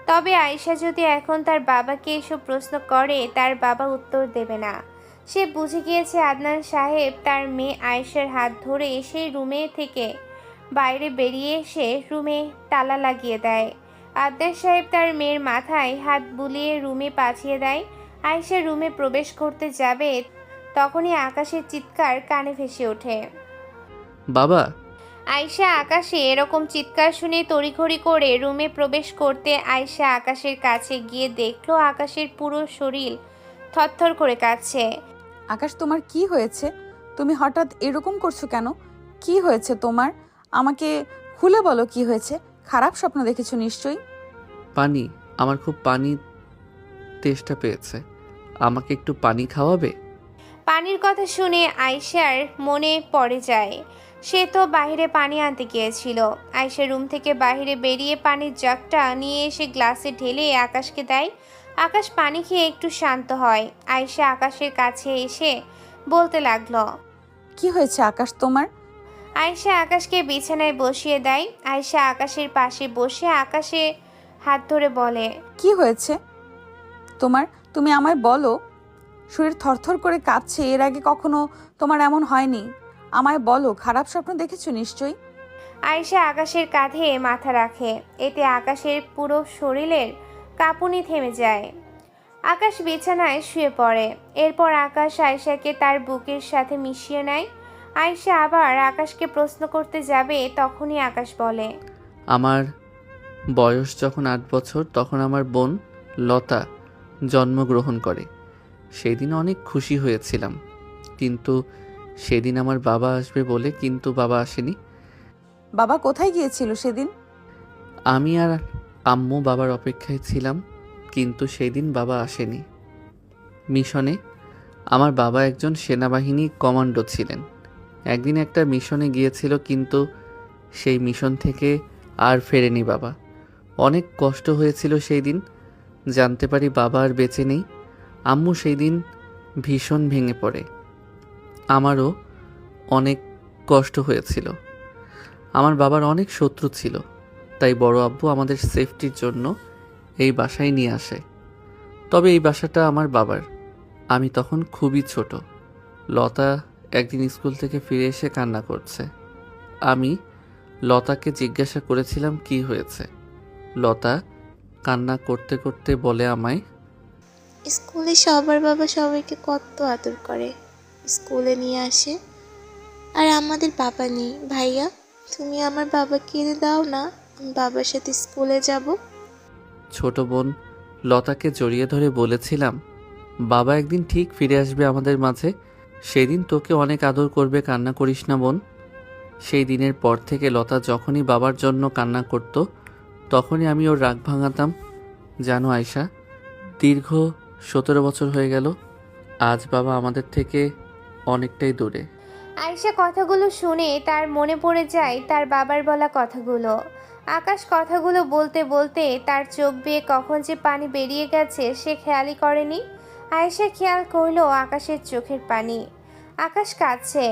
তবে আয়েশা যদি এখন তার বাবাকে এসব প্রশ্ন করে, তার বাবা উত্তর দেবে না। সে বুঝে গিয়েছে আদনান সাহেব তার মেয়ে আয়েশার হাত ধরে সেই রুমে থেকে বাইরে বেরিয়ে এসে রুমে তালা লাগিয়ে দেয়। আদনান সাহেব তার মেয়ের মাথায় হাত বুলিয়ে রুমে পাঠিয়ে দেয়। আয়েশা রুমে প্রবেশ করতে যাবে, তখনই আকাশের চিৎকার কানে ভেসে ওঠে। বাবা! আয়েশা আকাশে এরকম চিৎকার শুনে তড়িঘড়ি করে রুমে প্রবেশ করতে আয়েশা আকাশের কাছে গিয়ে দেখলো আকাশের পুরো শরীর থরথর করে কাঁপছে। আকাশ, তোমার কি হয়েছে? তুমি হঠাৎ এরকম করছো কেন? কি হয়েছে তোমার? আমাকে খুলে বলো কি হয়েছে। খারাপ স্বপ্ন দেখেছো নিশ্চয়ই। পানি, আমার খুব পানি তেষ্টা পেয়েছে, আমাকে একটু পানি খাওয়াবে? পানির কথা শুনে আয়েশার মনে পড়ে যায় সে তো বাইরে পানি আনতে গিয়েছিল। আয়েশা রুম থেকে বাইরে বেরিয়ে পানির জাগটা নিয়ে এসে গ্লাসে ঢেলে আকাশকে দেয়। আকাশ পানি খেয়ে একটু শান্ত হয়। আয়েশা আকাশের কাছে এসে বলতে লাগলো, কি হয়েছে আকাশ তোমার? আয়েশা আকাশকে বিছানায় বসিয়ে দেয়। আয়েশা আকাশের পাশে বসে আকাশে হাত ধরে বলে, কি হয়েছে তোমার? তুমি আমায় বলো। শরীর থরথর করে কাঁপছে, এর আগে কখনো তোমার এমন হয়নি। আমায় বলো, খারাপ স্বপ্ন দেখেছো নিশ্চয়ই। আয়েশা আকাশের কাঁধে মাথা রাখে, এতে আকাশের পুরো শরীরের কাঁপুনি থেমে যায়। আকাশ বিছানায় শুয়ে পড়ে। এরপর আকাশ আয়েশাকে তার বুকের সাথে মিশিয়ে নেয়। আয়েশা আবার আকাশকে প্রশ্ন করতে যাবে, তখনই আকাশ বলে, আমার বয়স যখন 8 বছর, তখন আমার বোন লতা জন্মগ্রহণ করে। সেদিন অনেক খুশি হয়েছিলাম, কিন্তু সেদিন আমার বাবা আসবে বলে কিন্তু বাবা আসেনি। বাবা কোথায় গিয়েছিল সেদিন? আমি আর আম্মু বাবার অপেক্ষায় ছিলাম, কিন্তু সেদিন বাবা আসেনি। মিশনে আমার বাবা একজন সেনাবাহিনী কমান্ডো ছিলেন। একদিন একটা মিশনে গিয়েছিল, কিন্তু সেই মিশন থেকে আর ফেরেনি বাবা। অনেক কষ্ট হয়েছিল সেই দিন। জানতে পারি বাবা আর বেঁচে নেই। আম্মু সেই দিন ভীষণ ভেঙে পড়ে। আমারও অনেক কষ্ট হয়েছিল। আমার বাবার অনেক শত্রু ছিল, তাই বড় আব্বু আমাদের সেফটির জন্য এই বাসায় নিয়ে আসে। তবে এই বাসাটা আমার বাবার। আমি তখন খুবই ছোট। লতা একদিন স্কুল থেকে ফিরে এসে কান্না করছে। আমি লতাকে জিজ্ঞাসা করেছিলাম কি হয়েছে। লতা কান্না করতে করতে বলে আমায়, স্কুলে সবার বাবা সবাইকে কত আদর করে, স্কুলে নিয়ে আসে, আর আমাদের বাবা নেই। ভাইয়া, তুমি আমার বাবাকে এনে দাও না, আমি বাবার সাথে স্কুলে যাব। ছোট বোন লতাকে জড়িয়ে ধরে বলেছিলাম, বাবা একদিন ঠিক ফিরে আসবে আমাদের মাঝে, সেদিন তোকে অনেক আদর করবে, কান্না করিস না বোন। সেই দিনের পর থেকে লতা যখনই বাবার জন্য কান্না করত, তখনই আমি ওর রাগ ভাঙাতাম। জানো আয়শা, দীর্ঘ 17 বছর হয়ে গেল, আজ বাবা আমাদের থেকে অনেকটাই দূরে। আয়েশা কথাগুলো শুনে তার মনে পড়ে যায় তার বাবার বলা কথাগুলো। আকাশ কথাগুলো বলতে বলতে তার চোখ বেয়ে কখন যে পানি বেরিয়ে গেছে সে খেয়ালই করেনি। আয়েশা খেয়াল করলো আকাশের চোখের পানি। আকাশ কাঁদছে।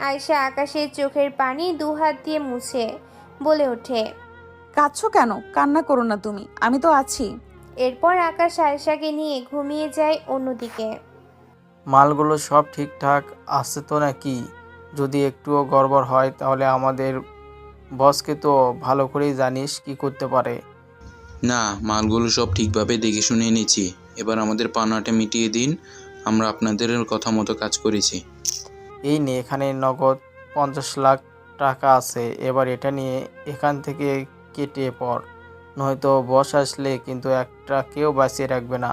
আয়েশা আকাশের চোখের পানি 2 হাত দিয়ে মুছে বলে ওঠে, কাঁদছো কেন? কান্না করো না তুমি, আমি তো আছি। এরপর আকাশ আয়েশাকে নিয়ে ঘুমিয়ে যায় অন্যদিকে। মালগুলো সব ঠিকঠাক আছে তো নাকি? যদি একটুও গড়বড় হয় তাহলে আমাদের বসকে তো ভালো করেই জানিস কি করতে পারে। না, মালগুলো সব ঠিকভাবে দেখে শুনে নিয়েছি। এবার আমাদের পাওনাটা মিটিয়ে দিন, আমরা আপনাদের কথা মতো কাজ করেছি। এই নিয়ে এখানে নগদ 50 লাখ টাকা আছে, এবার এটা নিয়ে এখান থেকে কেটে পড়। নয়তো বস আসলে কিন্তু একটা কেউ বাঁচিয়ে রাখবে না।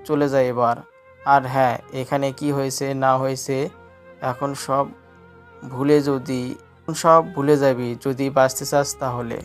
চলে যায় এবার। আর হ্যাঁ, এখানে কি হয়েছে না হয়েছে এখন সব ভুলে যাবি যদি বাঁচতে চাস তাহলে।